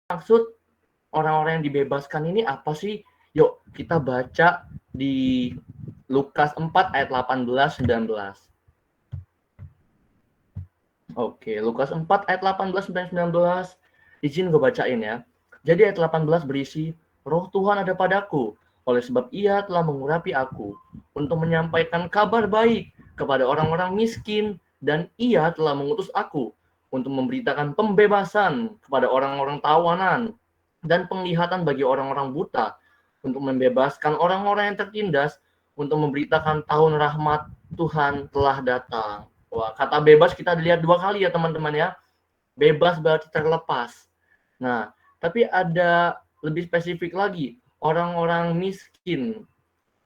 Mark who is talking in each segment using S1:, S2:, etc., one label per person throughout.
S1: maksud orang-orang yang dibebaskan ini apa sih? Yuk kita baca di Lukas 4 ayat 18-19. Oke, Lukas 4 ayat 18-19. Izin gue bacain ya. Jadi ayat 18 berisi, Roh Tuhan ada padaku, oleh sebab ia telah mengurapi aku untuk menyampaikan kabar baik kepada orang-orang miskin, dan ia telah mengutus aku untuk memberitakan pembebasan kepada orang-orang tawanan dan penglihatan bagi orang-orang buta, untuk membebaskan orang-orang yang tertindas, untuk memberitakan tahun rahmat Tuhan telah datang. Wah, kata bebas kita dilihat dua kali ya teman-teman ya. Bebas berarti terlepas. Nah, tapi ada lebih spesifik lagi, orang-orang miskin.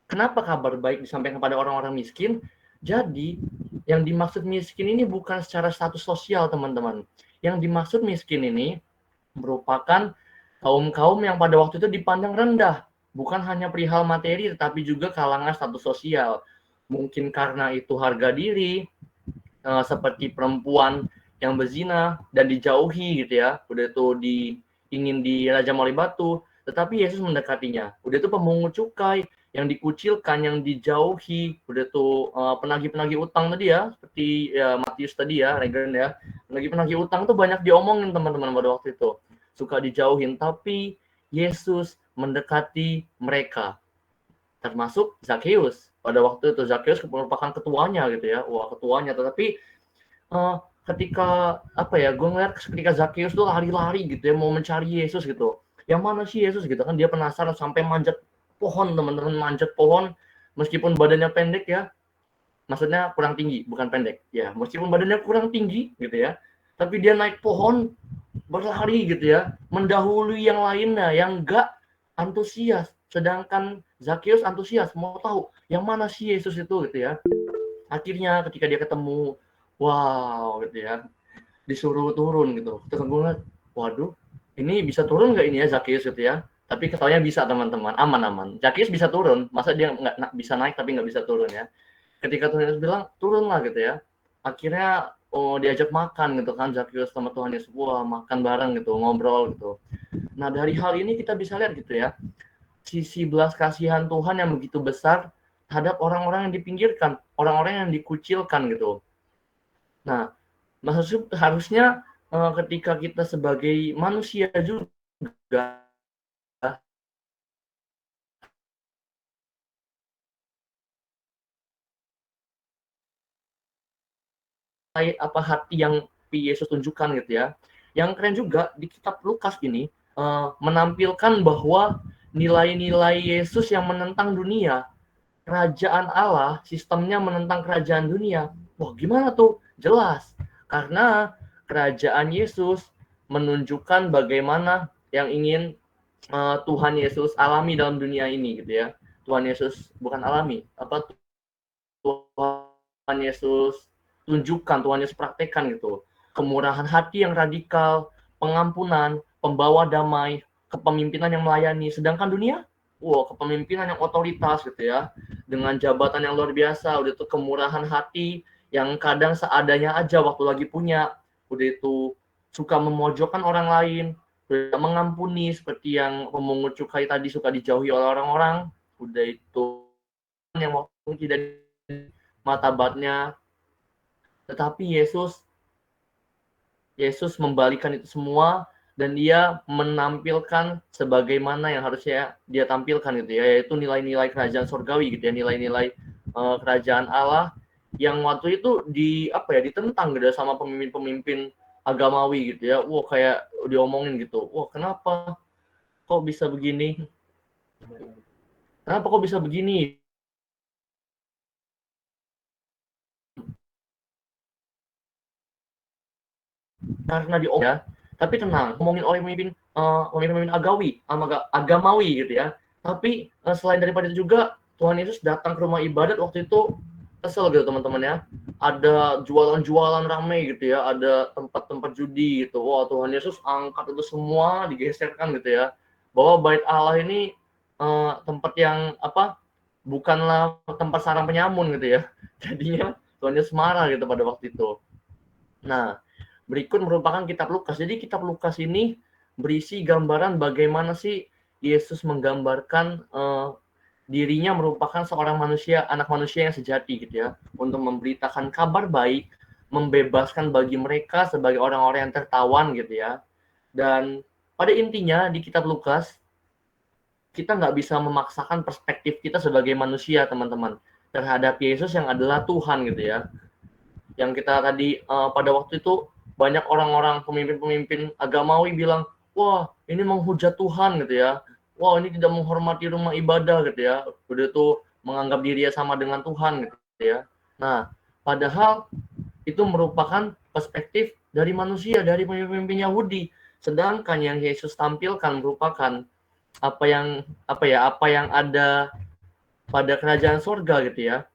S1: Kenapa kabar baik disampaikan kepada orang-orang miskin? Jadi, yang dimaksud miskin ini bukan secara status sosial, teman-teman. Yang dimaksud miskin ini merupakan kaum-kaum yang pada waktu itu dipandang rendah, bukan hanya perihal materi, tetapi juga kalangan status sosial. Mungkin karena itu harga diri, seperti perempuan yang berzina dan dijauhi gitu ya, udah itu ingin dirajam oleh batu, tetapi Yesus mendekatinya. Udah itu pemungut cukai yang dikucilkan, yang dijauhi, udah itu penagih-penagih utang tadi ya, seperti ya, Matius tadi ya, Regen ya, penagih-penagih utang tuh banyak diomongin teman-teman pada waktu itu, suka dijauhin, tapi Yesus mendekati mereka, termasuk Zakheus. Pada waktu itu Zakheus merupakan ketuanya gitu ya, wah ketuanya, tetapi ketika apa ya, gue ngeliat ketika Zakheus tuh lari-lari gitu ya, mau mencari Yesus gitu. Yang mana sih Yesus gitu kan, dia penasaran sampai manjat pohon, teman-teman, manjat pohon meskipun badannya pendek ya. Maksudnya kurang tinggi, bukan pendek. Ya, meskipun badannya kurang tinggi gitu ya. Tapi dia naik pohon, berlari gitu ya, mendahului yang lainnya yang enggak antusias. Sedangkan Zakheus antusias, mau tahu yang mana sih Yesus itu gitu ya. Akhirnya ketika dia ketemu, wow gitu ya, disuruh turun gitu. Terus gue ngeliat, waduh, ini bisa turun nggak ini ya Zakheus gitu ya. Tapi ketaunya bisa teman-teman, aman-aman. Zakheus bisa turun, masa dia nggak bisa naik tapi nggak bisa turun ya. Ketika Tuhan Yesus bilang, turun lah gitu ya. Akhirnya diajak makan gitu kan, Zakheus sama Tuhan Yesus, wah makan bareng gitu, ngobrol gitu. Nah dari hal ini kita bisa lihat gitu ya, sisi belas kasihan Tuhan yang begitu besar terhadap orang-orang yang dipinggirkan, orang-orang yang dikucilkan gitu. Nah, maksud harusnya ketika kita sebagai manusia juga apa hati yang Yesus tunjukkan gitu ya. Yang keren juga di kitab Lukas ini menampilkan bahwa nilai-nilai Yesus yang menentang dunia, kerajaan Allah, sistemnya menentang kerajaan dunia. Wah, gimana tuh? Jelas. Karena kerajaan Yesus menunjukkan bagaimana yang ingin Tuhan Yesus alami dalam dunia ini gitu ya. Tuhan Yesus bukan alami, apa Tuhan Yesus tunjukkan, Tuhan Yesus praktekkan gitu. Kemurahan hati yang radikal, pengampunan, pembawa damai, kepemimpinan yang melayani. Sedangkan dunia, wow, kepemimpinan yang otoritas gitu ya, dengan jabatan yang luar biasa, udah itu kemurahan hati yang kadang seadanya aja waktu lagi punya, udah itu suka memojokkan orang lain, udah mengampuni seperti yang pemungut cukai tadi suka dijauhi oleh orang-orang, udah itu yang waktu tidak martabatnya, tetapi Yesus membalikan itu semua dan dia menampilkan sebagaimana yang harusnya dia tampilkan gitu ya, yaitu nilai-nilai kerajaan surgawi gitu ya, nilai-nilai kerajaan Allah yang waktu itu ditentang gitu sama pemimpin-pemimpin agamawi gitu ya. Wah, kayak diomongin gitu. Wah, kenapa kok bisa begini? Kenapa kok bisa begini? Karena ya, tapi tenang, ngomongin oleh pemimpin agamawi gitu ya. Tapi selain daripada itu juga Tuhan Yesus datang ke rumah ibadat waktu itu, kesel gitu teman-teman ya. Ada jualan-jualan ramai gitu ya, ada tempat-tempat judi gitu. Wah, Tuhan Yesus angkat itu semua, digeserkan gitu ya. Bahwa bait Allah ini tempat yang apa? Bukanlah tempat sarang penyamun gitu ya. Jadinya Tuhan Yesus marah gitu pada waktu itu. Nah, berikut merupakan kitab Lukas. Jadi kitab Lukas ini berisi gambaran bagaimana sih Yesus menggambarkan dirinya merupakan seorang manusia, anak manusia yang sejati gitu ya, untuk memberitakan kabar baik, membebaskan bagi mereka sebagai orang-orang yang tertawan gitu ya. Dan pada intinya di kitab Lukas, kita nggak bisa memaksakan perspektif kita sebagai manusia, teman-teman, terhadap Yesus yang adalah Tuhan gitu ya. Yang kita tadi pada waktu itu banyak orang-orang pemimpin-pemimpin agamawi bilang, wah ini menghujat Tuhan gitu ya, wah ini tidak menghormati rumah ibadah gitu ya, udah tuh menganggap dirinya sama dengan Tuhan gitu ya. Nah, padahal itu merupakan perspektif dari manusia, dari pemimpin Yahudi. Sedangkan yang Yesus tampilkan merupakan apa yang ada pada kerajaan surga gitu ya.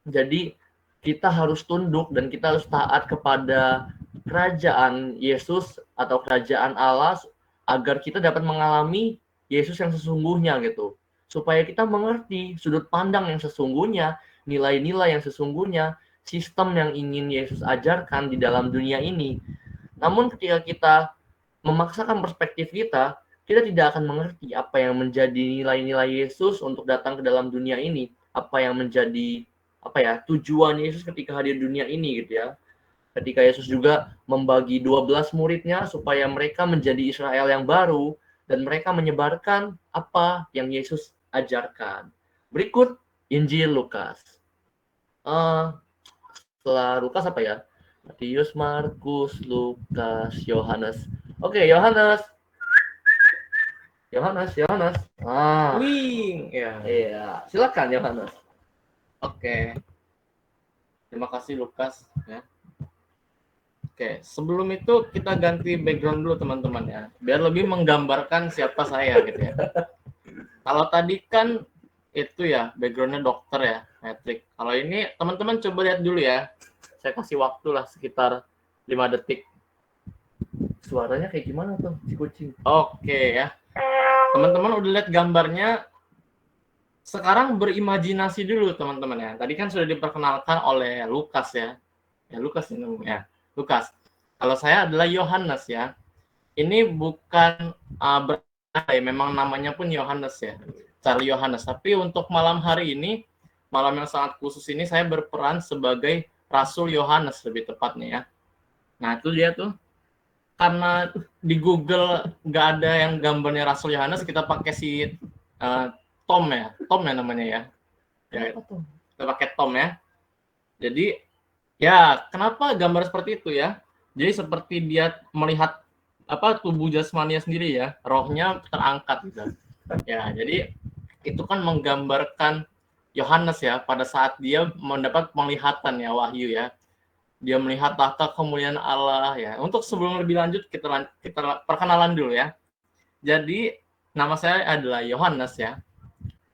S1: Jadi kita harus tunduk dan kita harus taat kepada kerajaan Yesus atau kerajaan Allah agar kita dapat mengalami Yesus yang sesungguhnya gitu. Supaya kita mengerti sudut pandang yang sesungguhnya, nilai-nilai yang sesungguhnya, sistem yang ingin Yesus ajarkan di dalam dunia ini. Namun ketika kita memaksakan perspektif kita, kita tidak akan mengerti apa yang menjadi nilai-nilai Yesus untuk datang ke dalam dunia ini, apa yang menjadi tujuan Yesus ketika hadir di dunia ini gitu ya. Ketika Yesus juga membagi 12 muridnya supaya mereka menjadi Israel yang baru dan mereka menyebarkan apa yang Yesus ajarkan. Berikut Injil Lukas. Setelah Lukas apa ya? Matius, Markus, Lukas, Yohanes. Oke, Yohanes.
S2: Wing, ya.
S1: Iya, silakan Yohanes.
S2: Oke. Terima kasih Lukas ya. Oke, sebelum itu kita ganti background dulu teman-teman ya, biar lebih menggambarkan siapa saya gitu ya. Kalau tadi kan itu ya backgroundnya dokter ya, Patrick. Kalau ini teman-teman coba lihat dulu ya. Saya kasih waktu lah sekitar 5 detik.
S1: Suaranya kayak gimana tuh si kucing?
S2: Oke ya. Teman-teman udah lihat gambarnya. Sekarang berimajinasi dulu teman-teman ya. Tadi kan sudah diperkenalkan oleh Lukas ya. Ya Lukas ini namanya. Lukas. Kalau saya adalah Yohanes ya. Ini bukan memang namanya pun Yohanes ya. Charlie Yohanes. Tapi untuk malam hari ini, malam yang sangat khusus ini saya berperan sebagai Rasul Yohanes lebih tepatnya ya. Nah itu dia tuh. Karena di Google nggak ada yang gambarnya Rasul Yohanes, kita pakai si Tom ya namanya ya. Ya, kita pakai Tom ya. Jadi ya kenapa gambar seperti itu ya? Jadi seperti dia melihat tubuh jasmaninya sendiri ya, rohnya terangkat gitu. Ya, jadi itu kan menggambarkan Yohanes ya pada saat dia mendapat penglihatan ya, wahyu ya. Dia melihat tahta kemuliaan Allah ya. Untuk sebelum lebih lanjut kita perkenalan dulu ya. Jadi nama saya adalah Yohanes ya.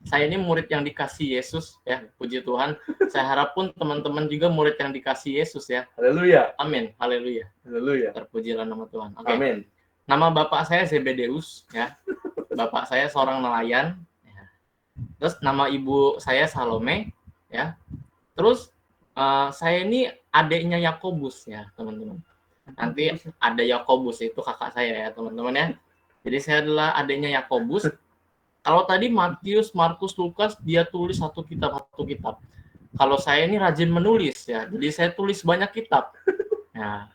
S2: Saya ini murid yang dikasih Yesus ya, puji Tuhan. Saya harap pun teman-teman juga murid yang dikasih Yesus ya.
S1: Haleluya.
S2: Amin. Haleluya.
S1: Haleluya.
S2: Terpujilah nama Tuhan. Okay.
S1: Amin.
S2: Nama bapak saya Zebedeus ya. Bapak saya seorang nelayan. Ya. Terus nama ibu saya Salome ya. Terus saya ini adiknya Yakobus ya, teman-teman. Nanti ada Yakobus itu kakak saya ya, teman-teman ya. Jadi saya adalah adiknya Yakobus. Kalau tadi Matius, Markus, Lukas dia tulis satu kitab. Kalau saya ini rajin menulis ya, jadi saya tulis banyak kitab. Ya,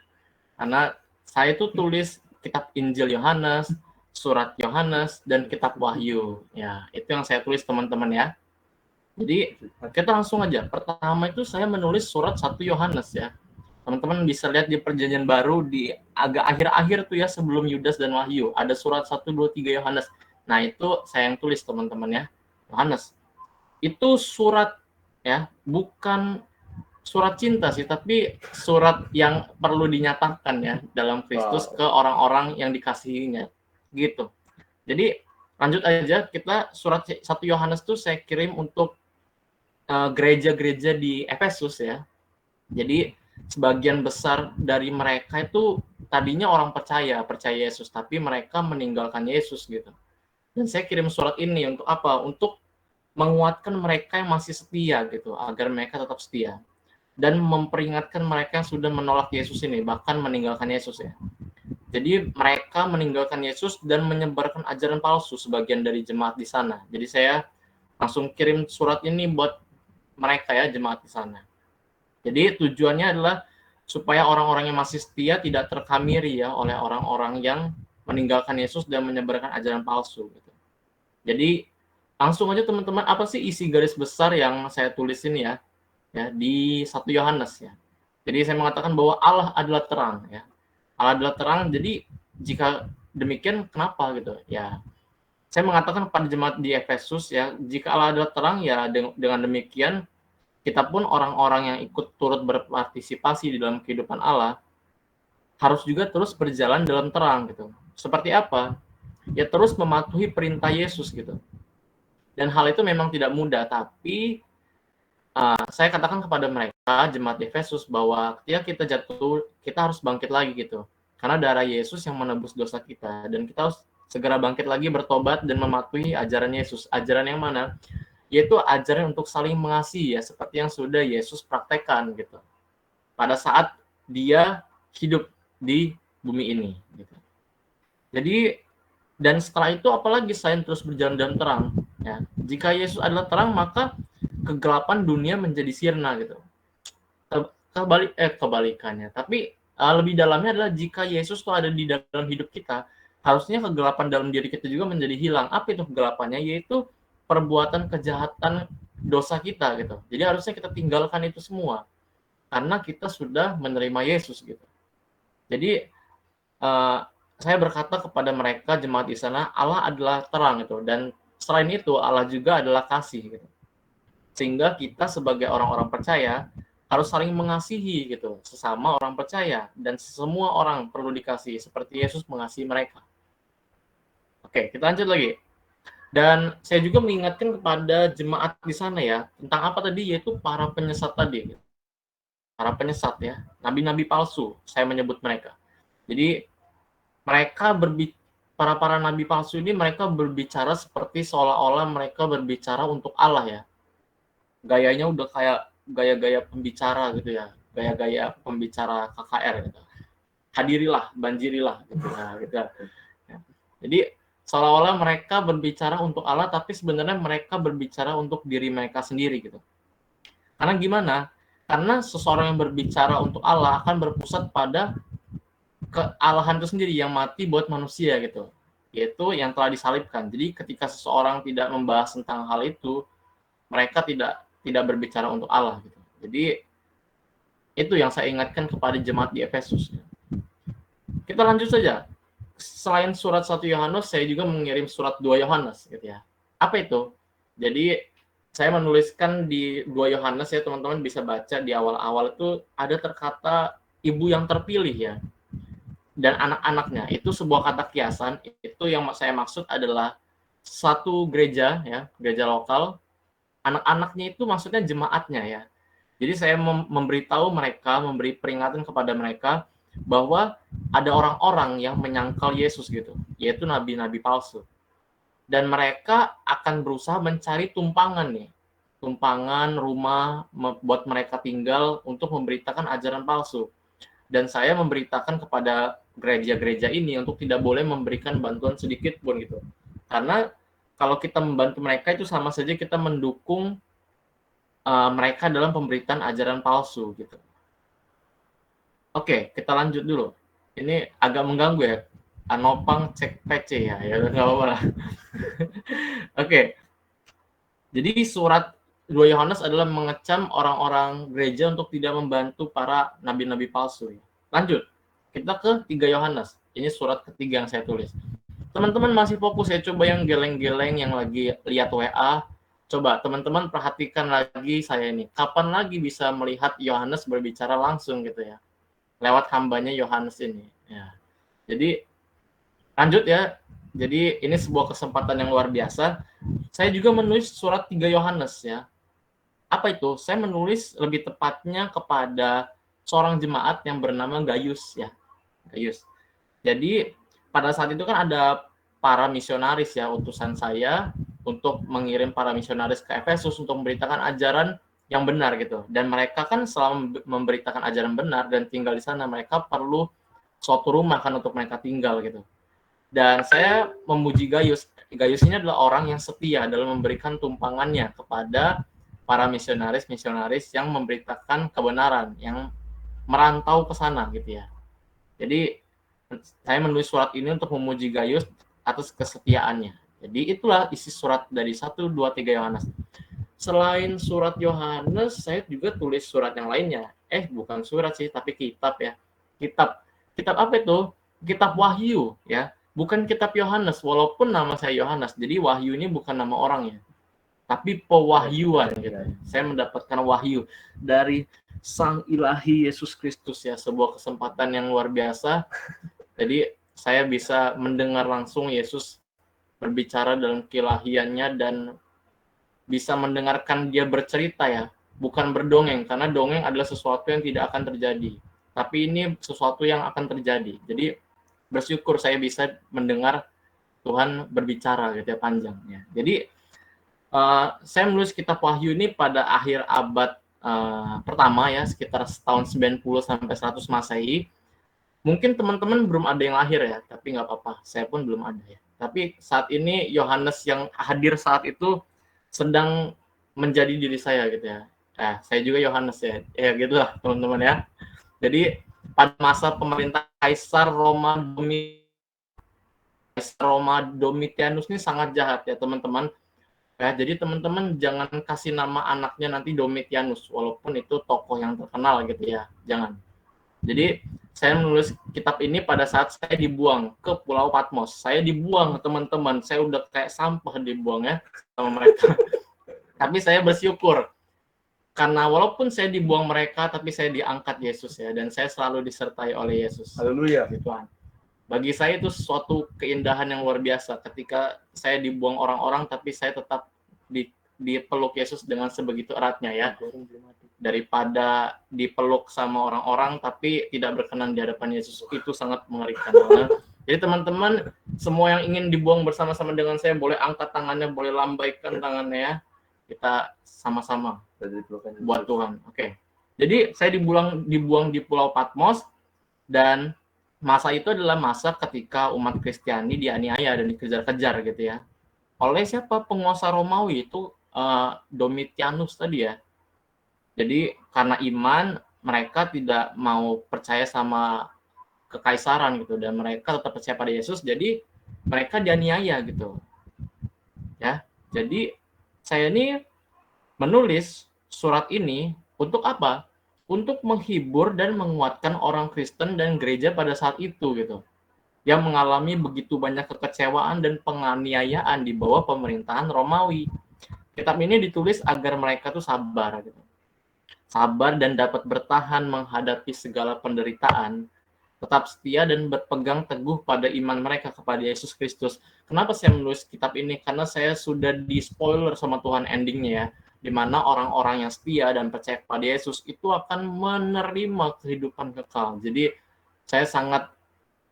S2: karena saya itu tulis kitab Injil Yohanes, surat Yohanes, dan kitab Wahyu. Ya, itu yang saya tulis teman-teman ya. Jadi kita langsung aja. Pertama itu saya menulis surat 1 Yohanes ya. Teman-teman bisa lihat di Perjanjian Baru di agak akhir-akhir tuh ya sebelum Yudas dan Wahyu. Ada surat 1, 2, 3 Yohanes. Nah itu saya yang tulis teman-teman ya. Yohanes. Itu surat ya, bukan surat cinta sih, tapi surat yang perlu dinyatakan ya dalam Kristus ke orang-orang yang dikasihinya. Gitu. Jadi lanjut aja, kita surat 1 Yohanes tuh saya kirim untuk gereja-gereja di Efesus ya. Jadi sebagian besar dari mereka itu tadinya orang percaya Yesus, tapi mereka meninggalkan Yesus gitu. Dan saya kirim surat ini untuk apa? Untuk menguatkan mereka yang masih setia gitu, agar mereka tetap setia. Dan memperingatkan mereka yang sudah menolak Yesus ini, bahkan meninggalkan Yesus ya. Jadi mereka meninggalkan Yesus dan menyebarkan ajaran palsu sebagian dari jemaat di sana. Jadi saya langsung kirim surat ini buat mereka ya, jemaat di sana. Jadi tujuannya adalah supaya orang-orang yang masih setia tidak terkamiri ya oleh orang-orang yang meninggalkan Yesus dan menyebarkan ajaran palsu gitu. Jadi langsung aja teman-teman, apa sih isi garis besar yang saya tulis ini ya? Ya, di 1 Yohanes ya. Jadi saya mengatakan bahwa Allah adalah terang ya. Allah adalah terang. Jadi jika demikian kenapa gitu? Ya, saya mengatakan kepada jemaat di Efesus ya, jika Allah adalah terang ya dengan demikian kita pun orang-orang yang ikut turut berpartisipasi di dalam kehidupan Allah harus juga terus berjalan dalam terang gitu. Seperti apa? Ya terus mematuhi perintah Yesus gitu. Dan hal itu memang tidak mudah, tapi saya katakan kepada mereka, jemaat Efesus, bahwa ketika kita jatuh, kita harus bangkit lagi gitu. Karena darah Yesus yang menebus dosa kita, dan kita harus segera bangkit lagi, bertobat, dan mematuhi ajaran Yesus. Ajaran yang mana? Yaitu ajaran untuk saling mengasihi ya, seperti yang sudah Yesus praktekkan gitu. Pada saat dia hidup di bumi ini. Gitu. Jadi, dan setelah itu apalagi selain terus berjalan dalam terang. Ya. Jika Yesus adalah terang, maka kegelapan dunia menjadi sirna gitu. Kebalikannya. Tapi lebih dalamnya adalah jika Yesus tuh ada di dalam hidup kita, harusnya kegelapan dalam diri kita juga menjadi hilang. Apa itu kegelapannya? Yaitu perbuatan kejahatan dosa kita gitu. Jadi harusnya kita tinggalkan itu semua karena kita sudah menerima Yesus gitu. Jadi saya berkata kepada mereka jemaat di sana, Allah adalah terang gitu, dan selain itu Allah juga adalah kasih gitu. Sehingga kita sebagai orang-orang percaya harus saling mengasihi gitu sesama orang percaya, dan semua orang perlu dikasihi seperti Yesus mengasihi mereka. Oke, kita lanjut lagi. Dan saya juga mengingatkan kepada jemaat di sana ya tentang apa tadi, yaitu para penyesat tadi gitu. Para penyesat ya, nabi-nabi palsu saya menyebut mereka. Jadi mereka para nabi palsu ini mereka berbicara seperti seolah-olah mereka berbicara untuk Allah ya. Gayanya udah kayak gaya-gaya pembicara gitu ya, gaya-gaya pembicara KKR gitu. Hadirilah, banjirilah gitu ya, gitu. Ya. Jadi seolah-olah mereka berbicara untuk Allah, tapi sebenarnya mereka berbicara untuk diri mereka sendiri gitu. Karena gimana? Karena seseorang yang berbicara untuk Allah akan berpusat pada kealahan itu sendiri yang mati buat manusia gitu, yaitu yang telah disalibkan. Jadi ketika seseorang tidak membahas tentang hal itu, mereka tidak berbicara untuk Allah gitu. Jadi itu yang saya ingatkan kepada jemaat di Efesus. Kita lanjut saja. Selain surat 1 Yohanes, saya juga mengirim surat 2 Yohanes gitu ya. Apa itu? Jadi saya menuliskan di 2 Yohanes ya, teman-teman bisa baca di awal-awal itu ada terkata ibu yang terpilih ya, dan anak-anaknya. Itu sebuah kata kiasan. Itu yang saya maksud adalah satu gereja ya, gereja lokal. Anak-anaknya itu maksudnya jemaatnya ya. Jadi saya memberitahu mereka, memberi peringatan kepada mereka bahwa ada orang-orang yang menyangkal Yesus gitu, yaitu nabi-nabi palsu. Dan mereka akan berusaha mencari tumpangan nih, tumpangan rumah buat mereka tinggal untuk memberitakan ajaran palsu. Dan saya memberitakan kepada gereja-gereja ini untuk tidak boleh memberikan bantuan sedikit pun gitu. Karena kalau kita membantu mereka itu sama saja kita mendukung mereka dalam pemberitaan ajaran palsu gitu. Oke, kita lanjut dulu. Ini agak mengganggu ya. Anopang cek PC ya, ya nggak apa-apa lah. Oke, jadi surat 2 Yohanes adalah mengecam orang-orang gereja untuk tidak membantu para nabi-nabi palsu. Lanjut, kita ke 3 Yohanes. Ini surat ketiga yang saya tulis. Teman-teman masih fokus ya, coba yang geleng-geleng yang lagi lihat WA, coba teman-teman perhatikan lagi saya ini. Kapan lagi bisa melihat Yohanes berbicara langsung gitu ya, lewat hambanya Yohanes ini. Ya. Jadi lanjut ya. Jadi ini sebuah kesempatan yang luar biasa. Saya juga menulis surat 3 Yohanes ya. Apa itu? Saya menulis lebih tepatnya kepada seorang jemaat yang bernama Gaius ya. Gaius. Jadi pada saat itu kan ada para misionaris ya, utusan saya untuk mengirim para misionaris ke Efesus untuk memberitakan ajaran yang benar gitu. Dan mereka kan selama memberitakan ajaran benar dan tinggal di sana, mereka perlu suatu rumah kan untuk mereka tinggal gitu. Dan saya memuji Gaius. Gaius ini adalah orang yang setia dalam memberikan tumpangannya kepada para misionaris-misionaris yang memberitakan kebenaran, yang merantau ke sana gitu ya. Jadi saya menulis surat ini untuk memuji Gaius atas kesetiaannya. Jadi itulah isi surat dari 1, 2, 3 Yohanes. Selain surat Yohanes, saya juga tulis surat yang lainnya. Bukan surat sih, tapi kitab ya. Kitab. Kitab apa itu? Kitab Wahyu ya. Bukan kitab Yohanes, walaupun nama saya Yohanes. Jadi Wahyu ini bukan nama orangnya, tapi pewahyuan gitu. Saya mendapatkan wahyu dari Sang Ilahi Yesus Kristus ya, sebuah kesempatan yang luar biasa. Jadi saya bisa mendengar langsung Yesus berbicara dalam keilahiannya dan bisa mendengarkan dia bercerita ya, bukan berdongeng, karena dongeng adalah sesuatu yang tidak akan terjadi. Tapi ini sesuatu yang akan terjadi. Jadi bersyukur saya bisa mendengar Tuhan berbicara gitu ya, panjangnya. Jadi saya menulis kitab Wahyu ini pada akhir abad pertama ya, sekitar tahun 90 sampai 100 Masehi. Mungkin teman-teman belum ada yang lahir ya, tapi nggak apa-apa, saya pun belum ada ya. Tapi saat ini Yohanes yang hadir saat itu sedang menjadi diri saya gitu ya. Saya juga Yohanes ya, gitulah teman-teman ya. Jadi pada masa pemerintah Kaisar Roma Domitianus ini sangat jahat ya teman-teman. Jadi teman-teman jangan kasih nama anaknya nanti Domitianus, walaupun itu tokoh yang terkenal gitu ya, jangan. Jadi saya menulis kitab ini pada saat saya dibuang ke Pulau Patmos. Saya dibuang teman-teman, saya udah kayak sampah dibuang ya sama mereka. Tapi saya bersyukur karena walaupun saya dibuang mereka, tapi saya diangkat Yesus ya, dan saya selalu disertai oleh Yesus.
S1: Haleluya.
S2: Tuhan. Bagi saya itu suatu keindahan yang luar biasa ketika saya dibuang orang-orang, tapi saya tetap dipeluk Yesus dengan sebegitu eratnya ya. Daripada dipeluk sama orang-orang tapi tidak berkenan di hadapan Yesus, itu sangat mengerikan. Jadi teman-teman, semua yang ingin dibuang bersama-sama dengan saya boleh angkat tangannya, boleh lambaikan tangannya ya. Kita sama-sama buat Tuhan. Oke. Jadi saya dibuang di Pulau Patmos, dan masa itu adalah masa ketika umat Kristiani dianiaya dan dikejar-kejar gitu ya. Oleh siapa? Penguasa Romawi itu, Domitianus tadi ya. Jadi karena iman, mereka tidak mau percaya sama kekaisaran gitu, dan mereka tetap percaya pada Yesus, jadi mereka dianiaya gitu. Ya. Jadi saya ini menulis surat ini untuk apa? Untuk menghibur dan menguatkan orang Kristen dan gereja pada saat itu gitu, yang mengalami begitu banyak kekecewaan dan penganiayaan di bawah pemerintahan Romawi. Kitab ini ditulis agar mereka tuh sabar gitu. Sabar dan dapat bertahan menghadapi segala penderitaan, tetap setia dan berpegang teguh pada iman mereka kepada Yesus Kristus. Kenapa saya menulis kitab ini? Karena saya sudah di-spoiler sama Tuhan endingnya ya, di mana orang-orang yang setia dan percaya kepada Yesus itu akan menerima kehidupan kekal. Jadi saya sangat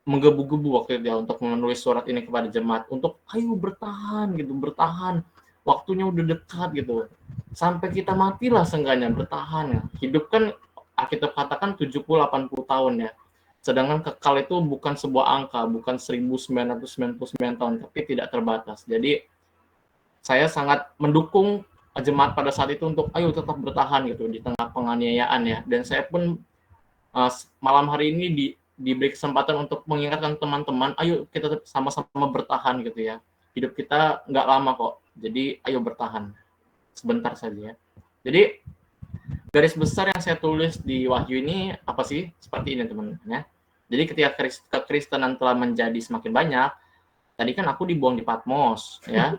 S2: menggebu-gebu waktu itu ya untuk menulis surat ini kepada jemaat, untuk ayo bertahan gitu, bertahan. Waktunya udah dekat gitu. Sampai kita matilah seenggaknya, bertahan ya. Hidup kan kita katakan 70-80 tahun ya. Sedangkan kekal itu bukan sebuah angka, bukan 1999 tahun, tapi tidak terbatas. Jadi saya sangat mendukung jemaat pada saat itu untuk ayo tetap bertahan gitu di tengah penganiayaan ya. Dan saya pun malam hari ini diberi kesempatan untuk mengingatkan teman-teman, ayo kita sama-sama bertahan gitu ya. Hidup kita nggak lama kok, jadi ayo bertahan. Sebentar saja ya. Jadi garis besar yang saya tulis di Wahyu ini apa sih? Seperti ini teman-teman ya. Jadi ketika kekristenan telah menjadi semakin banyak, tadi kan aku dibuang di Patmos ya.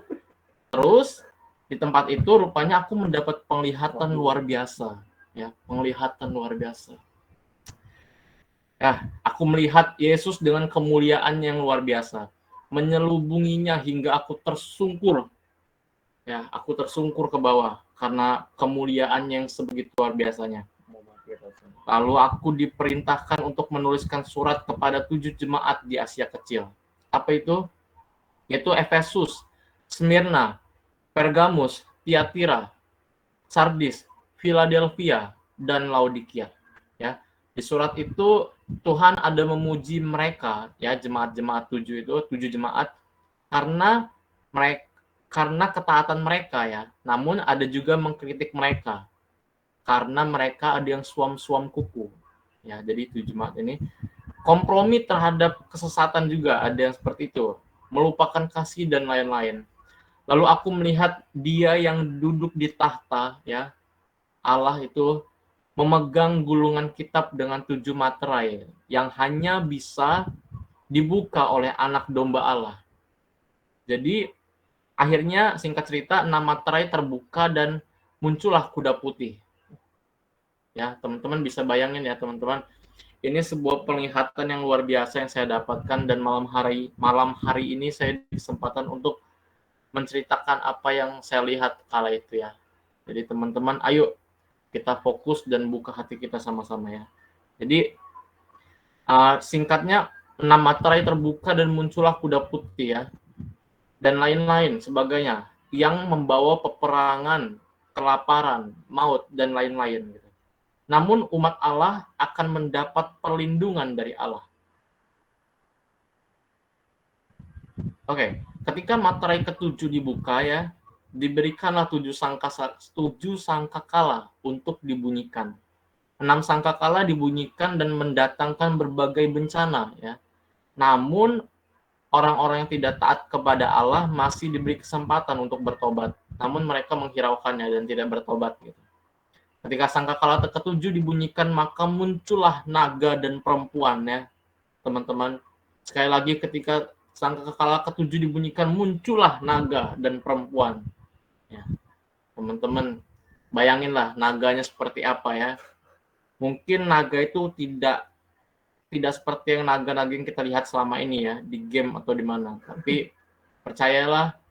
S2: Terus di tempat itu rupanya aku mendapat penglihatan luar biasa ya, penglihatan luar biasa. Ya, aku melihat Yesus dengan kemuliaan yang luar biasa, menyelubunginya hingga aku tersungkur. Ya, aku tersungkur ke bawah karena kemuliaan yang sebegitu luar biasanya. Lalu aku diperintahkan untuk menuliskan surat kepada 7 jemaat di Asia Kecil. Apa itu? Yaitu Efesus, Smyrna, Pergamus, Tiatira, Sardis, Philadelphia, dan Laodikia. Ya, di surat itu Tuhan ada memuji mereka, ya, jemaat-jemaat 7 itu, 7 jemaat, karena mereka karena ketaatan mereka, ya. Namun ada juga mengkritik mereka karena mereka ada yang suam-suam kuku. Ya, jadi 7 jemaat ini kompromi terhadap kesesatan juga, ada yang seperti itu, melupakan kasih dan lain-lain. Lalu aku melihat Dia yang duduk di tahta, ya, Allah itu memegang gulungan kitab dengan 7 materai yang hanya bisa dibuka oleh anak domba Allah. Jadi akhirnya singkat cerita 6 materai terbuka dan muncullah kuda putih. Ya, teman-teman bisa bayangin ya, teman-teman. Ini sebuah penglihatan yang luar biasa yang saya dapatkan, dan malam hari ini saya kesempatan untuk menceritakan apa yang saya lihat kala itu, ya. Jadi teman-teman, ayo kita fokus dan buka hati kita sama-sama, ya. Jadi singkatnya 6 materai terbuka dan muncullah kuda putih, ya, dan lain-lain sebagainya yang membawa peperangan, kelaparan, maut, dan lain-lain, gitu. Namun umat Allah akan mendapat perlindungan dari Allah. Oke, ketika materai ketujuh dibuka, ya, diberikanlah 7 sangkakala untuk dibunyikan. 6 sangkakala dibunyikan dan mendatangkan berbagai bencana, ya. Namun orang-orang yang tidak taat kepada Allah masih diberi kesempatan untuk bertobat. Namun mereka menghiraukannya dan tidak bertobat, gitu. Ketika sangkakala ketujuh dibunyikan, maka muncullah naga dan perempuan, ya, teman-teman. Sekali lagi, ketika sangkakala ketujuh dibunyikan, muncullah naga dan perempuan. Ya, teman-teman, bayanginlah naganya seperti apa, ya. Mungkin naga itu tidak seperti yang naga-naga yang kita lihat selama ini, ya, di game atau di mana. Tapi percayalah,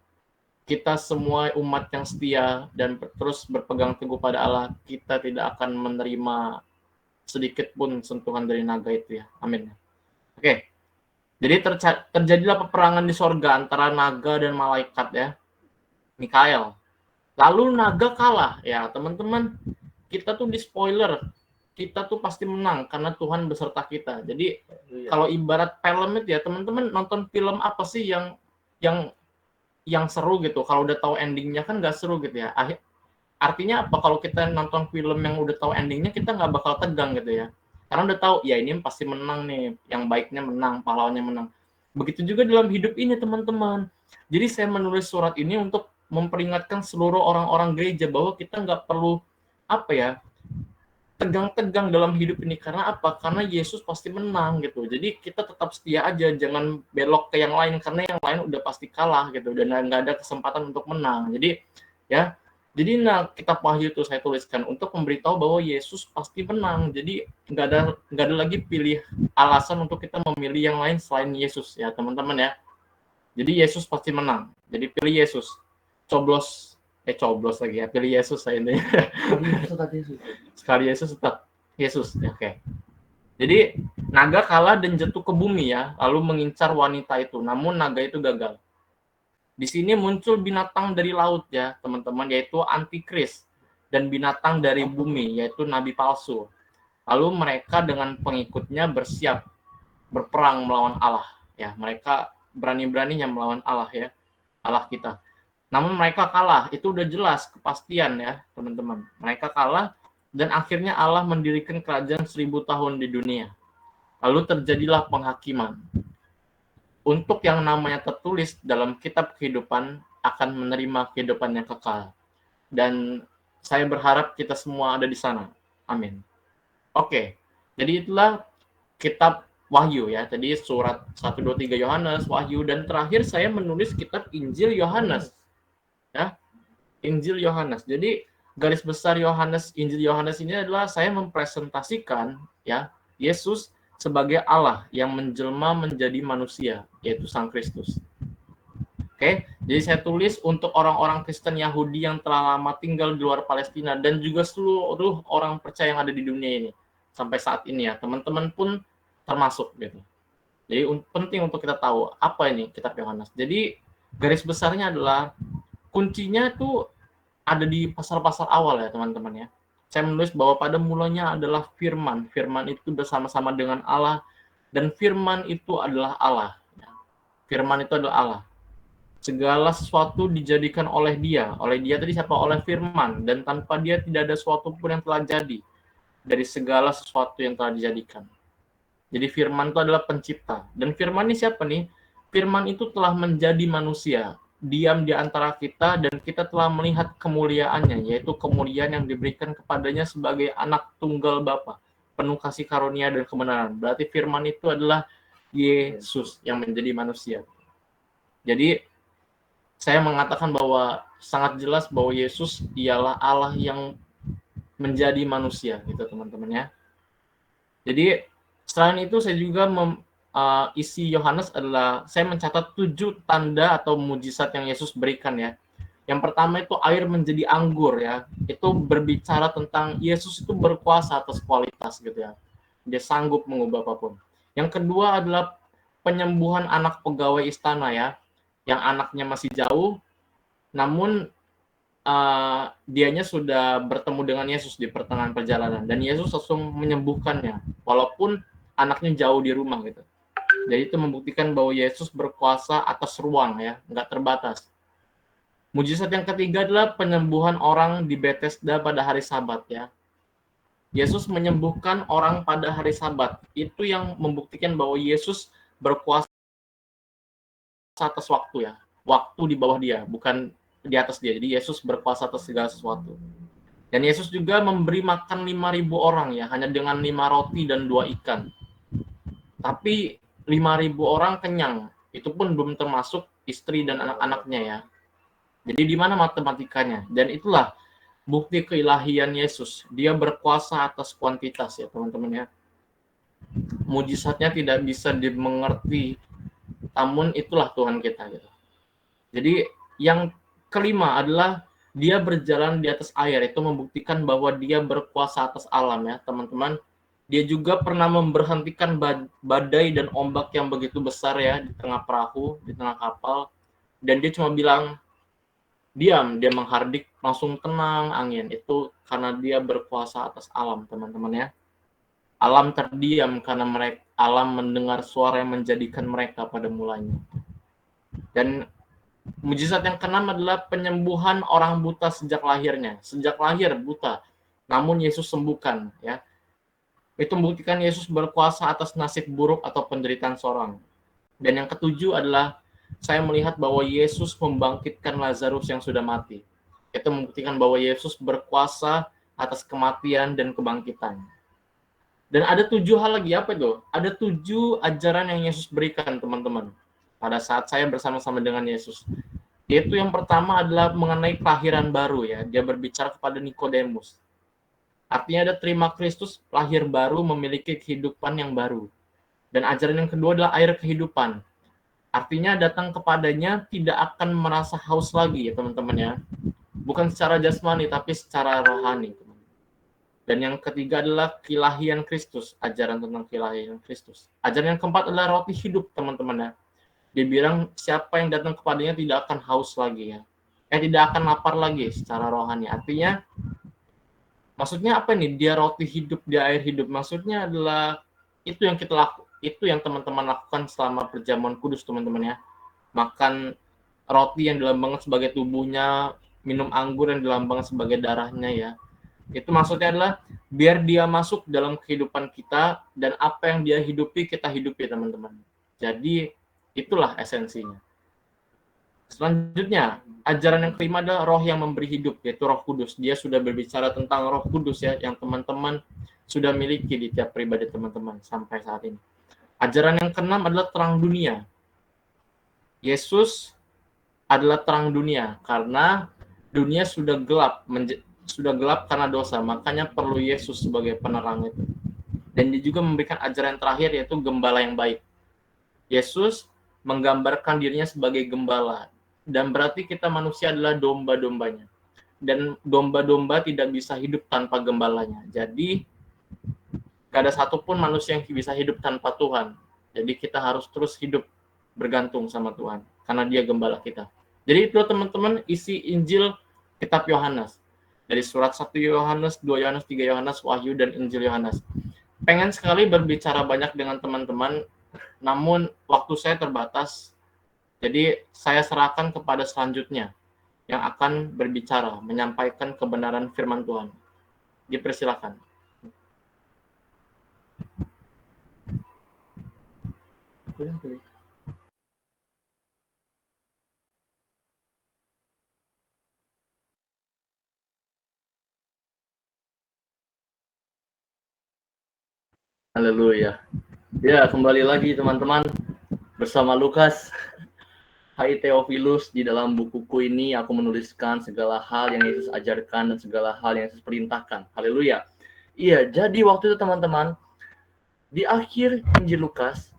S2: kita semua umat yang setia dan terus berpegang teguh pada Allah, kita tidak akan menerima sedikit pun sentuhan dari naga itu, ya. Amin. Oke. Jadi terjadilah peperangan di sorga antara naga dan malaikat, ya, Mikael. Lalu naga kalah, ya, teman-teman. Kita tuh di spoiler, kita tuh pasti menang karena Tuhan beserta kita. Jadi kalau ibarat film itu, ya, teman-teman nonton film apa sih yang seru gitu? Kalau udah tahu endingnya kan nggak seru gitu, ya. Artinya apa? Kalau kita nonton film yang udah tahu endingnya, kita nggak bakal tegang gitu, ya. Karena udah tahu, ya, ini pasti menang nih, yang baiknya menang, pahlawannya menang. Begitu juga dalam hidup ini, teman-teman. Jadi saya menulis surat ini untuk memperingatkan seluruh orang-orang gereja bahwa kita nggak perlu apa ya tegang-tegang dalam hidup ini. Karena apa? Karena Yesus pasti menang, gitu. Jadi kita tetap setia aja, jangan belok ke yang lain karena yang lain udah pasti kalah, gitu, dan nggak ada kesempatan untuk menang. Jadi, ya, jadi kitab Wahyu itu saya tuliskan untuk memberitahu bahwa Yesus pasti menang. Jadi nggak ada lagi pilih alasan untuk kita memilih yang lain selain Yesus, ya, teman-teman, ya. Jadi Yesus pasti menang. Jadi pilih Yesus. Coblos lagi, ya. Pilih Yesus saya ini. Sekali Yesus tetap Yesus. Oke. Jadi naga kalah dan jatuh ke bumi, ya, lalu mengincar wanita itu. Namun naga itu gagal. Di sini muncul binatang dari laut, ya, teman-teman, yaitu antikris, dan binatang dari bumi, yaitu nabi palsu. Lalu mereka dengan pengikutnya bersiap berperang melawan Allah, ya. Mereka berani-beraninya melawan Allah, ya, Allah kita. Namun mereka kalah, itu udah jelas kepastian, ya, teman-teman. Mereka kalah dan akhirnya Allah mendirikan kerajaan 1000 tahun di dunia. Lalu terjadilah penghakiman. Untuk yang namanya tertulis dalam kitab kehidupan akan menerima kehidupan yang kekal. Dan saya berharap kita semua ada di sana. Amin. Oke, jadi itulah kitab Wahyu, ya. Tadi surat 1, 2, 3 Yohanes, Wahyu, dan terakhir saya menulis kitab Injil Yohanes. Ya, Injil Yohanes. Jadi garis besar Injil Yohanes ini adalah saya mempresentasikan, ya, Yesus sebagai Allah yang menjelma menjadi manusia, yaitu Sang Kristus. Oke, jadi saya tulis untuk orang-orang Kristen Yahudi yang telah lama tinggal di luar Palestina dan juga seluruh orang percaya yang ada di dunia ini sampai saat ini, ya. Teman-teman pun termasuk, gitu. Jadi penting untuk kita tahu apa ini kitab Yohanes. Jadi garis besarnya adalah kuncinya itu ada di pasal-pasal awal, ya, teman-teman, ya. saya menulis bahwa pada mulanya adalah firman. Firman itu bersama-sama dengan Allah, dan firman itu adalah Allah. Firman itu adalah Allah. Segala sesuatu dijadikan oleh dia. Oleh dia tadi siapa? Oleh firman. Dan tanpa dia tidak ada sesuatu pun yang telah jadi dari segala sesuatu yang telah dijadikan. Jadi firman itu adalah pencipta. Dan firman ini siapa nih? Firman itu telah menjadi manusia, diam di antara kita, dan kita telah melihat kemuliaannya, yaitu kemuliaan yang diberikan kepadanya sebagai anak tunggal Bapa, penuh kasih karunia dan kebenaran. Berarti firman itu adalah Yesus yang menjadi manusia. Jadi saya mengatakan bahwa sangat jelas bahwa Yesus ialah Allah yang menjadi manusia, gitu teman-teman ya. Jadi selain itu saya juga isi Yohanes adalah saya mencatat 7 tanda atau mujizat yang Yesus berikan ya. Yang pertama itu air menjadi anggur ya. Itu berbicara tentang Yesus itu berkuasa atas kualitas gitu ya. Dia sanggup mengubah apapun. Yang kedua adalah penyembuhan anak pegawai istana ya. Yang anaknya masih jauh, namun dianya sudah bertemu dengan Yesus di pertengahan perjalanan, dan Yesus langsung menyembuhkannya walaupun anaknya jauh di rumah gitu. Jadi itu membuktikan bahwa Yesus berkuasa atas ruang ya, nggak terbatas. Mujizat yang ketiga adalah penyembuhan orang di Bethesda pada hari Sabat ya. Yesus menyembuhkan orang pada hari Sabat. Itu yang membuktikan bahwa Yesus berkuasa atas waktu ya. Waktu di bawah dia, bukan di atas dia. Jadi Yesus berkuasa atas segala sesuatu. Dan Yesus juga memberi makan 5.000 orang ya, hanya dengan 5 roti dan 2 ikan. Tapi 5.000 orang kenyang. Itu pun belum termasuk istri dan anak-anaknya ya. Jadi di mana matematikanya? Dan itulah bukti keilahian Yesus. Dia berkuasa atas kuantitas ya teman-teman ya. Mujizatnya tidak bisa dimengerti, namun itulah Tuhan kita gitu. Jadi yang kelima adalah dia berjalan di atas air. Itu membuktikan bahwa dia berkuasa atas alam ya teman-teman. Dia juga pernah memberhentikan badai dan ombak yang begitu besar ya di tengah perahu, di tengah kapal. Dan dia cuma bilang, diam, dia menghardik, langsung tenang angin. Itu karena dia berkuasa atas alam teman-teman ya. Alam terdiam karena alam mendengar suara yang menjadikan mereka pada mulanya. Dan mujizat yang keenam adalah penyembuhan orang buta sejak lahirnya. Sejak lahir buta, namun Yesus sembuhkan ya. Itu membuktikan Yesus berkuasa atas nasib buruk atau penderitaan seorang. Dan yang ketujuh adalah saya melihat bahwa Yesus membangkitkan Lazarus yang sudah mati. Itu membuktikan bahwa Yesus berkuasa atas kematian dan kebangkitan. Dan ada 7 hal lagi, apa itu? Ada 7 ajaran yang Yesus berikan teman-teman pada saat saya bersama-sama dengan Yesus. Yaitu yang pertama adalah mengenai kelahiran baru ya. Dia berbicara kepada Nikodemus. Artinya ada terima Kristus, lahir baru, memiliki kehidupan yang baru. Dan ajaran yang kedua adalah air kehidupan. Artinya datang kepadanya tidak akan merasa haus lagi ya teman-teman ya. Bukan secara jasmani tapi secara rohani. Dan yang ketiga adalah keilahian Kristus, ajaran tentang keilahian Kristus. Ajaran yang keempat adalah roti hidup teman-teman ya. Dia bilang siapa yang datang kepadanya tidak akan haus lagi ya. Tidak akan lapar lagi secara rohani. Artinya maksudnya apa nih? Dia roti hidup, dia air hidup. Maksudnya adalah itu yang kita itu yang teman-teman lakukan selama perjamuan kudus teman-teman ya. Makan roti yang dilambangkan sebagai tubuhnya, minum anggur yang dilambangkan sebagai darahnya ya. Itu maksudnya adalah biar dia masuk dalam kehidupan kita dan apa yang dia hidupi kita hidupi teman-teman. Jadi itulah esensinya. Selanjutnya, ajaran yang kelima adalah roh yang memberi hidup, yaitu Roh Kudus. Dia sudah berbicara tentang Roh Kudus ya, yang teman-teman sudah miliki di tiap pribadi teman-teman sampai saat ini. Ajaran yang keenam adalah terang dunia. Yesus adalah terang dunia karena dunia sudah gelap karena dosa, makanya perlu Yesus sebagai penerang itu. Dan dia juga memberikan ajaran terakhir yaitu gembala yang baik. Yesus menggambarkan dirinya sebagai gembala. Dan berarti kita manusia adalah domba-dombanya. Dan domba-domba tidak bisa hidup tanpa gembalanya. Jadi, gak ada satupun manusia yang bisa hidup tanpa Tuhan. Jadi kita harus terus hidup bergantung sama Tuhan. Karena dia gembala kita. Jadi itu teman-teman isi Injil kitab Yohanes. dari surat 1 Yohanes, 2 Yohanes, 3 Yohanes, Wahyu, dan Injil Yohanes. Pengen sekali berbicara banyak dengan teman-teman, namun waktu saya terbatas, jadi saya serahkan kepada selanjutnya yang akan berbicara, menyampaikan kebenaran firman Tuhan. Dipersilakan.
S1: Haleluya. Ya, kembali lagi teman-teman bersama Lukas. Hai Theophilus, di dalam bukuku ini aku menuliskan segala hal yang Yesus ajarkan dan segala hal yang Yesus perintahkan. Haleluya. Iya, jadi waktu itu teman-teman, di akhir Injil Lukas,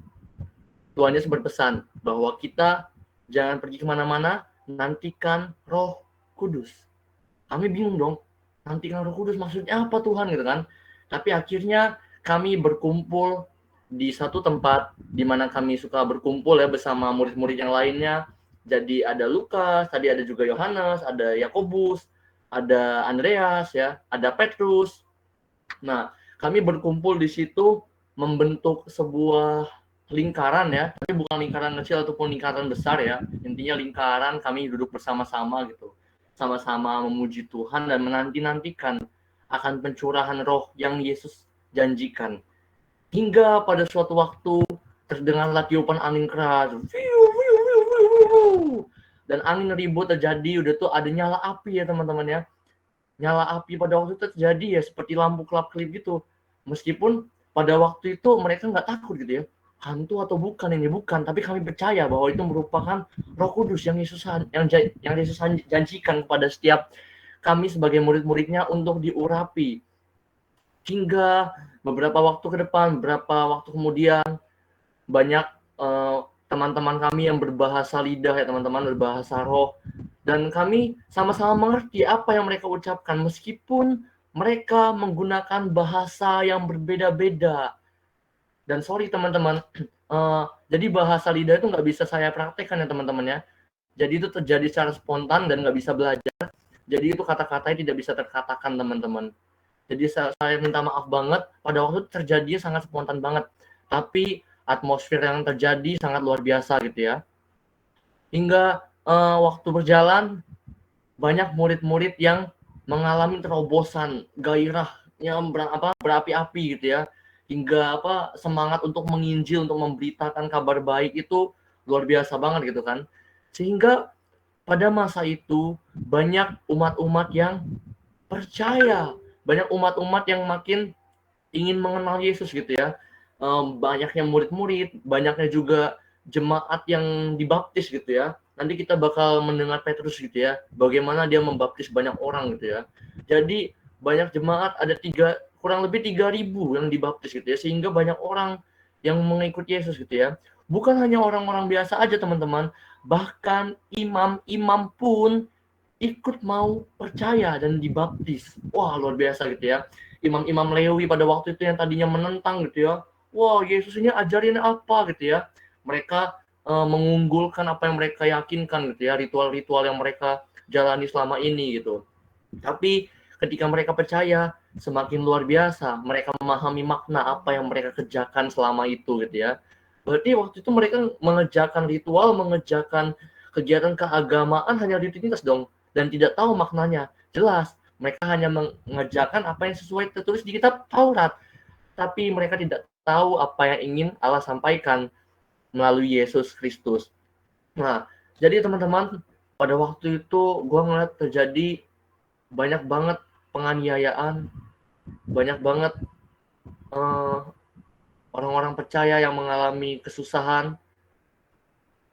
S1: Tuhan Yesus berpesan bahwa kita jangan pergi kemana-mana, nantikan Roh Kudus. Kami bingung dong, nantikan Roh Kudus maksudnya apa Tuhan gitu kan? Tapi akhirnya kami berkumpul di satu tempat di mana kami suka berkumpul ya bersama murid-murid yang lainnya. Jadi ada Lukas, tadi ada juga Yohanes, ada Yakobus, ada Andreas ya, ada Petrus. Nah, kami berkumpul di situ membentuk sebuah lingkaran ya, tapi bukan lingkaran kecil ataupun lingkaran besar ya. Intinya lingkaran kami duduk bersama-sama gitu. Sama-sama memuji Tuhan dan menanti-nantikan akan pencurahan roh yang Yesus janjikan. Hingga pada suatu waktu terdengarlah tiupan angin keras. Dan angin ribut terjadi, udah tuh ada nyala api ya teman-teman ya. Nyala api pada waktu itu terjadi ya seperti lampu kelap-kelip gitu. Meskipun pada waktu itu mereka nggak takut gitu ya. Hantu atau bukan ini bukan, tapi kami percaya bahwa itu merupakan Roh Kudus yang Yesus janjikan kepada setiap kami sebagai murid-muridnya untuk diurapi. Hingga beberapa waktu ke depan, beberapa waktu kemudian banyak teman-teman kami yang berbahasa lidah ya teman-teman, berbahasa roh, dan kami sama-sama mengerti apa yang mereka ucapkan meskipun mereka menggunakan bahasa yang berbeda-beda. Dan sorry teman-teman, jadi bahasa lidah itu nggak bisa saya praktekkan ya teman-teman ya. Jadi itu terjadi secara spontan dan nggak bisa belajar. Jadi itu kata-katanya tidak bisa terkatakan teman-teman. Jadi saya minta maaf banget, pada waktu itu terjadinya sangat spontan banget. Tapi atmosfer yang terjadi sangat luar biasa gitu ya. Hingga waktu berjalan, banyak murid-murid yang mengalami terobosan, gairahnya berapi-api gitu ya. Hingga semangat untuk menginjil, untuk memberitakan kabar baik itu luar biasa banget gitu kan. Sehingga pada masa itu banyak umat-umat yang percaya, banyak umat-umat yang makin ingin mengenal Yesus gitu ya. Banyaknya murid-murid, banyaknya juga jemaat yang dibaptis gitu ya. Nanti kita bakal mendengar Petrus gitu ya, bagaimana dia membaptis banyak orang gitu ya. Jadi banyak jemaat, ada kurang lebih 3.000 yang dibaptis gitu ya, sehingga banyak orang yang mengikuti Yesus gitu ya. Bukan hanya orang-orang biasa aja teman-teman, bahkan imam-imam pun ikut mau percaya dan dibaptis. Wah, luar biasa gitu ya. Imam-imam Lewi pada waktu itu yang tadinya menentang gitu ya. Wah, Yesus ini ajarin apa gitu ya. Mereka mengunggulkan apa yang mereka yakinkan gitu ya, ritual-ritual yang mereka jalani selama ini gitu. Tapi ketika mereka percaya, semakin luar biasa. Mereka memahami makna apa yang mereka kerjakan selama itu gitu ya. Berarti waktu itu mereka mengerjakan ritual, mengerjakan kegiatan keagamaan hanya rutinitas dong, dan tidak tahu maknanya. Jelas, mereka hanya mengerjakan apa yang sesuai tertulis di kitab Taurat, tapi mereka tidak tahu apa yang ingin Allah sampaikan melalui Yesus Kristus. Nah, jadi teman-teman, pada waktu itu gue ngeliat terjadi banyak banget penganiayaan, banyak banget orang-orang percaya yang mengalami kesusahan,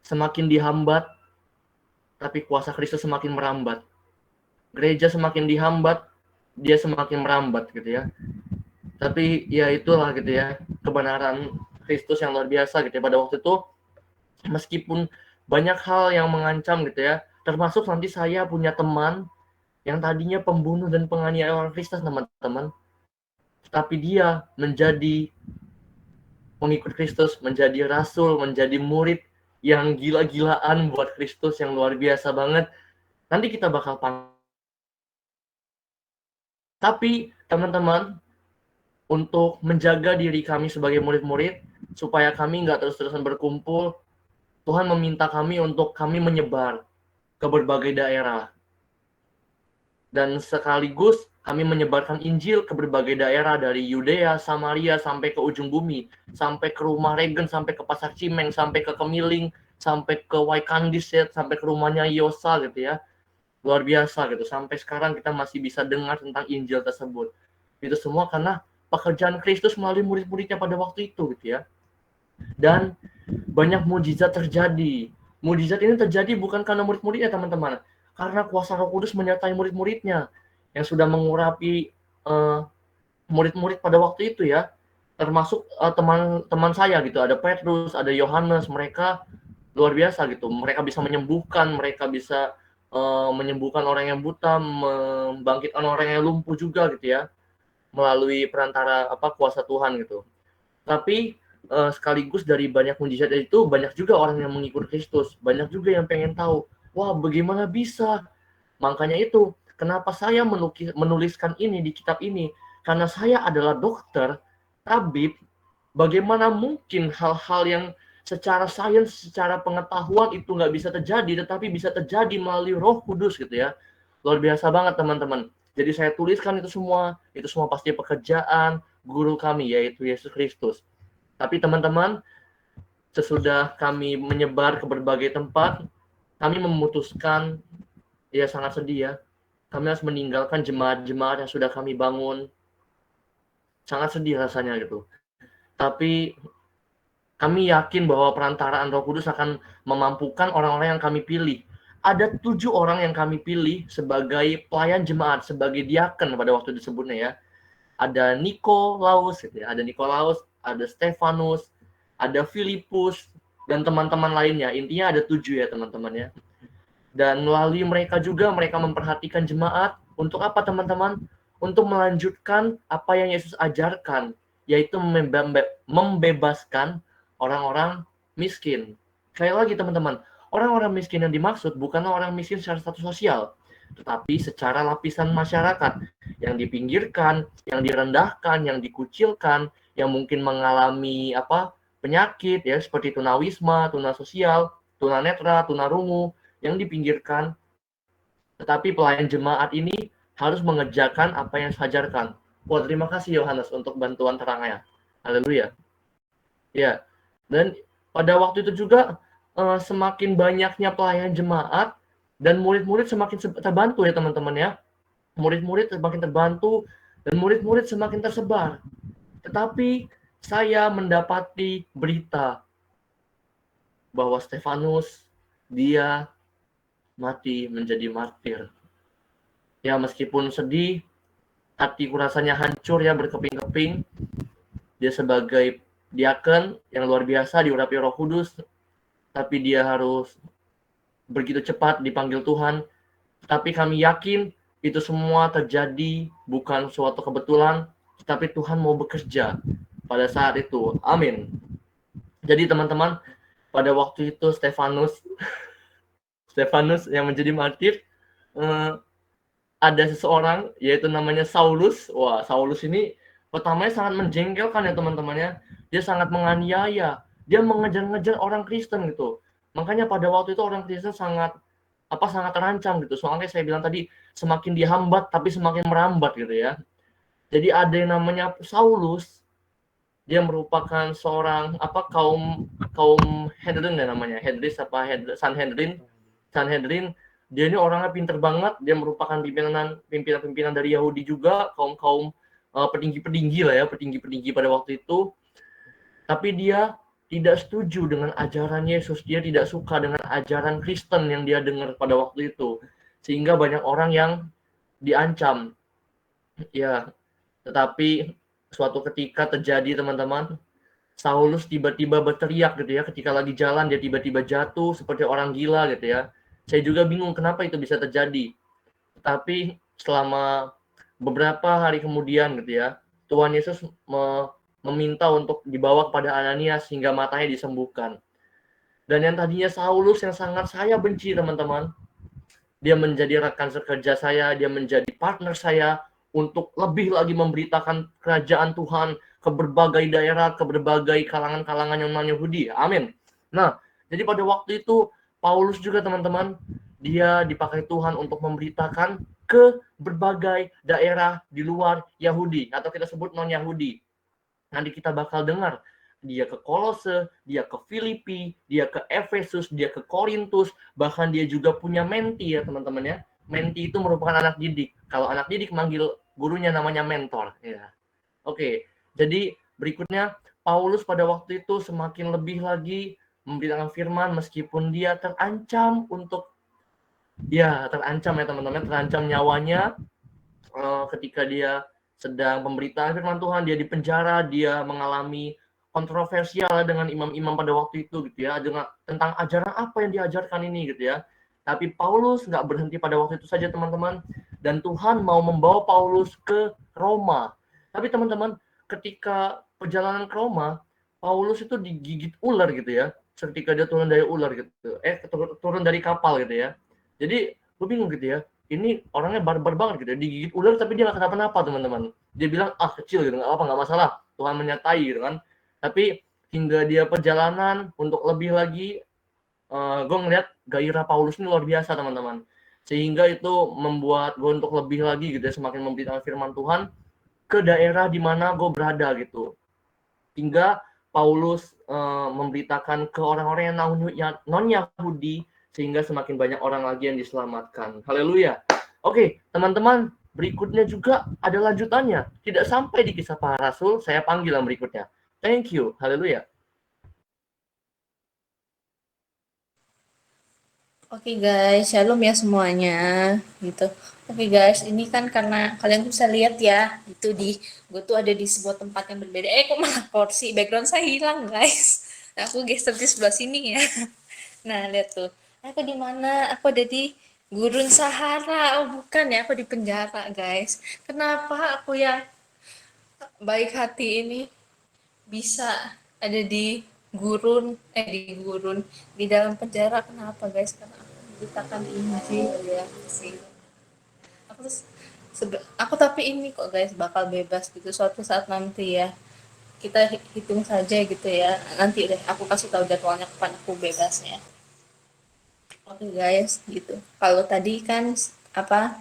S1: semakin dihambat, tapi kuasa Kristus semakin merambat. Gereja semakin dihambat, dia semakin merambat gitu ya. Tapi ya itulah gitu ya, kebenaran Kristus yang luar biasa gitu ya. Pada waktu itu, meskipun banyak hal yang mengancam gitu ya, termasuk nanti saya punya teman yang tadinya pembunuh dan penganiaya orang Kristen teman-teman, tapi dia menjadi pengikut Kristus, menjadi rasul, menjadi murid yang gila-gilaan buat Kristus yang luar biasa banget. Nanti kita bakal Tapi teman-teman, untuk menjaga diri kami sebagai murid-murid, supaya kami nggak terus-terusan berkumpul, Tuhan meminta kami untuk kami menyebar ke berbagai daerah. Dan sekaligus kami menyebarkan Injil ke berbagai daerah dari Yudea, Samaria, sampai ke ujung bumi, sampai ke rumah Regen, sampai ke Pasar Cimeng, sampai ke Kemiling, sampai ke Waikandis, ya, sampai ke rumahnya Yosa gitu ya. Luar biasa gitu. Sampai sekarang kita masih bisa dengar tentang Injil tersebut. Itu semua karena pekerjaan Kristus melalui murid-muridnya pada waktu itu gitu ya. Dan banyak mujizat terjadi. Mujizat ini terjadi bukan karena murid-muridnya teman-teman, karena kuasa Roh Kudus menyertai murid-muridnya yang sudah mengurapi murid-murid pada waktu itu ya, termasuk teman-teman saya gitu, ada Petrus, ada Yohanes, mereka luar biasa gitu, mereka bisa menyembuhkan, mereka bisa menyembuhkan orang yang buta, membangkitkan orang yang lumpuh juga gitu ya, melalui perantara kuasa Tuhan gitu. Tapi sekaligus dari banyak mujizat itu banyak juga orang yang mengikut Kristus, banyak juga yang pengen tahu, wah bagaimana bisa? Makanya itu kenapa saya menuliskan ini di kitab ini, karena saya adalah dokter, tabib, bagaimana mungkin hal-hal yang secara sains, secara pengetahuan itu nggak bisa terjadi, tetapi bisa terjadi melalui Roh Kudus gitu ya. Luar biasa banget teman-teman. Jadi saya tuliskan itu semua pasti pekerjaan guru kami yaitu Yesus Kristus. Tapi teman-teman, sesudah kami menyebar ke berbagai tempat, kami memutuskan, ya sangat sedih ya, kami harus meninggalkan jemaat-jemaat yang sudah kami bangun. Sangat sedih rasanya gitu. Tapi kami yakin bahwa perantaraan Roh Kudus akan memampukan orang-orang yang kami pilih. Ada 7 orang yang kami pilih sebagai pelayan jemaat, sebagai diaken pada waktu disebutnya ya. Ada Nikolaus, gitu ya. Ada Nikolaus, ada Stefanus, ada Filipus, dan teman-teman lainnya. Intinya ada 7 ya teman-teman ya. Dan melalui mereka juga mereka memperhatikan jemaat. Untuk apa teman-teman? Untuk melanjutkan apa yang Yesus ajarkan, yaitu membebaskan orang-orang miskin. Sekali lagi teman-teman, orang-orang miskin yang dimaksud bukanlah orang miskin secara status sosial, tetapi secara lapisan masyarakat yang dipinggirkan, yang direndahkan, yang dikucilkan, yang mungkin mengalami penyakit ya seperti tunawisma, tuna sosial, tunanetra, tunarungu yang dipinggirkan. Tetapi pelayan jemaat ini harus mengerjakan apa yang diajarkan. Wah, terima kasih Yohanes untuk bantuan terangnya. Haleluya. Ya. Dan pada waktu itu juga semakin banyaknya pelayan jemaat dan murid-murid semakin terbantu ya teman-teman ya. Murid-murid semakin terbantu dan murid-murid semakin tersebar. Tetapi saya mendapati berita bahwa Stefanus dia mati menjadi martir. Ya meskipun sedih, hatiku rasanya hancur ya, berkeping-keping. Dia sebagai diaken yang luar biasa diurapi Roh Kudus, tapi dia harus begitu cepat dipanggil Tuhan. Tapi kami yakin itu semua terjadi bukan suatu kebetulan, tapi Tuhan mau bekerja pada saat itu. Amin. Jadi teman-teman, pada waktu itu Stefanus yang menjadi martir, ada seseorang yaitu namanya Saulus. Wah, Saulus ini pertamanya sangat menjengkelkan ya teman-temannya. Dia sangat menganiaya, dia mengejar-ngejar orang Kristen gitu. Makanya pada waktu itu orang Kristen sangat terancam gitu. Soalnya saya bilang tadi, semakin dihambat tapi semakin merambat gitu ya. Jadi ada yang namanya Saulus, dia merupakan seorang kaum Hedrin ya namanya, Sanhedrin. Dia ini orangnya pinter banget, dia merupakan pimpinan dari Yahudi juga, kaum petinggi-petinggi lah ya, petinggi-petinggi pada waktu itu. Tapi dia tidak setuju dengan ajaran Yesus, dia tidak suka dengan ajaran Kristen yang dia dengar pada waktu itu. Sehingga banyak orang yang diancam. Ya, tetapi suatu ketika terjadi teman-teman, Saulus tiba-tiba berteriak gitu ya, ketika lagi jalan dia tiba-tiba jatuh seperti orang gila gitu ya. Saya juga bingung kenapa itu bisa terjadi. Tapi selama beberapa hari kemudian gitu ya, Tuhan Yesus meminta untuk dibawa kepada Ananias hingga matanya disembuhkan. Dan yang tadinya Saulus yang sangat saya benci teman-teman, dia menjadi rekan sekerja saya, dia menjadi partner saya untuk lebih lagi memberitakan kerajaan Tuhan ke berbagai daerah, ke berbagai kalangan-kalangan yang non-Yahudi. Amin. Nah, jadi pada waktu itu Paulus juga teman-teman, dia dipakai Tuhan untuk memberitakan ke berbagai daerah di luar Yahudi atau kita sebut non-Yahudi. Nanti kita bakal dengar dia ke Kolose, dia ke Filipi, dia ke Efesus, dia ke Korintus, bahkan dia juga punya menti ya teman-teman ya. Menti itu merupakan anak didik. Kalau anak didik manggil gurunya namanya mentor ya. Oke, jadi berikutnya Paulus pada waktu itu semakin lebih lagi memberitakan firman meskipun dia terancam untuk terancam ya teman-teman, terancam nyawanya ketika dia sedang pemberitaan firman Tuhan, dia dipenjara, dia mengalami kontroversial dengan imam-imam pada waktu itu gitu ya, dengan tentang ajaran apa yang diajarkan ini gitu ya. Tapi Paulus nggak berhenti pada waktu itu saja teman-teman, dan Tuhan mau membawa Paulus ke Roma. Tapi teman-teman, ketika perjalanan ke Roma, Paulus itu digigit ular gitu ya, ketika dia turun dari ular gitu, turun dari kapal gitu ya. Jadi gue bingung gitu ya, ini orangnya barbar banget gitu ya, digigit ular tapi dia nggak kenapa-napa teman-teman. Dia bilang kecil gitu, nggak apa nggak masalah, Tuhan menyertai gitu kan. Tapi hingga dia perjalanan untuk lebih lagi, gue ngeliat gairah Paulus ini luar biasa teman-teman, sehingga itu membuat gue untuk lebih lagi gitu ya, semakin memberitakan firman Tuhan ke daerah di mana gue berada gitu, hingga Paulus memberitakan ke orang-orang yang non-Yahudi, sehingga semakin banyak orang lagi yang diselamatkan. Haleluya. Oke, teman-teman, berikutnya juga ada lanjutannya. Tidak sampai di Kisah Para Rasul, saya panggil yang berikutnya. Thank you. Haleluya.
S3: Oke guys, shalom ya semuanya gitu. Oke guys, ini kan karena kalian bisa lihat ya, itu gue tuh ada di sebuah tempat yang berbeda. Kok malah kursi background saya hilang guys. Nah, aku geser di sebelah sini ya. Nah, lihat tuh. Aku di mana? Aku ada di Gurun Sahara. Oh, bukan ya, aku di penjara guys. Kenapa aku yang baik hati ini bisa ada di gurun di dalam penjara? Kenapa guys? Karena aku memberitakan Injil ya sih. Aku terus aku tapi ini kok guys bakal bebas gitu suatu saat nanti ya. Kita hitung saja gitu ya, nanti deh aku kasih tahu jadwalnya kapan aku bebasnya. Oke guys gitu, kalau tadi kan apa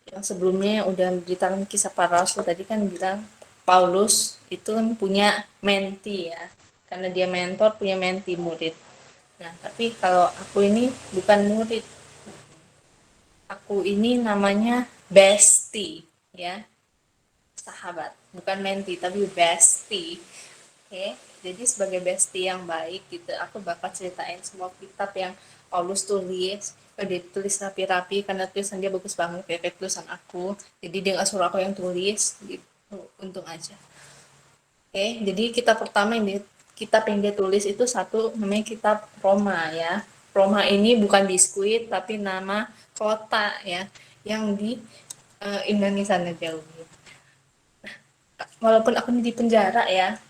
S3: yang sebelumnya udah beritakan kisah para rasul, tadi kan bilang Paulus itu kan punya menti ya, karena dia mentor punya menti murid. Nah tapi kalau aku ini bukan murid, aku ini namanya bestie ya, sahabat, bukan menti tapi bestie. Oke, jadi sebagai bestie yang baik gitu, aku bakal ceritain semua kitab yang Paulus tulis. Dia tulis rapi-rapi karena tulisan dia bagus banget kayak tulisan aku. Jadi dia nggak suruh aku yang tulis gitu, untung aja. Oke, jadi kitab pertama kitab yang dia tulis itu satu namanya kitab Roma ya. Roma ini bukan biskuit tapi nama kota ya yang di Indonesia jauh. Walaupun aku di penjara ya,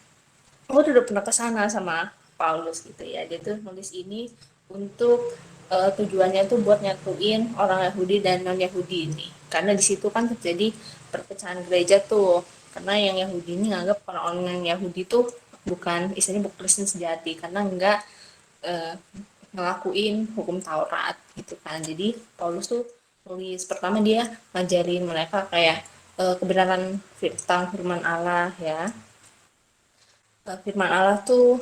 S3: aku tuh udah pernah kesana sama Paulus gitu ya. Dia tuh nulis ini untuk tujuannya tuh buat nyatuin orang Yahudi dan non Yahudi ini, karena di situ kan terjadi perpecahan gereja tuh, karena yang Yahudi ini nganggap orang-orang yang Yahudi tuh bukan istilahnya bukan Kristen sejati karena enggak uh, ngelakuin hukum Taurat gitu kan. Jadi Paulus tuh nulis pertama dia ngajarin mereka kayak kebenaran tentang firman Allah ya. Firman Allah tuh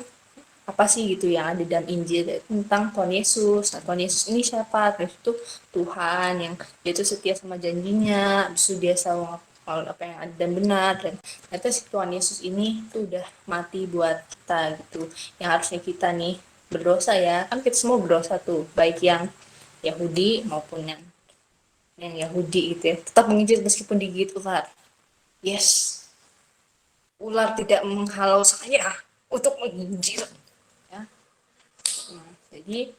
S3: apa sih gitu yang ada dalam Injil tentang Tuhan Yesus. Nah, Tuhan Yesus ini siapa? Tuhan Yesus itu Tuhan yang dia itu setia sama janjinya, habis itu dia selalu ngelakuin apa yang ada dan benar, dan ternyata si Tuhan Yesus ini tuh udah mati buat kita gitu. Yang harusnya kita nih berdosa ya, kan kita semua berdosa tuh, baik yang Yahudi maupun yang Yahudi gitu ya, tetap menginjil meskipun digigit ular. Yes, ular tidak menghalau saya untuk menginjil ya. Nah, jadi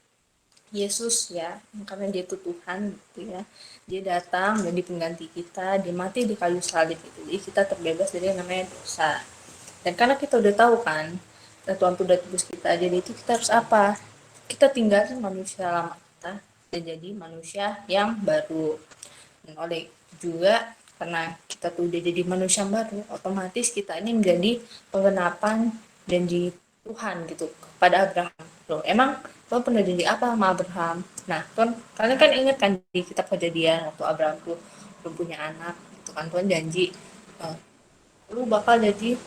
S3: Yesus ya, karena dia itu Tuhan gitu ya, dia datang menjadi pengganti kita, dia mati di kayu salib gitu, jadi kita terbebas dari yang namanya dosa. Dan karena kita udah tahu kan, dan Tuhan udah tebus kita, jadi itu kita harus apa? Kita tinggalkan manusia lama kita dan jadi manusia yang baru. Dan oleh juga karena kita tuh udah jadi manusia baru, otomatis kita ini menjadi penggenapan janji Tuhan gitu kepada Abraham. Loh, emang Tuhan pernah janji apa sama Abraham? Nah, Tuhan, kalian kan ingat kan di kitab Kejadian waktu Abraham tuh belum punya anak, itu kan Tuhan janji, eh, lu bakal jadi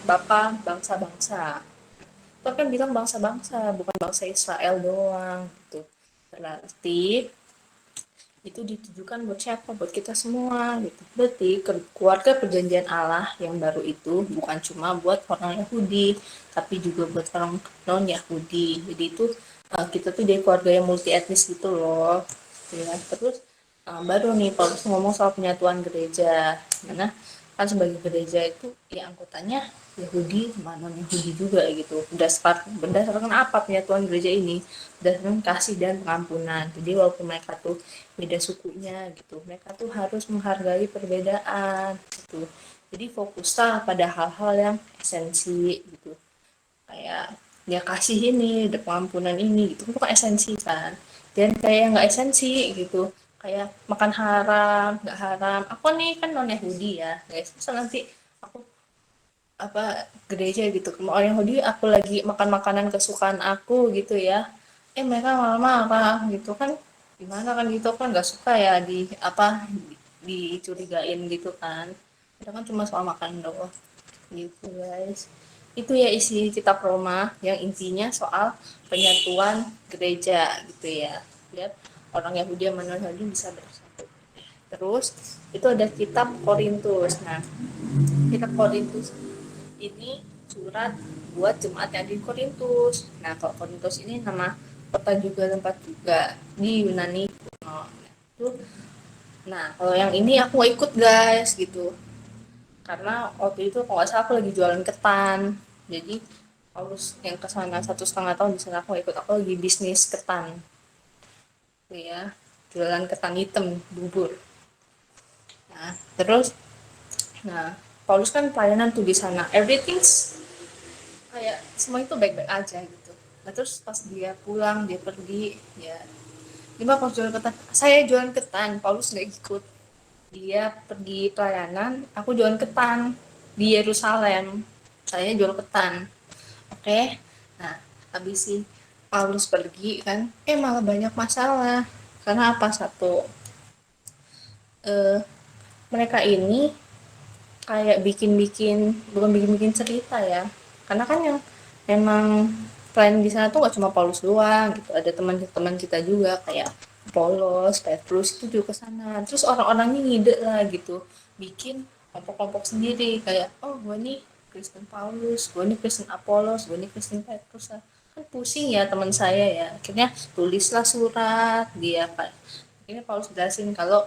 S3: bapak bangsa-bangsa. Tuhan kan bilang bangsa-bangsa, bukan bangsa Israel doang gitu. Berarti itu ditujukan buat siapa? Buat kita semua gitu. Berarti keluarga perjanjian Allah yang baru itu bukan cuma buat orang Yahudi, tapi juga buat orang non Yahudi. Jadi itu kita tuh jadi keluarga yang multi etnis gitu loh. Ya, terus baru nih Paulus ngomong soal penyatuan gereja. Mana kan sebagai gereja itu ya anggotanya Yahudi sama non Yahudi juga gitu. Berdasarkan apa penyatuan gereja ini? Berdasarkan kasih dan pengampunan. Jadi walaupun mereka tuh beda sukunya gitu, mereka tuh harus menghargai perbedaan gitu. Jadi fokuslah pada hal-hal yang esensi gitu, kayak ya kasih ini, ada pengampunan ini gitu, itu kan esensi kan. Dan kayak yang nggak esensi gitu, kayak makan haram nggak haram, aku nih kan non Yahudi ya guys, terus nanti aku apa gereja gitu, sama orang Yahudi aku lagi makan makanan kesukaan aku gitu ya, mereka malah marah gitu kan, gimana kan gitu kan, nggak suka ya di apa dicurigain gitu kan, itu kan cuma soal makan doang gitu guys. Itu ya isi kitab Roma yang intinya soal penyatuan gereja gitu ya, biar orang Yahudi sama non Yahudi bisa bersatu. Terus itu ada kitab Korintus. Nah, kitab Korintus ini surat buat jemaat yang di Korintus. Nah, kalau Korintus ini nama kota juga, tempat juga di Yunani kuno. Nah, kalau yang ini aku gak ikut guys gitu. Karena waktu itu kalau nggak salah aku lagi jualan ketan. Jadi harus yang kesana 1,5 tahun di sana aku gak ikut. Aku lagi bisnis ketan. Tuh ya, jualan ketan hitam, bubur. Nah, terus Paulus kan pelayanan tuh di sana. Everything's kayak semua itu baik-baik aja gitu. Nah terus pas dia pulang, dia pergi, ya lima pas jualan ketan, saya jualan ketan, Paulus nggak ikut. Dia pergi pelayanan, aku jualan ketan di Yerusalem, saya jual ketan. Oke. Nah habis si Paulus pergi kan, malah banyak masalah. Karena apa? Satu, mereka ini kayak bikin-bikin, bukan bikin-bikin cerita ya, karena kan yang emang pelayan di sana tuh gak cuma Paulus doang gitu, ada teman-teman kita juga kayak Apollos, Petrus itu juga ke sana. Terus orang-orangnya ngide lah gitu, bikin kelompok-kelompok sendiri kayak, oh gue nih Kristen Paulus, gue nih Kristen Apollos, gue nih Kristen Petrus lah. Kan pusing ya teman saya ya, akhirnya tulislah surat dia kan. Akhirnya Paulus jelasin kalau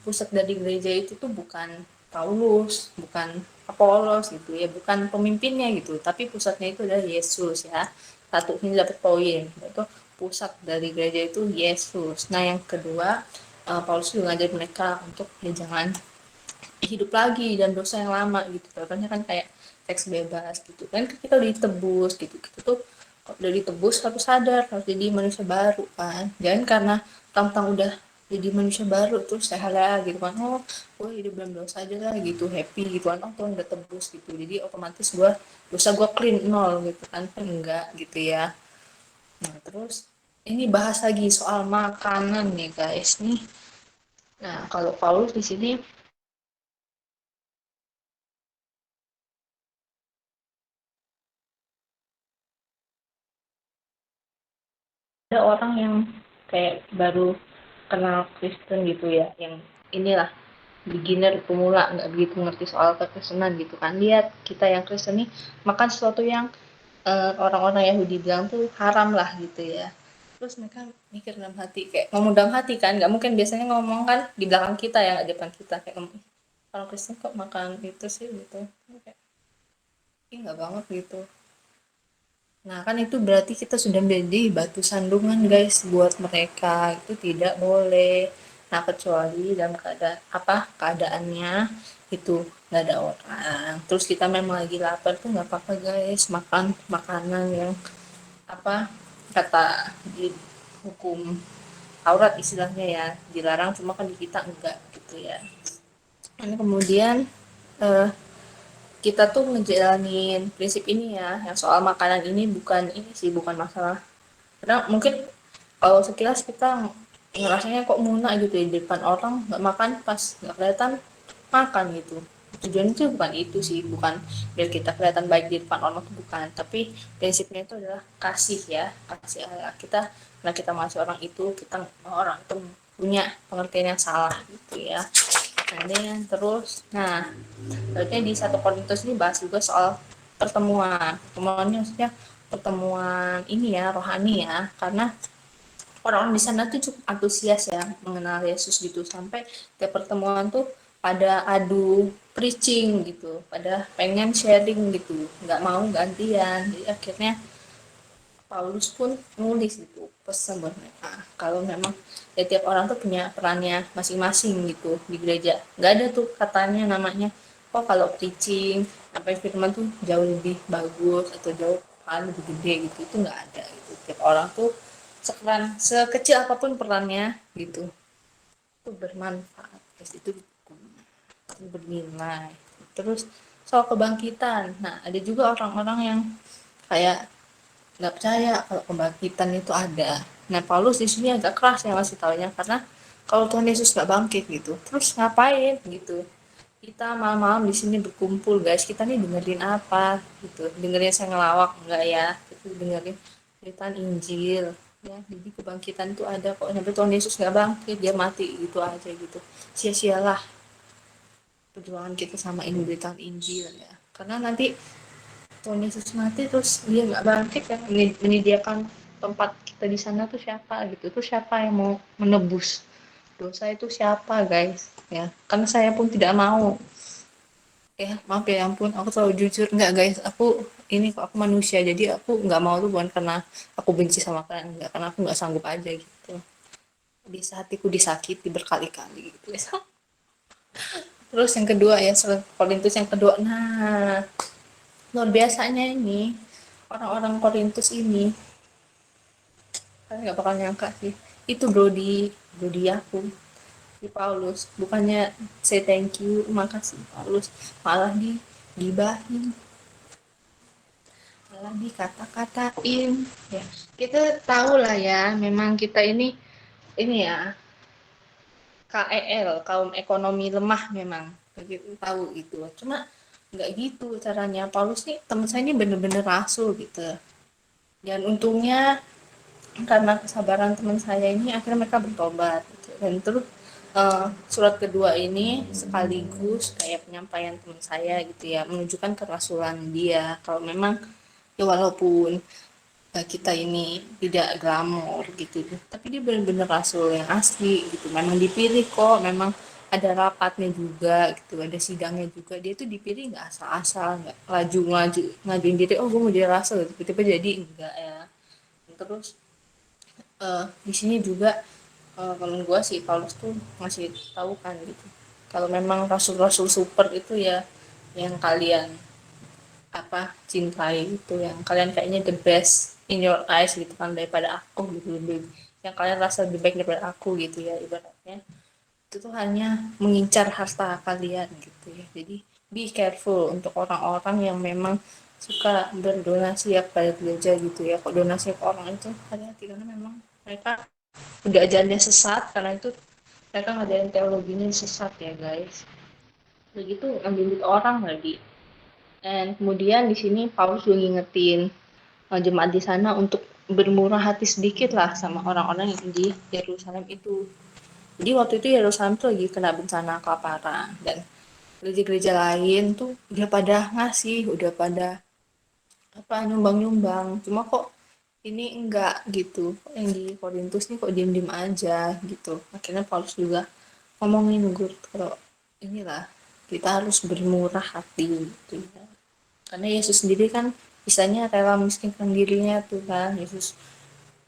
S3: pusat dari gereja itu tuh bukan Paulus, bukan Apolos gitu ya, bukan pemimpinnya gitu, tapi pusatnya itu adalah Yesus ya. Satu ini dapat poin, itu pusat dari gereja itu Yesus. Nah yang kedua, Paulus juga ngajarin mereka untuk ya jangan hidup lagi dan dosa yang lama gitu. Contohnya kan kayak seks bebas gitu kan, kita udah ditebus gitu, kita tuh udah ditebus harus sadar, harus jadi manusia baru kan, jangan karena tampang udah jadi manusia baru terus saya lah gitu kan, oh gue hidup dalam dosa aja lah gitu, happy gitu kan, oh Tuhan udah tebus gitu, jadi otomatis gue dosa gue clean nol gitu kan enggak gitu ya. Nah terus ini bahas lagi soal makanan nih guys nih. Nah kalau Paulus di sini ada orang yang kayak baru kenal Kristen gitu ya, yang inilah beginner, pemula, nggak begitu ngerti soal kekristenan gitu kan, lihat kita yang Kristen nih makan sesuatu yang orang-orang Yahudi bilang tuh haram lah gitu ya, terus mereka mikir dalam hati, kayak ngomong dalam hati kan, nggak mungkin biasanya ngomong kan di belakang kita ya, nggak di depan kita, kayak ngomong orang Kristen kok makan itu sih gitu, kayak nggak banget gitu. Nah, kan itu berarti kita sudah menjadi batu sandungan guys buat mereka. Itu tidak boleh. Nah, kecuali dalam keadaannya itu nggak ada orang. Terus kita memang lagi lapar tuh nggak apa-apa guys, makan makanan yang apa kata di hukum Taurat istilahnya ya, dilarang, cuma kan di kita enggak gitu ya. Dan kemudian eh, kita tuh ngejalanin prinsip ini ya, yang soal makanan ini bukan ini sih, bukan masalah. Karena mungkin kalau sekilas kita ngerasanya kok muna gitu ya, di depan orang nggak makan, pas nggak kelihatan makan gitu. Tujuannya itu bukan itu sih, bukan biar kita kelihatan baik di depan orang, itu bukan. Tapi prinsipnya itu adalah kasih ya, kasih kita. Karena kita masih orang itu, kita orang itu punya pengertian yang salah gitu ya. Nah, berarti di 1 Korintus ini bahas juga soal pertemuannya maksudnya pertemuan ini ya, rohani ya, karena orang-orang di sana tuh cukup antusias ya mengenal Yesus gitu, sampai tiap pertemuan tuh pada adu preaching gitu, pada pengen sharing gitu, nggak mau gantian. Jadi akhirnya Paulus pun nulis gitu pesan buat mereka kalau memang ya tiap orang tuh punya perannya masing-masing gitu di gereja. Nggak ada tuh katanya namanya kok kalau preaching sampai firman tuh jauh lebih bagus atau jauh lebih gede gitu, itu nggak ada gitu. Tiap orang tuh sekecil apapun perannya gitu itu bermanfaat, guys, itu bernilai. Terus soal kebangkitan, nah ada juga orang-orang yang kayak nggak percaya kalau kebangkitan itu ada. Nah, Paulus di sini agak keras ya masih taunya, karena kalau Tuhan Yesus nggak bangkit gitu, terus ngapain gitu? Kita malam-malam di sini berkumpul, guys. Kita nih dengerin apa gitu? Dengerin saya ngelawak enggak ya? Itu dengerin ceritaan Injil. Ya, jadi kebangkitan itu ada kok. Sampai Tuhan Yesus nggak bangkit, dia mati gitu aja gitu. Sia-sialah perjuangan kita sama ini berita Injil ya. Karena nanti Tuhan Yesus mati terus dia nggak bangkit ya, menyediakan tempat kita di sana tuh siapa gitu, tuh siapa yang mau menebus dosa itu, siapa guys ya, karena saya pun tidak mau ya, maaf ya ampun aku selalu jujur, nggak guys, aku ini kok aku manusia, jadi aku nggak mau tuh bukan karena aku benci sama kalian, nggak, karena aku nggak sanggup aja gitu, bisa hatiku disakiti berkali-kali gitu ya. Terus yang kedua ya, surat Korintus yang kedua, nah luar biasanya ini orang-orang Korintus ini, kalian nggak bakal nyangka sih, itu Brodi aku, di Paulus, bukannya say thank you makasih Paulus, malah digibahin, malah dikata-katain ya. Kita tahu lah ya, memang kita ini ya KEL, kaum ekonomi lemah, memang begitu tahu gitu, cuma nggak gitu caranya. Paulus nih teman saya ini bener-bener rasul gitu, dan untungnya karena kesabaran teman saya ini akhirnya mereka bertobat gitu. Dan terus surat kedua ini sekaligus kayak penyampaian teman saya gitu ya, menunjukkan kerasulan dia kalau memang ya walaupun kita ini tidak glamor gitu, tapi dia benar-benar rasul yang asli gitu, memang dipilih kok, memang ada rapatnya juga gitu, ada sidangnya juga, dia tuh dipilih nggak asal-asal, nggak laju ngajuin diri, oh gue mau jadi rasul, tiba-tiba jadi, enggak ya. Terus di sini juga kalau gue sih Paulus tuh masih tahu kan gitu, kalau memang rasul-rasul super itu ya yang kalian cintai, itu yang kalian kayaknya the best in your eyes gitu kan, daripada aku gitu, lebih yang kalian rasa lebih baik daripada aku gitu ya, ibaratnya itu tuh hanya mengincar harta kalian gitu ya. Jadi be careful untuk orang-orang yang memang suka berdonasi ya pada gereja gitu ya, kok donasi ke orang itu hati-hati, karena memang mereka udah ajarnya sesat, karena itu mereka ngajarin teologinya sesat ya guys, begitu ambil duit orang lagi. Dan kemudian di sini Paulus juga ngingetin jemaat di sana untuk bermurah hati sedikit lah sama orang-orang yang di Yerusalem itu. Jadi waktu itu Yerusalem tuh lagi kena bencana kelaparan, dan gereja-gereja lain tuh udah pada ngasih, udah pada nyumbang-nyumbang. Cuma kok ini enggak gitu. Yang di Korintus nih kok diem-diem aja gitu. Akhirnya Paulus juga ngomongin gue kalau inilah kita harus bermurah hati gitu ya. Karena Yesus sendiri kan misalnya rela miskinkan dirinya tuh kan, Yesus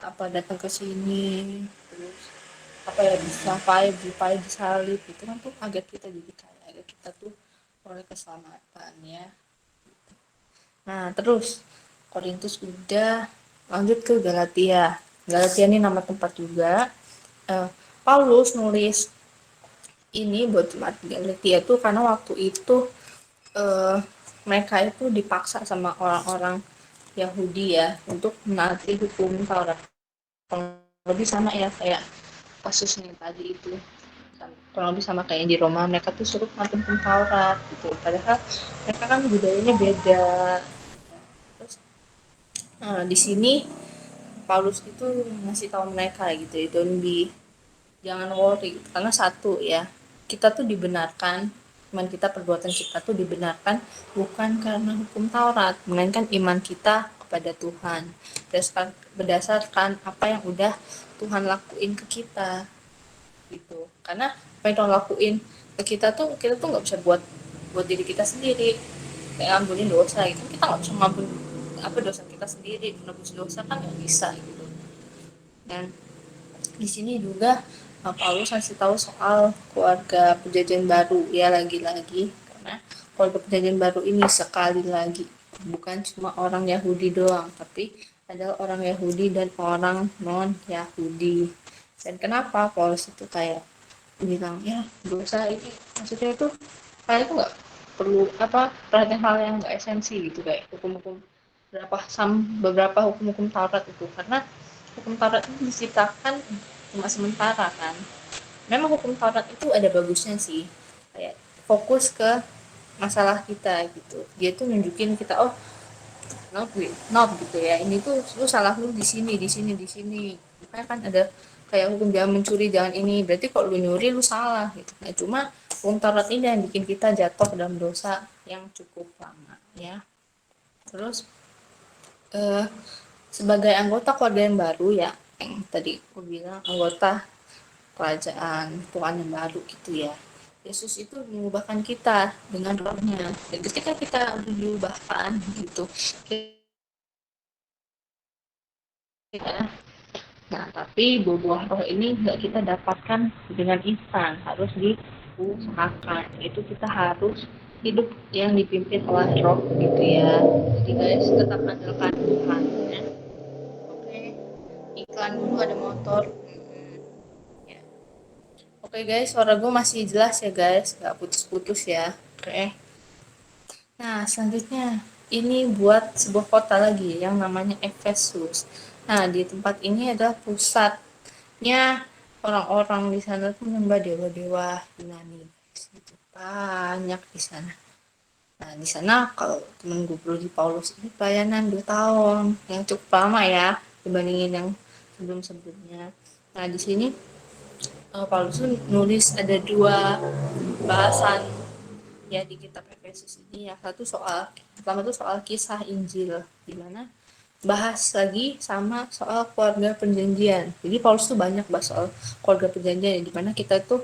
S3: datang ke sini, terus ya disampai disalib itu kan tuh agar kita jadi kaya, agar kita tuh oleh keselamatan ya. Nah terus Korintus udah, lanjut ke Galatia. Galatia ini nama tempat juga. Paulus nulis ini buat jemaat Galatia tuh karena waktu itu mereka itu dipaksa sama orang-orang Yahudi ya untuk menaati hukum Taurat. Lebih sama ya kayak kasusnya tadi itu, kurang lebih sama kayak di Roma, mereka tuh suruh patuh hukum Taurat gitu, padahal mereka kan budayanya beda. Terus di sini Paulus itu ngasih tahu mereka gitu, don't be, jangan worry gitu. Karena satu ya, kita tuh dibenarkan, iman kita, perbuatan kita tuh dibenarkan bukan karena hukum Taurat, melainkan iman kita kepada Tuhan, berdasarkan apa yang udah Tuhan lakuin ke kita gitu. Karena apa yang Tuhan lakuin ke kita tuh nggak bisa buat diri kita sendiri, kayak ampunin dosa gitu, kita nggak bisa ngampun apa dosa kita sendiri, menebus dosa kan nggak bisa gitu. Dan di sini juga Paulus kasih tahu soal keluarga perjanjian baru ya, lagi-lagi karena keluarga perjanjian baru ini sekali lagi bukan cuma orang Yahudi doang, tapi adalah orang Yahudi dan orang non Yahudi. Dan kenapa Paulus itu kayak bilang ya dosa ini maksudnya itu kayak itu nggak perlu perhatian hal yang nggak esensi gitu, kayak hukum-hukum beberapa hukum-hukum Taurat itu, karena hukum Taurat itu diciptakan cuma sementara kan. Memang hukum Taurat itu ada bagusnya sih, kayak fokus ke masalah kita gitu, dia tuh nunjukin kita, oh not gitu ya, ini tuh lu salah lu di sini di sini di sini. Makanya kan ada kayak hukum jangan mencuri, jangan ini, berarti kalau lu nyuri lu salah gitu. Nah cuma hukum Taurat ini yang bikin kita jatuh ke dalam dosa yang cukup lama ya. Terus sebagai anggota keluarga yang baru ya, yang tadi aku bilang anggota kerajaan Tuhan yang baru gitu ya, Yesus itu mengubahkan kita dengan rohnya, dan ketika kita udah diubahkan gitu nah tapi buah roh ini nggak kita dapatkan dengan instan, harus diusahakan, itu kita harus hidup yang dipimpin oleh roh gitu ya. Jadi guys tetap andalkan Tuhan ya. Oke, iklan dulu ada motor. Ya. Oke guys, suara gue masih jelas ya guys, nggak putus-putus ya. Oke. Nah selanjutnya ini buat sebuah kota lagi yang namanya Efesus. Nah di tempat ini adalah pusatnya orang-orang di sana tuh menyembah dewa-dewa Yunani. Gitu. Banyak di sana. Nah di sana kalau temen gue di Paulus ini pelayanan 2 tahun, yang cukup lama ya dibandingin yang sebelum-sebelumnya. Nah di sini Paulus nulis ada 2 bahasan ya di kitab Efesus ini. Yang satu pertama tuh soal kisah Injil, di mana bahas lagi sama soal keluarga perjanjian. Jadi Paulus tuh banyak bahas soal keluarga perjanjian, di mana kita tuh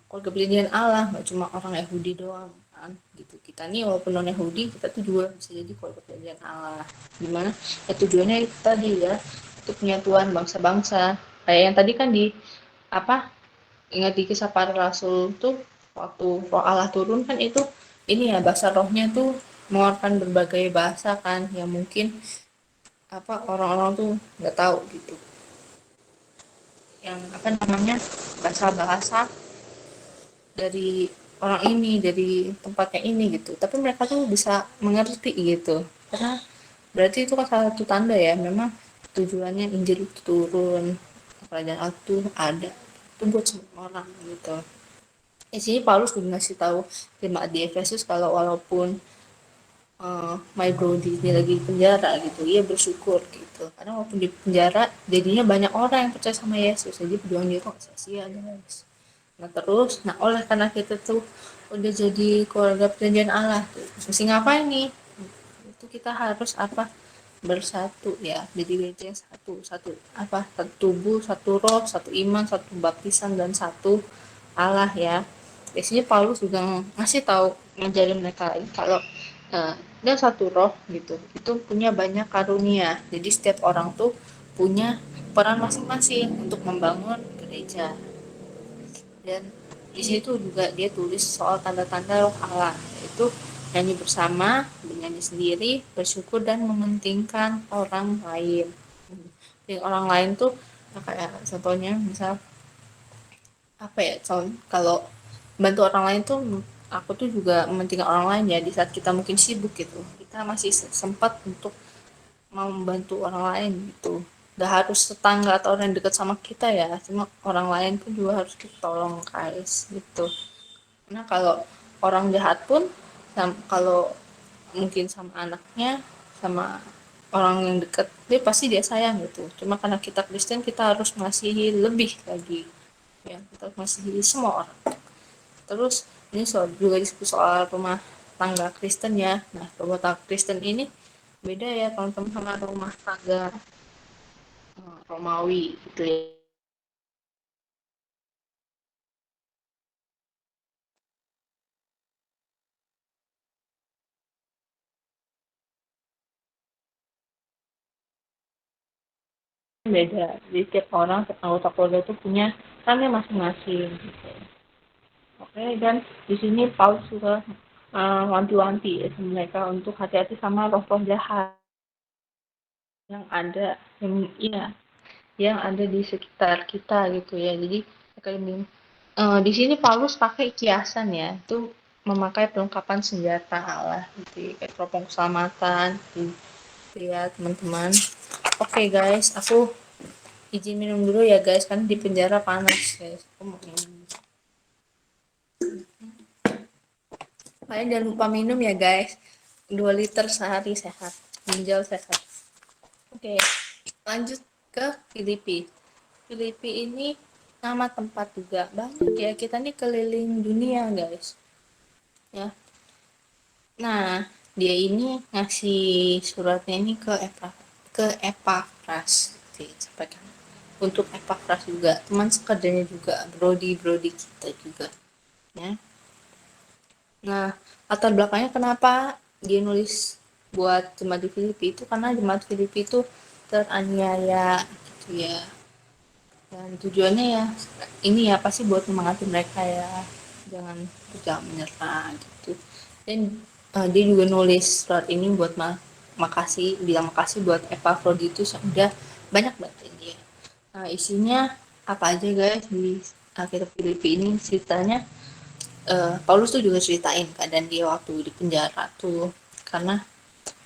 S3: keluarga perjanjian Allah, nggak cuma orang Yahudi doang kan gitu. Kita nih walaupun non Yahudi, kita tuh juga bisa jadi keluarga perjanjian Allah, dimana ya tujuannya itu tadi ya, untuk penyatuan bangsa-bangsa. Kayak yang tadi kan di ingat di kisah para rasul tuh, waktu roh Allah turun kan itu ini ya, bahasa rohnya tuh mengeluarkan berbagai bahasa kan yang mungkin orang-orang tuh nggak tahu gitu, yang bahasa-bahasa dari orang ini, dari tempatnya ini gitu, tapi mereka tuh bisa mengerti gitu, karena berarti itu kan salah satu tanda ya memang tujuannya Injil itu turun, kerajaan Allah tuh ada, itu buat semua orang gitu. Di sini Paulus juga ngasih tahu jemaat di Efesus kalau walaupun my brody ini lagi di penjara gitu, ia bersyukur gitu, karena walaupun di penjara jadinya banyak orang yang percaya sama Yesus, jadi perjuangan dia kok sia-sia guys. Nah terus, oleh karena kita tuh udah jadi keluarga perjanjian Allah tuh, mesti ngapain nih? Itu kita harus bersatu ya, jadi yang satu tubuh, satu roh, satu iman, satu baptisan, dan satu Allah ya. Biasanya Paulus juga ngasih tahu, ngajarin mereka kalau dan satu roh gitu, itu punya banyak karunia, jadi setiap orang tuh punya peran masing-masing untuk membangun gereja. Dan di situ juga dia tulis soal tanda-tanda roh Allah, yaitu nyanyi bersama, bernyanyi sendiri, bersyukur, dan mementingkan orang lain. Dan orang lain tuh kayak contohnya misal apa ya, kalau bantu orang lain tuh aku tuh juga mementingkan orang lain ya, di saat kita mungkin sibuk gitu kita masih sempat untuk mau membantu orang lain gitu. Gak harus tetangga atau orang yang dekat sama kita ya, cuma orang lain pun juga harus kita tolong guys gitu. Karena kalau orang jahat pun kalau mungkin sama anaknya, sama orang yang dekat, dia pasti dia sayang gitu. Cuma karena kita Kristen kita harus mengasihi lebih lagi ya, kita harus mengasihi semua orang. Terus ini soal juga diskusi soal rumah tangga Kristen ya. Nah, rumah tangga Kristen ini beda ya teman-teman sama rumah tangga Romawi gitu ya. Beda, jadi tiap orang, tiap anggota keluarga itu punya perannya masing-masing gitu. Oke, dan di sini Paulus juga wanti-wanti ya mereka untuk hati-hati sama roh-roh jahat yang ada, yang ada di sekitar kita gitu ya. Jadi kayak ini di sini Paulus pakai kiasan ya, itu memakai perlengkapan senjata Allah gitu ya, kayak teropong keselamatan gitu ya teman-teman. Oke guys, aku izin minum dulu ya guys, kan di penjara panas guys. Aku mau minum. Kalian jangan lupa minum ya guys. 2 liter sehari sehat. Ginjal sehat. Oke, lanjut ke Filipi. Filipi ini nama tempat juga. Banyak ya, kita nih keliling dunia guys. Ya. Nah, dia ini ngasih suratnya ini ke Epafras. Sampaikan. Untuk Epafras juga, teman sekerjanya juga, brodi kita juga. Ya. Nah, latar belakangnya kenapa dia nulis buat jemaat di Filipi itu karena jemaat Filipi itu teraniaya gitu ya. Dan tujuannya ya ini ya pasti buat menyemangati mereka ya, jangan menyerah gitu. Dan dia juga nulis surat ini buat bilang makasih buat Epaphroditus yang udah banyak bantuin dia. Nah, isinya apa aja guys di kitab Filipi ini ceritanya. Paulus tuh juga ceritain keadaan dia waktu di penjara tuh, karena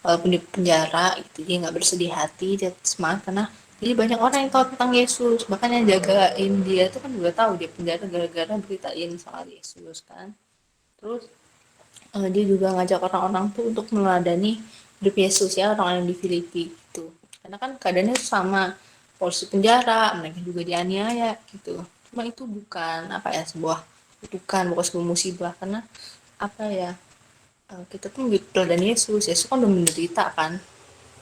S3: walaupun di penjara itu dia nggak bersedih hati, dia semangat karena jadi banyak orang yang tahu tentang Yesus, bahkan yang jagain dia tuh kan juga tahu dia penjara gara-gara beritain soal Yesus kan. Terus dia juga ngajak orang-orang tuh untuk meneladani hidup Yesus ya, orang yang di Filipi gitu, karena kan keadaannya sama, polisi penjara, mereka juga dianiaya gitu. Cuma itu bukan apa ya, sebuah kutukan, bukan sebuah musibah, karena apa ya, kita tuh dan Yesus kan udah menderita kan,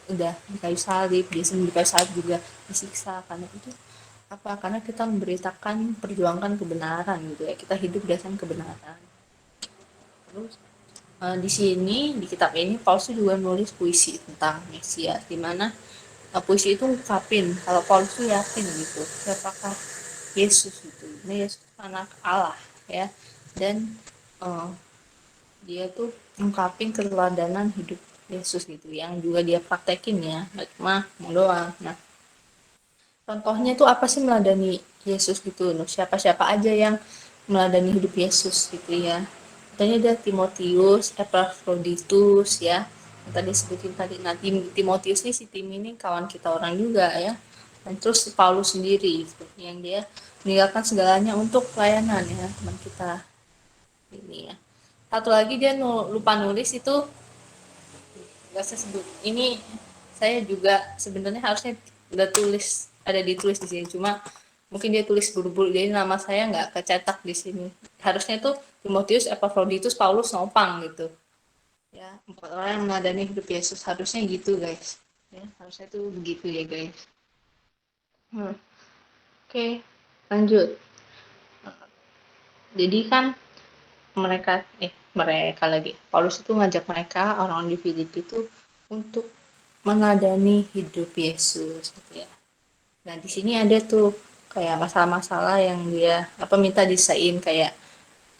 S3: udah di kayu salib, dia sendiri di kayu salib juga disiksa, karena itu apa, karena kita memberitakan, perjuangkan kebenaran gitu ya, kita hidup berdasarkan kebenaran. Terus di sini di kitab ini Paulus juga nulis puisi tentang Mesias, di mana puisi itu ngungkapin kalau Paulus tuh yakin gitu siapakah Yesus itu. Ini Yesus anak Allah ya, dan uh, dia tuh ngungkapin keteladanan hidup Yesus gitu yang juga dia praktekin ya, nggak cuma mau doang. Nah, contohnya tuh apa sih meladani Yesus gitu, nah, siapa-siapa aja yang meladani hidup Yesus gitu ya. Contohnya ada Timotius, Epaphroditus ya, yang tadi sebutin tadi. Nah, Timotius nih, si Tim ini kawan kita orang juga ya. Dan terus Paulus sendiri gitu, yang dia meninggalkan segalanya untuk pelayanan ya teman kita ini ya. Satu lagi dia lupa nulis itu, nggak saya sebut ini, saya juga sebenarnya harusnya udah tulis, ada ditulis di sini, cuma mungkin dia tulis buru-buru jadi nama saya nggak kecetak di sini. Harusnya itu Timotius, Epaphroditus, Paulus, Nopang gitu ya, 4 orang yang meladani hidup Yesus, harusnya gitu guys ya, harusnya itu begitu ya guys. Oke, lanjut. Jadi kan mereka lagi, Paulus itu ngajak mereka orang di Filipi itu untuk meneladani hidup Yesus gitu ya. Nah, di sini ada tuh kayak masalah-masalah yang dia minta disain, kayak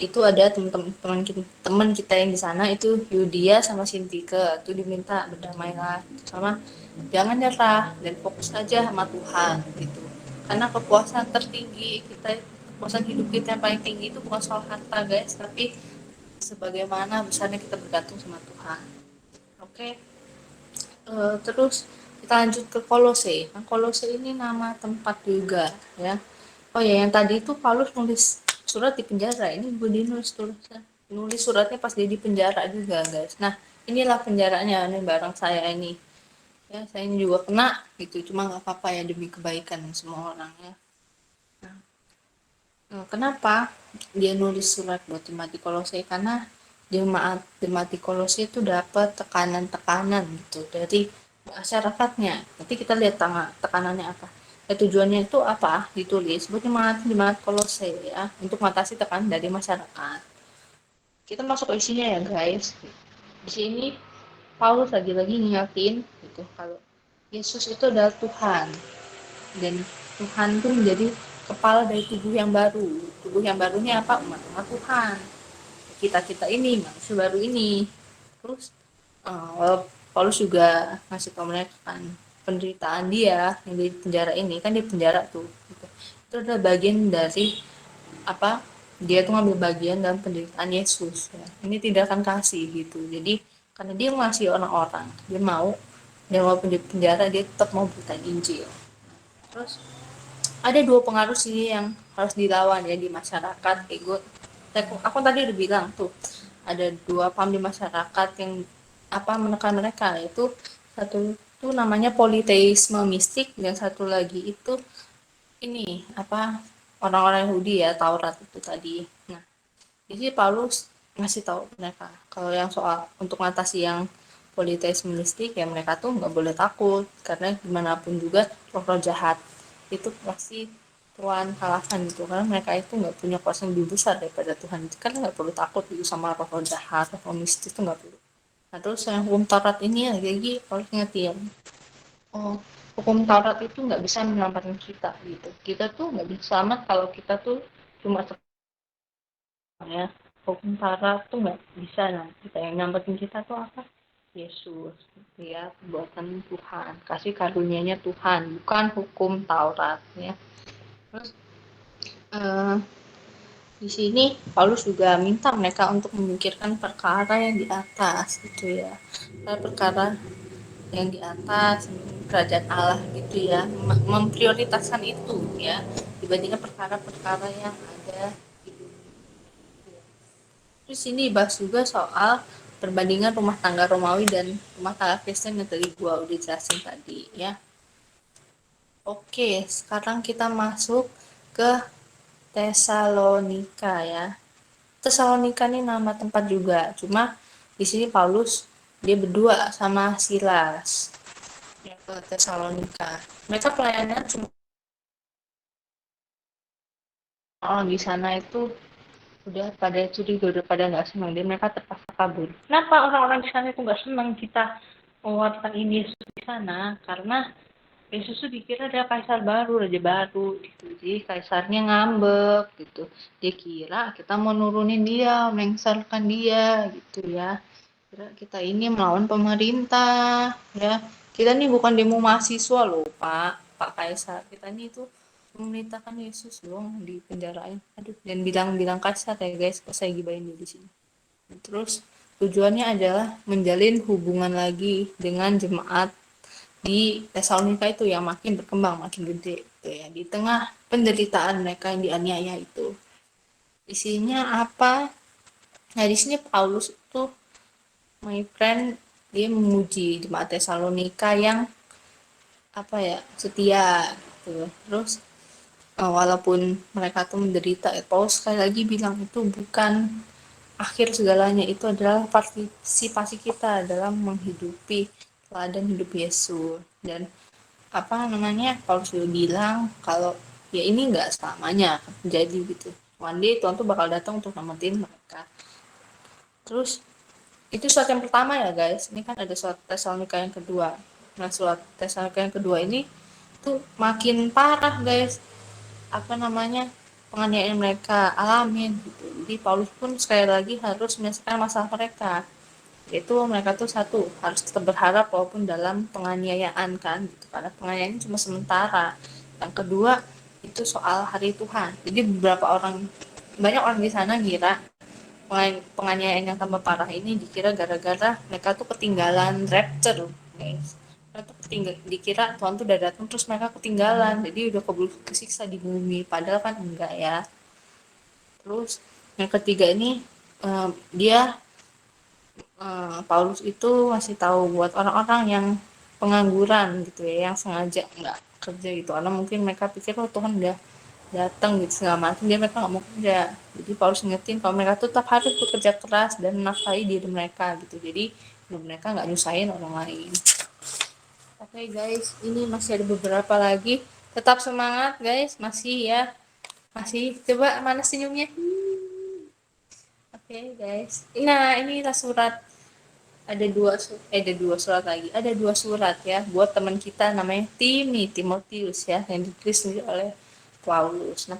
S3: itu ada teman kita yang di sana itu, Yudia sama Sintike tuh diminta berdamailah sama, jangan nyerah dan fokus aja sama Tuhan gitu, karena kepuasan tertinggi kita, kepuasan hidup kita yang paling tinggi itu bukan soal harta guys, tapi sebagaimana besarnya kita bergantung sama Tuhan. Oke. Terus kita lanjut ke Kolose. Nah, Kolose ini nama tempat juga ya. Oh ya, yang tadi itu Paulus nulis surat di penjara. Ini gue nulis suratnya pas dia di penjara juga guys. Nah, inilah penjaranya nih bareng saya ini. Ya, saya ini juga kena gitu. Cuma nggak apa-apa ya demi kebaikan semua orang ya. Kenapa dia nulis surat buat jemaat di Kolose? Karena jemaat di Kolose itu dapat tekanan-tekanan gitu dari masyarakatnya. Nanti kita lihat tekanannya apa. Tujuannya itu apa? Ditulis buat jemaat Kolose ya, untuk mengatasi tekanan dari masyarakat. Kita masuk ke isinya ya guys. Di sini Paulus lagi-lagi ngingetin gitu kalau Yesus itu adalah Tuhan, dan Tuhan itu menjadi kepala dari tubuh yang baru. Tubuh yang barunya apa? Umat Tuhan. Kita ini manusia baru ini. Terus Paulus juga ngasih tahu mereka kan penderitaan dia yang di penjara ini, kan di penjara tuh gitu. Itu adalah bagian dari apa, dia tuh ngambil bagian dalam penderitaan Yesus ya. Ini tindakan kasih gitu. Jadi karena dia masih orang-orang, dia mau, dan walaupun di penjara dia tetap mau beritain Injil. Terus ada dua pengaruh sih yang harus dilawan ya di masyarakat. Aku tadi udah bilang tuh ada dua paham di masyarakat yang apa menekan mereka, yaitu satu itu namanya politeisme mistik, dan satu lagi itu ini apa, orang-orang Yahudi ya, Taurat itu tadi. Nah, jadi Paulus ngasih tahu mereka kalau yang soal untuk mengatasi yang politeisme mistik ya, mereka tuh nggak boleh takut, karena dimanapun juga roh-roh jahat itu pasti Tuhan kalahkan gitu, karena mereka itu nggak punya kuasa yang lebih besar daripada Tuhan, kan nggak perlu takut itu sama roh jahat, roh mistis itu nggak perlu. Nah, terus yang hukum Taurat ini lagi harus ngertiin, oh, hukum Taurat itu nggak bisa menyelamatkan kita gitu, kita tuh nggak bisa selamat kalau kita tuh cuma ya. Hukum Taurat tuh nggak bisa, nah kita yang nyelamatin kita tuh apa? Yesus gitu ya, buatan Tuhan, kasih karunia-Nya Tuhan, bukan hukum Taurat ya. Terus di sini Paulus juga minta mereka untuk memikirkan perkara yang di atas gitu ya, perkara yang di atas, kerajaan Allah gitu ya, memprioritaskan itu ya dibandingkan perkara-perkara yang ada di dunia. Terus ini dibahas juga soal perbandingan rumah tangga Romawi dan rumah tangga Kristen yang tadi gua udah jelasin tadi ya. Oke, sekarang kita masuk ke Tesalonika ya. Tesalonika ini nama tempat juga, cuma di sini Paulus dia berdua sama Silas ya ke Tesalonika. Mereka pelayannya cuma orang di sana itu udah pada curiga, udah pada nggak senang, dan mereka terpaksa kabur. Kenapa orang-orang di sana itu nggak senang kita mengeluarkan ini Yesus di sana? Karena Yesus itu dikira ada kaisar baru, raja baru gitu. Jadi kaisarnya ngambek gitu. Dia kira kita mau nurunin dia, mengsarkan dia gitu ya. Kira kita ini melawan pemerintah ya. Kita ini bukan demo mahasiswa loh, Pak Kaisar. Kita ini itu memerintahkan Yesus dong di penjarain. Aduh, dan bilang-bilang kasar ya guys, kok saya gibahin di sini. Terus tujuannya adalah menjalin hubungan lagi dengan jemaat di Tesalonika itu yang makin berkembang, makin gede gitu ya, di tengah penderitaan mereka yang dianiaya itu. Isinya apa? Nah, di sini Paulus itu, my friend, dia memuji jemaat Tesalonika yang apa ya, setia gitu. Terus walaupun mereka tuh menderita, Paulus sekali lagi bilang itu bukan akhir segalanya, itu adalah partisipasi kita dalam menghidupi teladan hidup Yesus. Dan apa namanya, Paulus juga bilang kalau ya ini nggak selamanya terjadi gitu, one day Tuhan tuh bakal datang untuk namatin mereka. Terus itu surat yang pertama ya guys, ini kan ada surat Tesalonika yang kedua. Nah, surat Tesalonika yang kedua ini tuh makin parah guys, apa namanya, penganiayaan mereka alamin gitu. Jadi Paulus pun sekali lagi harus menyelesaikan masalah mereka, yaitu mereka tuh satu harus tetap berharap walaupun dalam penganiayaan kan gitu, karena penganiayaan cuma sementara. Yang kedua, itu soal hari Tuhan. Jadi banyak orang di sana ngira penganiayaan yang tambah parah ini dikira gara-gara mereka tuh ketinggalan rapture, guys. Mereka tuh dikira Tuhan tuh udah datang terus mereka ketinggalan, jadi udah keburu kesiksa di bumi. Padahal kan enggak ya. Terus yang ketiga ini dia Paulus itu masih tahu buat orang-orang yang pengangguran gitu ya, yang sengaja nggak kerja gitu, karena mungkin mereka pikir oh Tuhan udah datang gitu segala macam, dia mereka nggak mau kerja. Jadi Paulus ngingetin kalau mereka tuh tetap harus bekerja keras dan menafkahi diri mereka gitu, jadi mereka nggak nyusahin orang lain. Oke guys, ini masih ada beberapa lagi, tetap semangat guys, masih ya, masih. Coba mana senyumnya? Oke guys, nah inilah surat, ada dua surat lagi, ada dua surat ya buat teman kita namanya Timotius ya, yang ditulis oleh Paulus. Nah,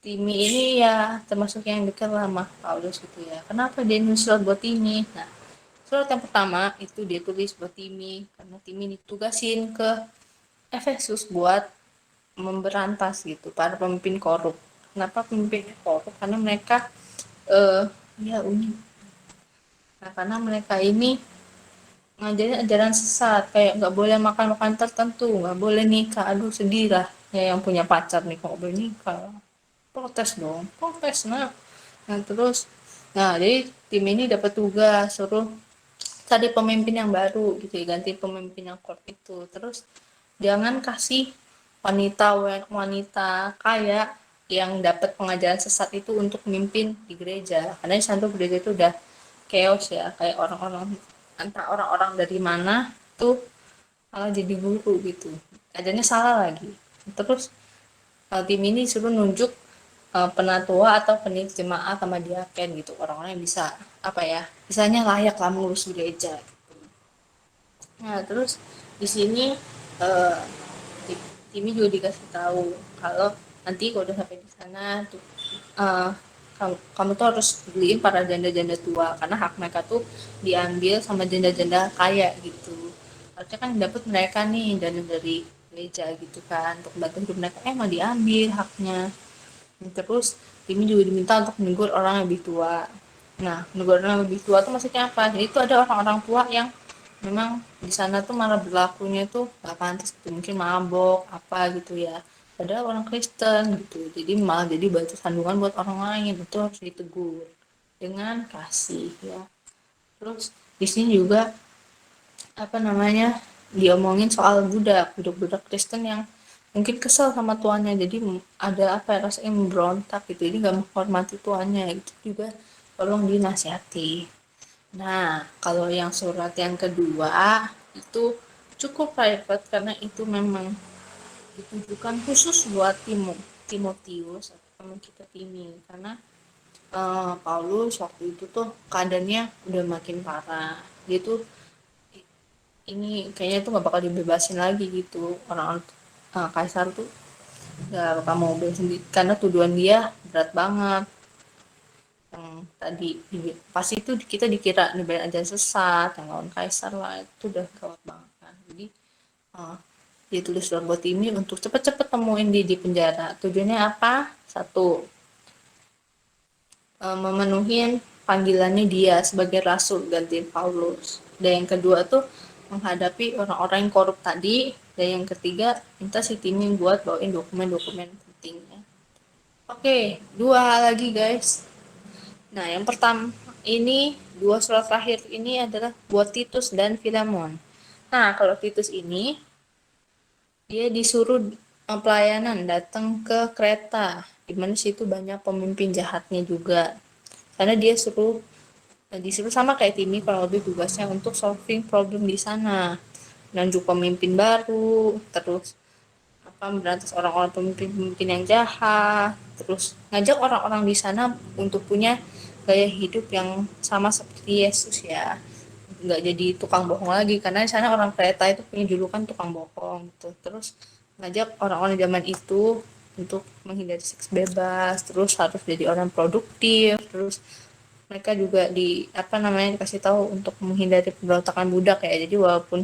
S3: Timi ini ya termasuk yang dekat sama Paulus gitu ya. Kenapa dia nulis surat buat Timi? Nah, surat yang pertama itu dia tulis buat Timi karena Timi ditugasin ke Efesus buat memberantas gitu para pemimpin korup. Kenapa pemimpin korup? Karena mereka ya unik. Nah, karena mereka ini ngajarin ajaran sesat, kayak nggak boleh makan tertentu, nggak boleh nikah. Aduh sedih lah ya yang punya pacar nih, kok boleh nikah, protes dong, protes. Nah terus, jadi tim ini dapat tugas suruh cari pemimpin yang baru gitu ya, ganti pemimpin yang korup itu. Terus jangan kasih wanita kaya yang dapat pengajaran sesat itu untuk memimpin di gereja, karena di sana gereja itu udah chaos ya, kayak entah orang-orang dari mana tuh malah jadi guru gitu, ajarnya salah lagi. Terus tim ini suruh nunjuk penatua atau penilik jemaat sama diaken gitu, orang-orang yang bisa apa ya, misalnya layak lah mengurus gereja. Nah terus di sini uh, Timi juga dikasih tahu kalau nanti kalau udah sampai di sana tuh kamu tuh harus beliin para janda-janda tua, karena hak mereka tuh diambil sama janda-janda kaya gitu. Harusnya kan dapat mereka nih dana dari gereja gitu kan untuk bantu hidup mereka, emang diambil haknya. Terus Timi juga diminta untuk menegur orang yang lebih tua. Nah, menegur orang yang lebih tua tuh maksudnya apa? Jadi itu ada orang-orang tua yang memang di sana tuh malah berlakunya tuh gak pantas gitu, mungkin mabok apa gitu ya, padahal orang Kristen gitu, jadi malah jadi batu sandungan buat orang lain. Itu harus ditegur dengan kasih ya. Terus di sini juga apa namanya, diomongin soal budak Kristen yang mungkin kesel sama tuannya, jadi ada apa ya, rasanya memberontak gitu, jadi nggak menghormati tuannya, itu juga tolong dinasihati. Nah, kalau yang surat yang kedua itu cukup private karena itu memang ditujukan khusus buat Timotius atau teman kita Timi, karena Paulus waktu itu tuh keadaannya udah makin parah. Dia tuh ini kayaknya tuh nggak bakal dibebasin lagi gitu. Orang Kaisar tuh nggak bakal mau bebas sendiri karena tuduhan dia berat banget. Tadi pas itu kita dikira nyebarin ajaran sesat yang lawan Kaisar lah, itu udah gawat banget kan. Jadi dia tulis surat buat Timi untuk cepet-cepet temuin di penjara. Tujuannya apa? Satu, memenuhi panggilannya dia sebagai rasul gantiin Paulus. Dan yang kedua tuh menghadapi orang-orang yang korup tadi. Dan yang ketiga minta si Timi buat bawain dokumen-dokumen pentingnya. Oke, dua lagi guys. Nah, yang pertama ini, dua surat terakhir ini adalah buat Titus dan Filemon. Nah, kalau Titus ini dia disuruh pelayanan datang ke Kreta, di mana situ banyak pemimpin jahatnya juga. Karena dia disuruh sama kayak Timi, kurang lebih tugasnya untuk solving problem di sana. Nunjuk pemimpin baru, terus memberantas orang-orang pemimpin yang jahat, terus ngajak orang-orang di sana untuk punya gaya hidup yang sama seperti Yesus ya, nggak jadi tukang bohong lagi, karena di sana orang Kreta itu punya julukan tukang bohong gitu. Terus ngajak orang-orang zaman itu untuk menghindari seks bebas, terus harus jadi orang produktif. Terus mereka juga dikasih tahu untuk menghindari pemberontakan budak ya. Jadi walaupun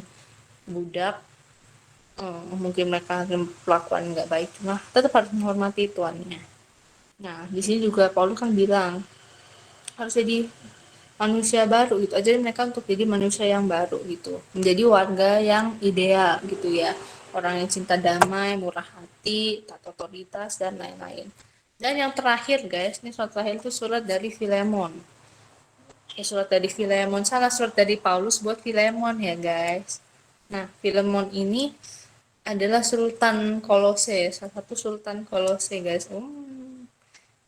S3: budak mungkin mereka pelakuan nggak baik, cuma tetap harus menghormati tuannya. Nah, di sini juga Paulus kan bilang harus jadi manusia baru gitu, ajarin mereka untuk jadi manusia yang baru gitu, menjadi warga yang ideal gitu ya, orang yang cinta damai, murah hati, taat otoritas dan lain-lain. Dan yang terakhir guys, ini surat terakhir itu surat dari Filemon. Surat dari Filemon, salah surat dari Paulus buat Filemon ya guys. Nah, Filemon ini adalah Sultan Kolose, salah satu Sultan Kolose guys.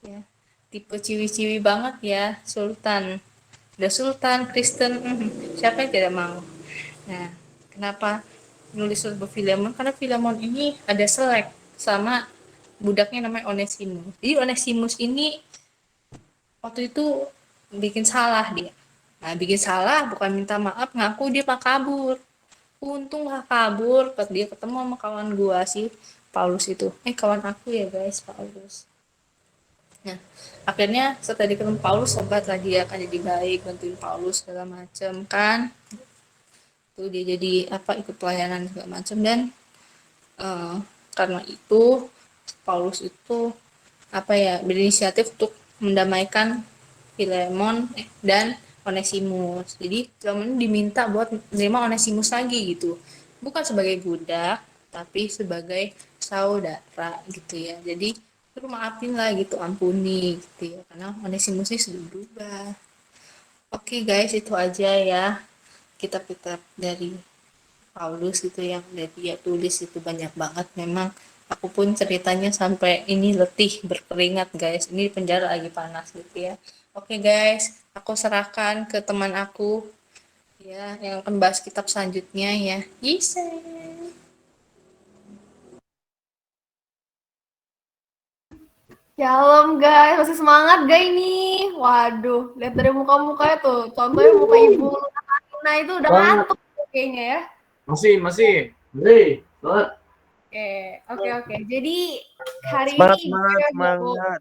S3: Ya, tipe ciwi-ciwi banget ya, Sultan. Udah Sultan, Kristen, siapa yang tidak mau? Nah, kenapa nulis surat buat Filemon? Karena Filemon ini ada selek sama budaknya namanya Onesimus. Jadi Onesimus ini waktu itu bikin salah dia. Nah, bikin salah bukan minta maaf, ngaku dia pak kabur. Untung lah kabur pas dia ketemu sama kawan gua sih, Paulus itu. Kawan aku ya guys, Paulus. Nah, akhirnya setelah ketemu Paulus, sobat lah dia akan jadi baik, bantuin Paulus segala macam kan. Tuh dia jadi ikut pelayanan segala macam, dan karena itu Paulus itu berinisiatif untuk mendamaikan Filemon dan Onesimus. Jadi Filemon diminta buat menerima Onesimus lagi gitu, bukan sebagai budak tapi sebagai saudara gitu ya. Jadi lu maafin lah gitu, ampuni gitu ya, karena Onesimus ini sudah berubah. Oke guys, itu aja ya kitab-kitab dari Paulus itu yang dia tulis, itu banyak banget memang. Aku pun ceritanya sampai ini letih, berkeringat guys. Ini di penjara lagi panas gitu ya. Oke guys, aku serahkan ke teman aku ya yang akan bahas kitab selanjutnya ya. Yise.
S4: Shalom guys, masih semangat gak ini? Waduh, lihat dari muka-mukanya tuh. Contohnya muka Ibu Luna itu udah ngantuk kayaknya ya.
S2: Masih.
S1: Hei, banget.
S4: Oke. Jadi hari
S5: Semangat,
S4: ini
S5: semangat.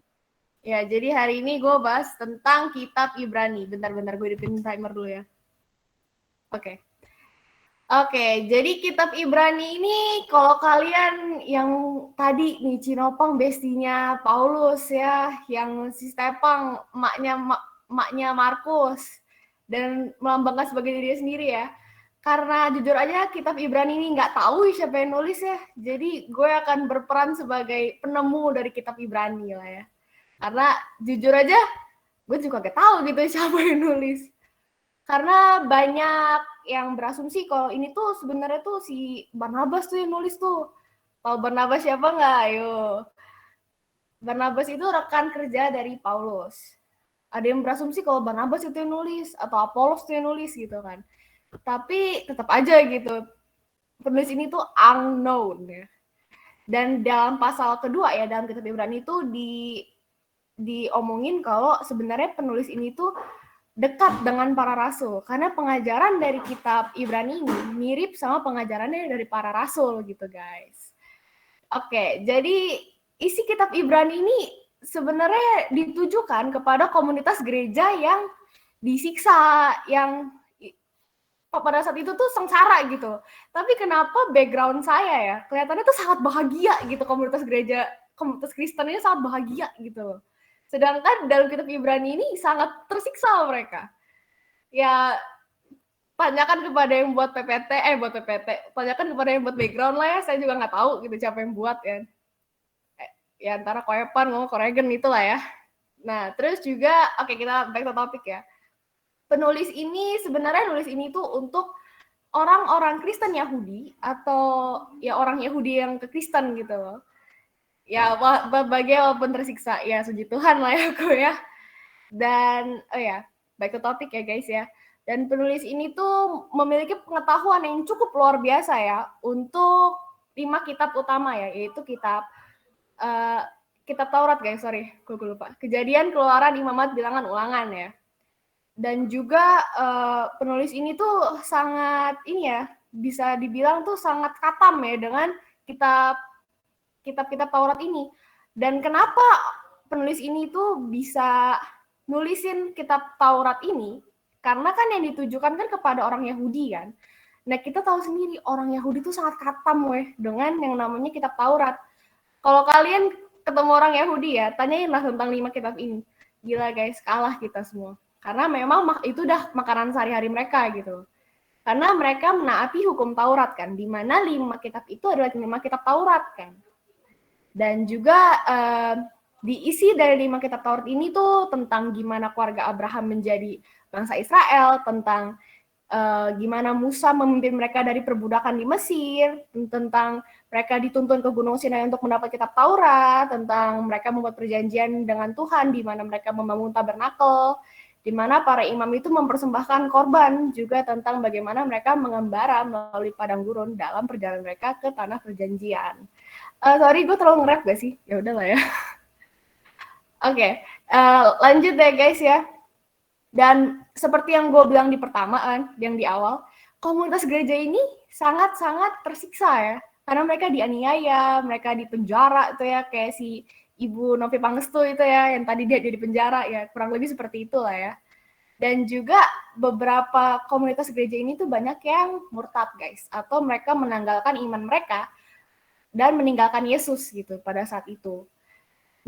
S4: Ya, jadi hari ini gue bahas tentang kitab Ibrani. Bentar, gue hidupin timer dulu ya. Oke, jadi kitab Ibrani ini kalau kalian yang tadi nih Cinopang bestinya Paulus ya, yang si Stepang maknya Markus, dan melambangkan sebagai diri sendiri ya. Karena jujur aja kitab Ibrani ini nggak tahu siapa yang nulis ya, jadi gue akan berperan sebagai penemu dari kitab Ibrani lah ya. Karena jujur aja gue juga nggak tahu gitu siapa yang nulis. Karena banyak yang berasumsi kalau ini tuh sebenarnya tuh si Barnabas tuh yang nulis tuh. Tahu Barnabas siapa nggak? Ayo. Barnabas itu rekan kerja dari Paulus. Ada yang berasumsi kalau Barnabas itu yang nulis atau Apolos itu yang nulis gitu kan. Tapi tetap aja gitu. Penulis ini tuh unknown ya. Dan dalam pasal kedua ya dalam kitab Ibrani itu diomongin kalau sebenarnya penulis ini tuh dekat dengan para rasul, karena pengajaran dari kitab Ibrani ini mirip sama pengajarannya dari para rasul gitu guys. Oke, jadi isi kitab Ibrani ini sebenarnya ditujukan kepada komunitas gereja yang disiksa, yang pada saat itu tuh sengsara gitu. Tapi kenapa background saya ya kelihatannya tuh sangat bahagia gitu, komunitas gereja, komunitas Kristen ini sangat bahagia gitu. Sedangkan dalam kitab Ibrani ini sangat tersiksa mereka. Ya, tanyakan kepada yang buat PPT, tanyakan kepada yang buat background lah ya, saya juga nggak tahu gitu siapa yang buat ya. Ya antara Koepan ngomong Koregen itulah ya. Nah, terus juga, oke kita back to topic ya. Penulis ini sebenarnya nulis ini tuh untuk orang-orang Kristen Yahudi atau ya orang Yahudi yang ke Kristen gitu loh. Ya berbagai walaupun tersiksa ya suji Tuhan lah ya aku ya. Dan back to topic ya guys ya. Dan penulis ini tuh memiliki pengetahuan yang cukup luar biasa ya untuk 5 kitab utama ya, yaitu kitab Taurat guys, gue lupa. Kejadian, Keluaran, Imamat, Bilangan, Ulangan ya. Dan juga penulis ini tuh sangat bisa dibilang tuh sangat katam ya dengan kitab-kitab Taurat ini. Dan kenapa penulis ini tuh bisa nulisin kitab Taurat ini? Karena kan yang ditujukan kan kepada orang Yahudi kan. Nah, kita tahu sendiri orang Yahudi itu sangat katam dengan yang namanya kitab Taurat. Kalau kalian ketemu orang Yahudi ya, tanyainlah tentang 5 kitab ini. Gila guys, kalah kita semua. Karena memang itu udah makanan sehari-hari mereka gitu. Karena mereka menaati hukum Taurat kan, di mana 5 kitab itu adalah 5 kitab Taurat kan. Dan juga diisi dari 5 kitab Taurat ini tuh tentang gimana keluarga Abraham menjadi bangsa Israel, tentang gimana Musa memimpin mereka dari perbudakan di Mesir, tentang mereka dituntun ke Gunung Sinai untuk mendapat kitab Taurat, tentang mereka membuat perjanjian dengan Tuhan, di mana mereka membangun tabernakel, di mana para imam itu mempersembahkan korban, juga tentang bagaimana mereka mengembara melalui padang gurun dalam perjalanan mereka ke tanah perjanjian. Sorry, gue terlalu nge-rap gak sih? Ya udahlah ya. Oke, lanjut deh guys ya. Dan seperti yang gue bilang di pertama kan, yang di awal, komunitas gereja ini sangat-sangat tersiksa ya. Karena mereka dianiaya, mereka dipenjara itu ya, kayak si Ibu Novi Pangestu itu ya, yang tadi dia di penjara ya, kurang lebih seperti itulah ya. Dan juga beberapa komunitas gereja ini tuh banyak yang murtad guys, atau mereka menanggalkan iman mereka dan meninggalkan Yesus gitu pada saat itu.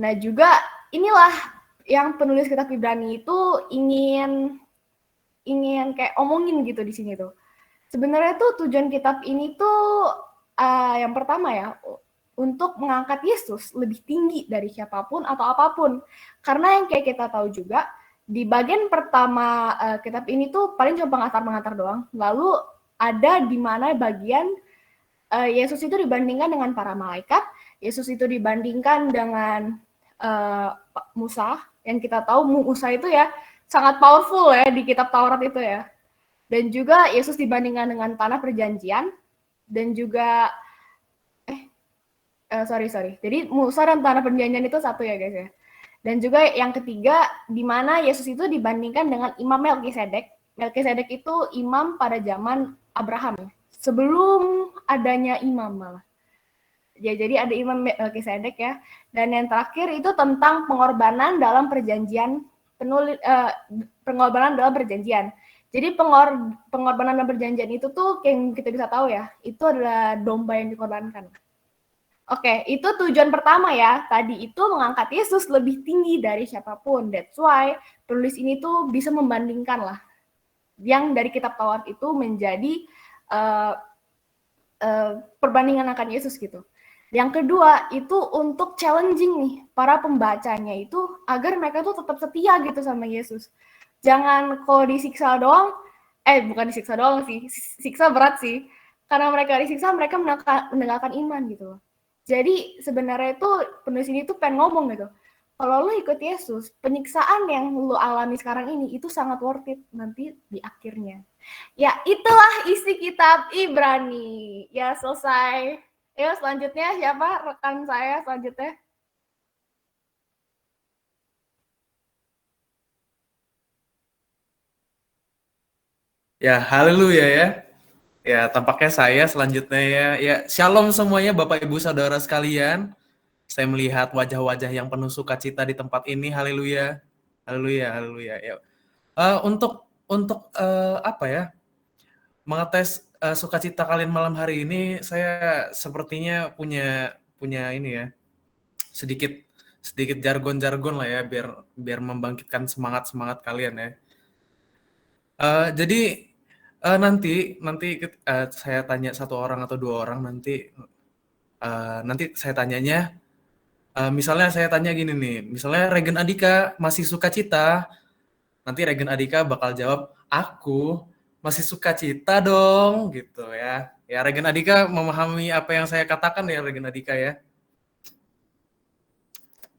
S4: Nah juga inilah yang penulis kitab Ibrani itu ingin kayak omongin gitu di sini tuh. Sebenarnya tuh tujuan kitab ini tuh yang pertama ya, untuk mengangkat Yesus lebih tinggi dari siapapun atau apapun. Karena yang kayak kita tahu juga, di bagian pertama kitab ini tuh paling cuma pengantar-pengantar doang. Lalu ada di mana bagian Yesus itu dibandingkan dengan para malaikat, Yesus itu dibandingkan dengan Musa, yang kita tahu Musa itu ya sangat powerful ya di kitab Taurat itu ya. Dan juga Yesus dibandingkan dengan tanah perjanjian, dan juga sorry. Jadi Musa dan tanah perjanjian itu satu ya guys ya. Dan juga yang ketiga, di mana Yesus itu dibandingkan dengan Imam Melkisedek. Melkisedek itu imam pada zaman Abraham, sebelum adanya imam malah. Ya, jadi ada Imam Melkisedek ya. Dan yang terakhir itu tentang pengorbanan dalam perjanjian, pengorbanan dalam perjanjian. Jadi pengorbanan dalam perjanjian itu tuh yang kita bisa tahu ya, itu adalah domba yang dikorbankan. Oke, itu tujuan pertama ya. Tadi itu mengangkat Yesus lebih tinggi dari siapapun. That's why penulis ini tuh bisa membandingkan lah yang dari kitab Taurat itu menjadi perbandingan akan Yesus gitu. Yang kedua itu untuk challenging nih para pembacanya itu agar mereka tuh tetap setia gitu sama Yesus. Jangan kalau disiksa doang, bukan disiksa doang sih, siksa berat sih. Karena mereka disiksa, mereka meninggalkan iman gitu. Jadi sebenarnya itu penulis ini tuh pengen ngomong gitu. Kalau lu ikut Yesus, penyiksaan yang lu alami sekarang ini itu sangat worth it nanti di akhirnya. Ya itulah isi kitab Ibrani. Ya selesai. Yuk selanjutnya siapa rekan saya selanjutnya?
S5: Ya, haleluya ya. Ya, tampaknya saya selanjutnya ya. Ya, shalom semuanya Bapak Ibu Saudara sekalian. Saya melihat wajah-wajah yang penuh sukacita di tempat ini. Haleluya. Haleluya. Ya. Untuk apa ya? Mengetes sukacita kalian malam hari ini, saya sepertinya punya ini ya. Sedikit jargon-jargon lah ya biar membangkitkan semangat kalian ya. Jadi nanti saya tanya satu orang atau dua orang nanti saya tanyanya, misalnya saya tanya gini nih, misalnya Regen Adika masih sukacita, nanti Regen Adika bakal jawab, aku masih sukacita dong, gitu ya. Ya Regen Adika memahami apa yang saya katakan ya Regen Adika ya.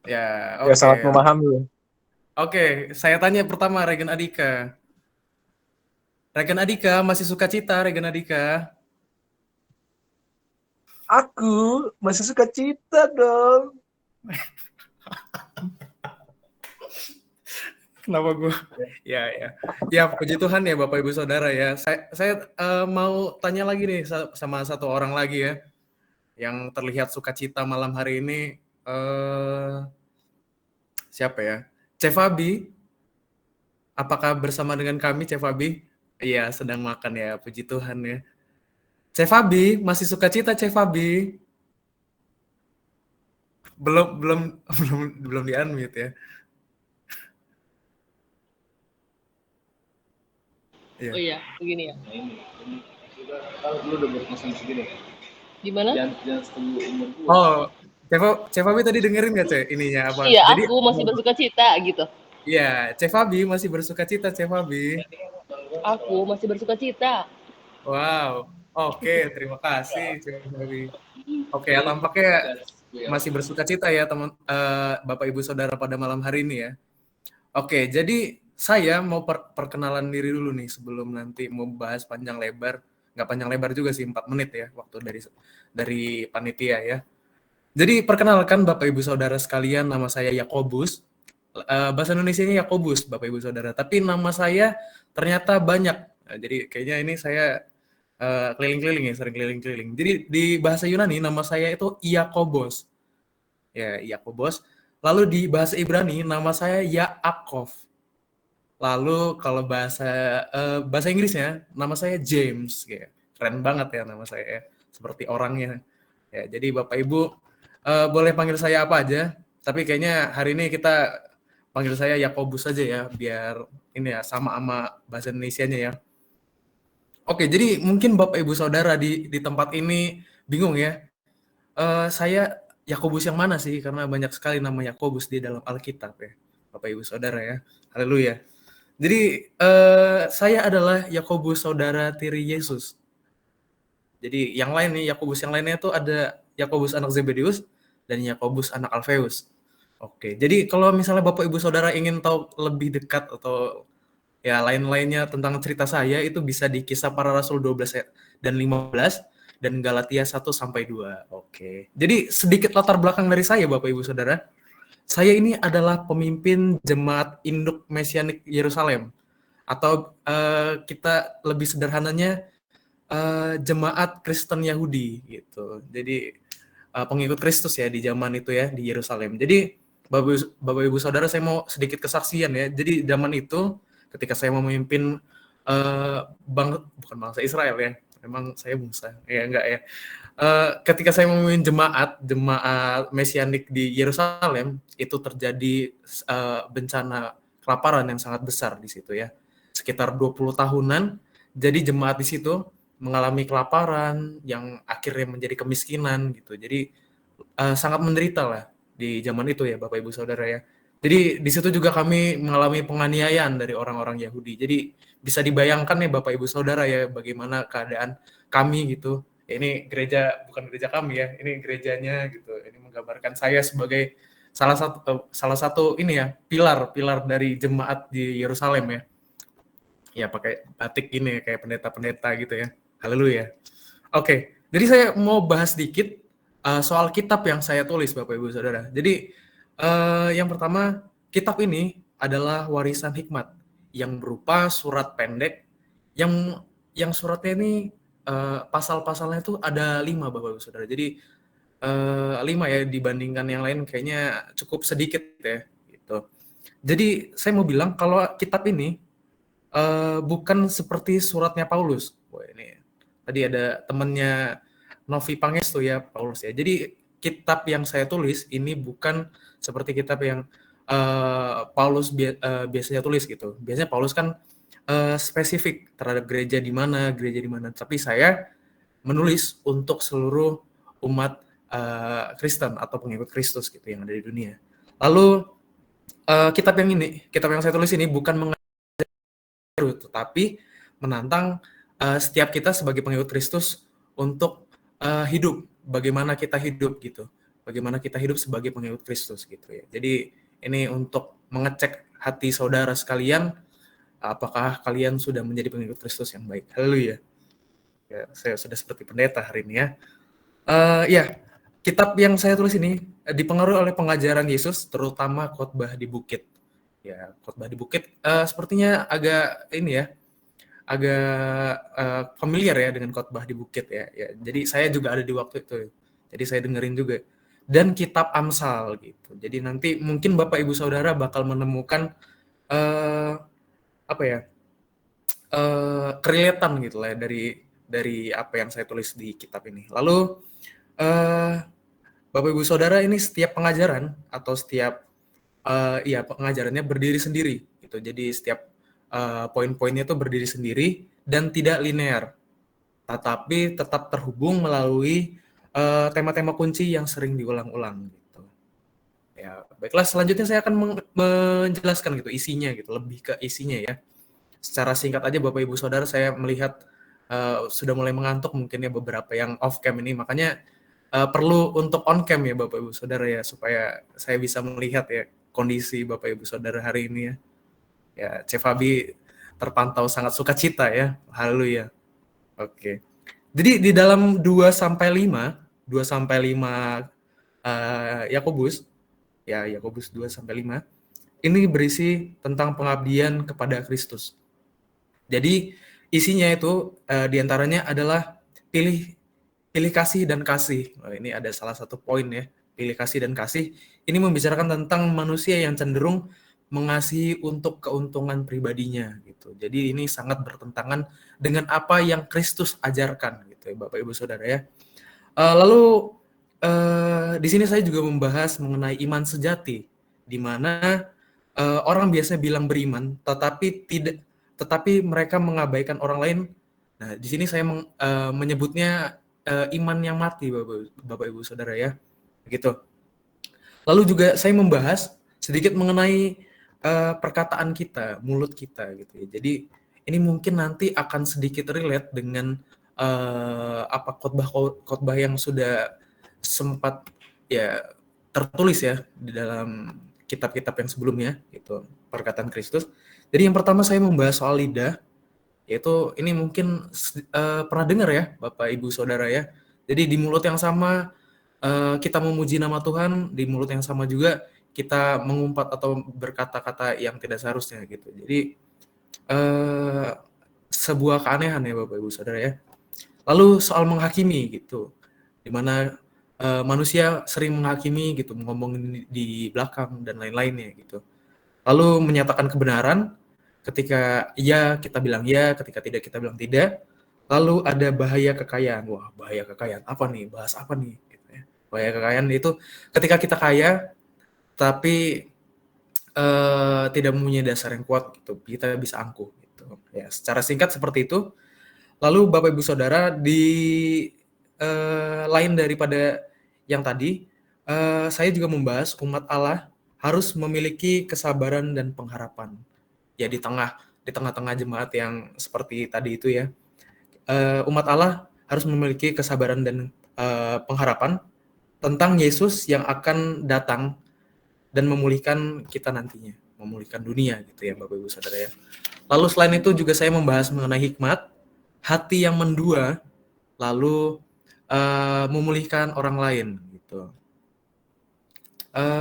S5: Ya, oke.
S6: Ya, sangat memahami.
S5: Oke, saya tanya pertama Regen Adika. Regen Adika masih sukacita, Regen Adika?
S6: Aku masih sukacita dong.
S5: Kenapa gue? Ya, puji Tuhan ya Bapak Ibu Saudara ya. Saya mau tanya lagi nih sama satu orang lagi ya, yang terlihat sukacita malam hari ini. Siapa ya? Cefabi. Apakah bersama dengan kami Cefabi? Iya, sedang makan ya, puji Tuhan ya. Cek Fabi, masih sukacita Cek Fabi? Belum belum belum di unmute ya. Iya.
S7: Oh iya, begini ya.
S2: Nah ini kalau dulu udah berpesan segini.
S7: Gimana?
S2: Jangan setengah umur gua.
S5: Oh, Cek Fabi tadi dengerin nggak Cek ininya apa?
S7: Iya,
S5: Jadi
S7: aku masih bersuka cita gitu.
S5: iya, Cek Fabi masih bersukacita Cek Fabi.
S7: Aku masih bersuka cita.
S5: Wow, oke, terima kasih Cek Fabi. Oke, ya tampaknya masih bersukacita ya teman Bapak Ibu Saudara pada malam hari ini ya. Oke, jadi saya mau perkenalan diri dulu nih sebelum nanti mau bahas panjang lebar. Nggak panjang lebar juga sih, 4 menit ya waktu dari panitia ya. Jadi perkenalkan Bapak Ibu Saudara sekalian, nama saya Yakobus. Bahasa Indonesianya Yakobus, Bapak Ibu Saudara. Tapi nama saya ternyata banyak. Nah, jadi kayaknya ini saya keliling-keliling ya, sering keliling-keliling. Jadi di bahasa Yunani nama saya itu Yakobos. Ya, Yakobos. Lalu di bahasa Ibrani nama saya Yaakov. Lalu kalau bahasa Inggrisnya nama saya James. Ya, keren banget ya nama saya ya. Seperti orangnya. Ya, jadi Bapak Ibu boleh panggil saya apa aja. Tapi kayaknya hari ini kita panggil saya Yakobus saja ya, biar ini ya sama bahasa Indonesianya ya. Oke, jadi mungkin Bapak Ibu Saudara di tempat ini bingung ya. Saya Yakobus yang mana sih? Karena banyak sekali nama Yakobus di dalam Alkitab ya, Bapak Ibu Saudara ya. Haleluya. Jadi saya adalah Yakobus saudara tiri Yesus. Jadi yang lain nih, Yakobus yang lainnya itu ada Yakobus anak Zebedeus dan Yakobus anak Alfeus. Oke, jadi kalau misalnya Bapak Ibu Saudara ingin tahu lebih dekat atau ya lain-lainnya tentang cerita saya, itu bisa di Kisah Para Rasul 12 dan 15 dan Galatia 1 sampai 2. Oke. Jadi sedikit latar belakang dari saya Bapak Ibu Saudara. Saya ini adalah pemimpin Jemaat Induk Mesianik Yerusalem, atau kita lebih sederhananya Jemaat Kristen Yahudi gitu. Jadi pengikut Kristus ya di zaman itu ya di Yerusalem. Jadi Bapak Ibu Saudara, saya mau sedikit kesaksian ya. Jadi zaman itu ketika saya memimpin bukan bangsa Israel ya. Memang saya bangsa. Ya enggak ya. Ketika saya memimpin jemaat mesianik di Yerusalem, itu terjadi bencana kelaparan yang sangat besar di situ ya. Sekitar 20 tahunan. Jadi jemaat di situ mengalami kelaparan yang akhirnya menjadi kemiskinan gitu. Jadi sangat menderita lah di zaman itu ya Bapak Ibu Saudara ya. Jadi di situ juga kami mengalami penganiayaan dari orang-orang Yahudi. Jadi bisa dibayangkan ya Bapak Ibu Saudara ya bagaimana keadaan kami gitu. Ini gereja, bukan gereja kami ya, ini gerejanya gitu. Ini menggambarkan saya sebagai salah satu ini ya, pilar dari jemaat di Yerusalem ya. Ya pakai batik ini kayak pendeta-pendeta gitu ya. Haleluya. Oke, jadi saya mau bahas sedikit soal kitab yang saya tulis Bapak Ibu Saudara. Jadi yang pertama, kitab ini adalah warisan hikmat yang berupa surat pendek yang suratnya ini pasal-pasalnya itu ada 5 Bapak Ibu Saudara. Jadi 5 ya, dibandingkan yang lain kayaknya cukup sedikit ya gitu. Jadi saya mau bilang kalau kitab ini bukan seperti suratnya Paulus. Wah, ini tadi ada temannya Novi Pangestu ya, Paulus ya. Jadi kitab yang saya tulis ini bukan seperti kitab yang Paulus biasanya tulis gitu. Biasanya Paulus kan spesifik terhadap gereja di mana. Tapi saya menulis untuk seluruh umat Kristen atau pengikut Kristus gitu yang ada di dunia. Lalu kitab yang saya tulis ini bukan mengajar, tetapi menantang setiap kita sebagai pengikut Kristus untuk hidup, bagaimana kita hidup gitu. Bagaimana kita hidup sebagai pengikut Kristus gitu ya. Jadi ini untuk mengecek hati saudara sekalian, apakah kalian sudah menjadi pengikut Kristus yang baik. Haleluya. Ya, saya sudah seperti pendeta hari ini ya. Ya, kitab yang saya tulis ini dipengaruhi oleh pengajaran Yesus, terutama khotbah di bukit. Ya, khotbah di bukit sepertinya agak ini ya, agak familiar ya dengan khotbah di bukit ya. Jadi saya juga ada di waktu itu. Jadi saya dengerin juga. Dan kitab Amsal gitu. Jadi nanti mungkin Bapak Ibu Saudara bakal menemukan apa ya? Kerelatan gitu lah dari dari apa yang saya tulis di kitab ini. Lalu eh, Bapak Ibu Saudara, ini setiap pengajaran atau setiap pengajarannya berdiri sendiri gitu. Jadi setiap poin-poinnya itu berdiri sendiri dan tidak linear, tetapi tetap terhubung melalui tema-tema kunci yang sering diulang-ulang gitu. Ya, baiklah, selanjutnya saya akan menjelaskan gitu isinya gitu, lebih ke isinya ya. Secara singkat aja Bapak Ibu Saudara, saya melihat sudah mulai mengantuk mungkin ya beberapa yang off cam ini, makanya perlu untuk on cam ya Bapak Ibu Saudara ya, supaya saya bisa melihat ya kondisi Bapak Ibu Saudara hari ini ya. Ya, Chef Fabi terpantau sangat sukacita ya. Haleluya. Oke. Jadi di dalam 2 sampai 5, 2 sampai 5 Yakobus, ya Yakobus 2 sampai 5, ini berisi tentang pengabdian kepada Kristus. Jadi isinya itu diantaranya adalah pilih kasih dan kasih. Nah, ini ada salah satu poin ya, pilih kasih dan kasih. Ini membicarakan tentang manusia yang cenderung mengasihi untuk keuntungan pribadinya gitu. Jadi ini sangat bertentangan dengan apa yang Kristus ajarkan gitu ya Bapak Ibu Saudara ya. Lalu di sini saya juga membahas mengenai iman sejati, di mana orang biasanya bilang beriman, tetapi mereka mengabaikan orang lain. Nah, di sini saya menyebutnya iman yang mati, Bapak Ibu Saudara ya, begitu. Lalu juga saya membahas sedikit mengenai perkataan kita, mulut kita, gitu ya. Jadi ini mungkin nanti akan sedikit relate dengan khotbah yang sudah sempat ya tertulis ya di dalam kitab-kitab yang sebelumnya, gitu, perkataan Kristus. Jadi yang pertama saya membahas soal lidah, yaitu ini mungkin pernah dengar ya Bapak Ibu Saudara ya. Jadi di mulut yang sama kita memuji nama Tuhan, di mulut yang sama juga kita mengumpat atau berkata-kata yang tidak seharusnya gitu. Jadi sebuah keanehan ya Bapak Ibu Saudara ya. Lalu soal menghakimi gitu, dimana manusia sering menghakimi gitu, ngomongin di belakang dan lain-lainnya gitu. Lalu menyatakan kebenaran, ketika iya kita bilang ya, ketika tidak kita bilang tidak. Lalu ada bahaya kekayaan. Wah, bahaya kekayaan apa nih? Bahas apa nih? Gitu ya. Bahaya kekayaan itu ketika kita kaya tapi tidak mempunyai dasar yang kuat gitu, kita bisa angkuh gitu. Ya, secara singkat seperti itu. Lalu Bapak Ibu Saudara, di lain daripada yang tadi, saya juga membahas umat Allah harus memiliki kesabaran dan pengharapan. Ya di tengah-tengah jemaat yang seperti tadi itu ya, umat Allah harus memiliki kesabaran dan pengharapan tentang Yesus yang akan datang dan memulihkan kita nantinya, memulihkan dunia gitu ya Bapak Ibu Saudara ya. Lalu selain itu juga saya membahas mengenai hikmat, hati yang mendua, lalu memulihkan orang lain gitu.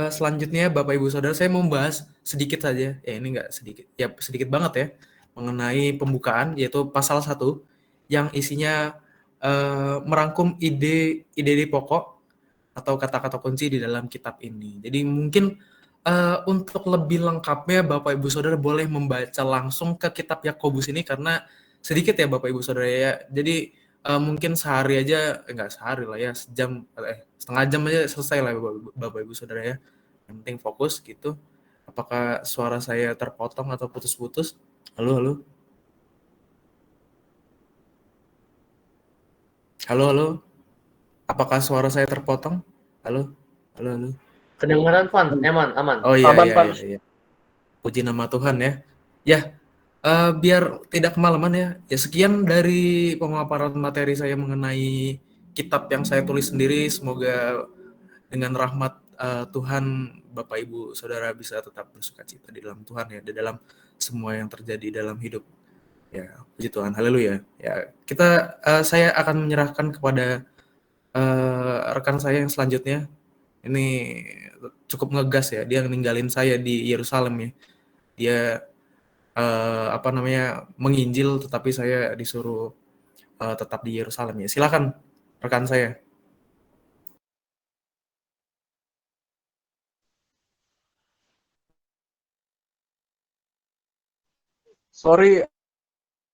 S5: Selanjutnya Bapak Ibu Saudara, saya mau membahas sedikit saja, ya ini enggak sedikit, ya sedikit banget ya, mengenai pembukaan, yaitu pasal 1 yang isinya merangkum ide pokok atau kata-kata kunci di dalam kitab ini. Jadi mungkin untuk lebih lengkapnya Bapak Ibu Saudara boleh membaca langsung ke kitab Yakobus ini, karena sedikit ya Bapak Ibu Saudara ya. Jadi mungkin sehari aja, enggak sehari lah ya, setengah jam aja selesai lah Bapak Ibu Saudara ya. Yang penting fokus gitu. Apakah suara saya terpotong atau putus-putus? Halo, halo. Halo, halo. Apakah suara saya terpotong? Halo, halo, halo.
S1: Kedengaran Van, aman.
S5: Oh iya,
S6: Aman,
S5: iya,
S6: Van.
S5: iya. Puji nama Tuhan ya. Ya, biar tidak kemalaman ya. Ya sekian dari pemaparan materi saya mengenai kitab yang saya tulis sendiri. Semoga dengan rahmat Tuhan, Bapak Ibu Saudara bisa tetap bersukacita di dalam Tuhan ya, di dalam semua yang terjadi dalam hidup. Ya, puji Tuhan, haleluya. Ya, saya akan menyerahkan kepada rekan saya yang selanjutnya. Ini cukup ngegas ya, dia ninggalin saya di Yerusalem ya. Dia menginjil, tetapi saya disuruh tetap di Yerusalem ya. Silakan rekan saya.
S6: Sorry,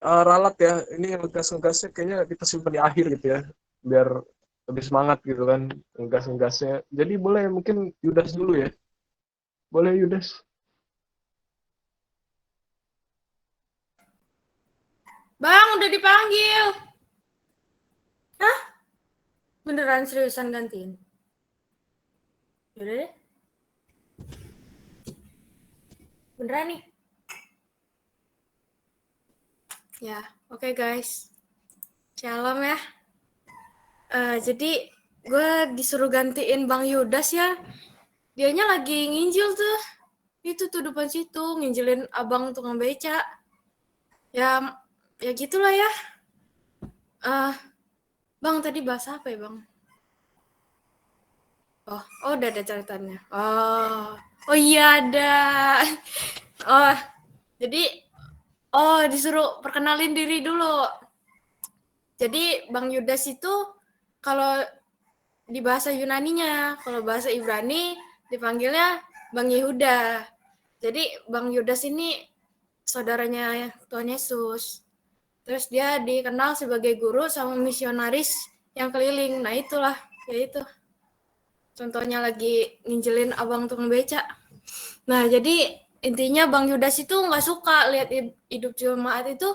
S6: ralat ya. Ini ngegas-ngegasnya kayaknya kita simpan di akhir gitu ya. Biar lebih semangat gitu kan ngegas-ngegasnya. Jadi boleh mungkin Yudas dulu ya. Boleh Yudas.
S4: Bang, udah dipanggil. Hah? Beneran seriusan gantiin? Yaudah deh. Beneran nih. Ya, oke guys. Shalom ya. Jadi gue disuruh gantiin Bang Yudas ya. Dianya lagi nginjil tuh. Itu tuh depan situ, nginjilin abang tukang beca. Ya gitulah ya. Bang tadi bahas apa ya bang? Oh udah ada catatannya. Oh iya ada. Oh jadi disuruh perkenalin diri dulu. Jadi Bang Yudas itu kalau di bahasa Yunaninya, kalau bahasa Ibrani dipanggilnya Bang Yehuda. Jadi Bang Yudas ini saudaranya Tuhan Yesus. Terus dia dikenal sebagai guru sama misionaris yang keliling. Nah itulah, ya itu. Contohnya lagi nginjelin abang tukang beca. Nah jadi intinya Bang Yudas itu nggak suka lihat hidup jemaat itu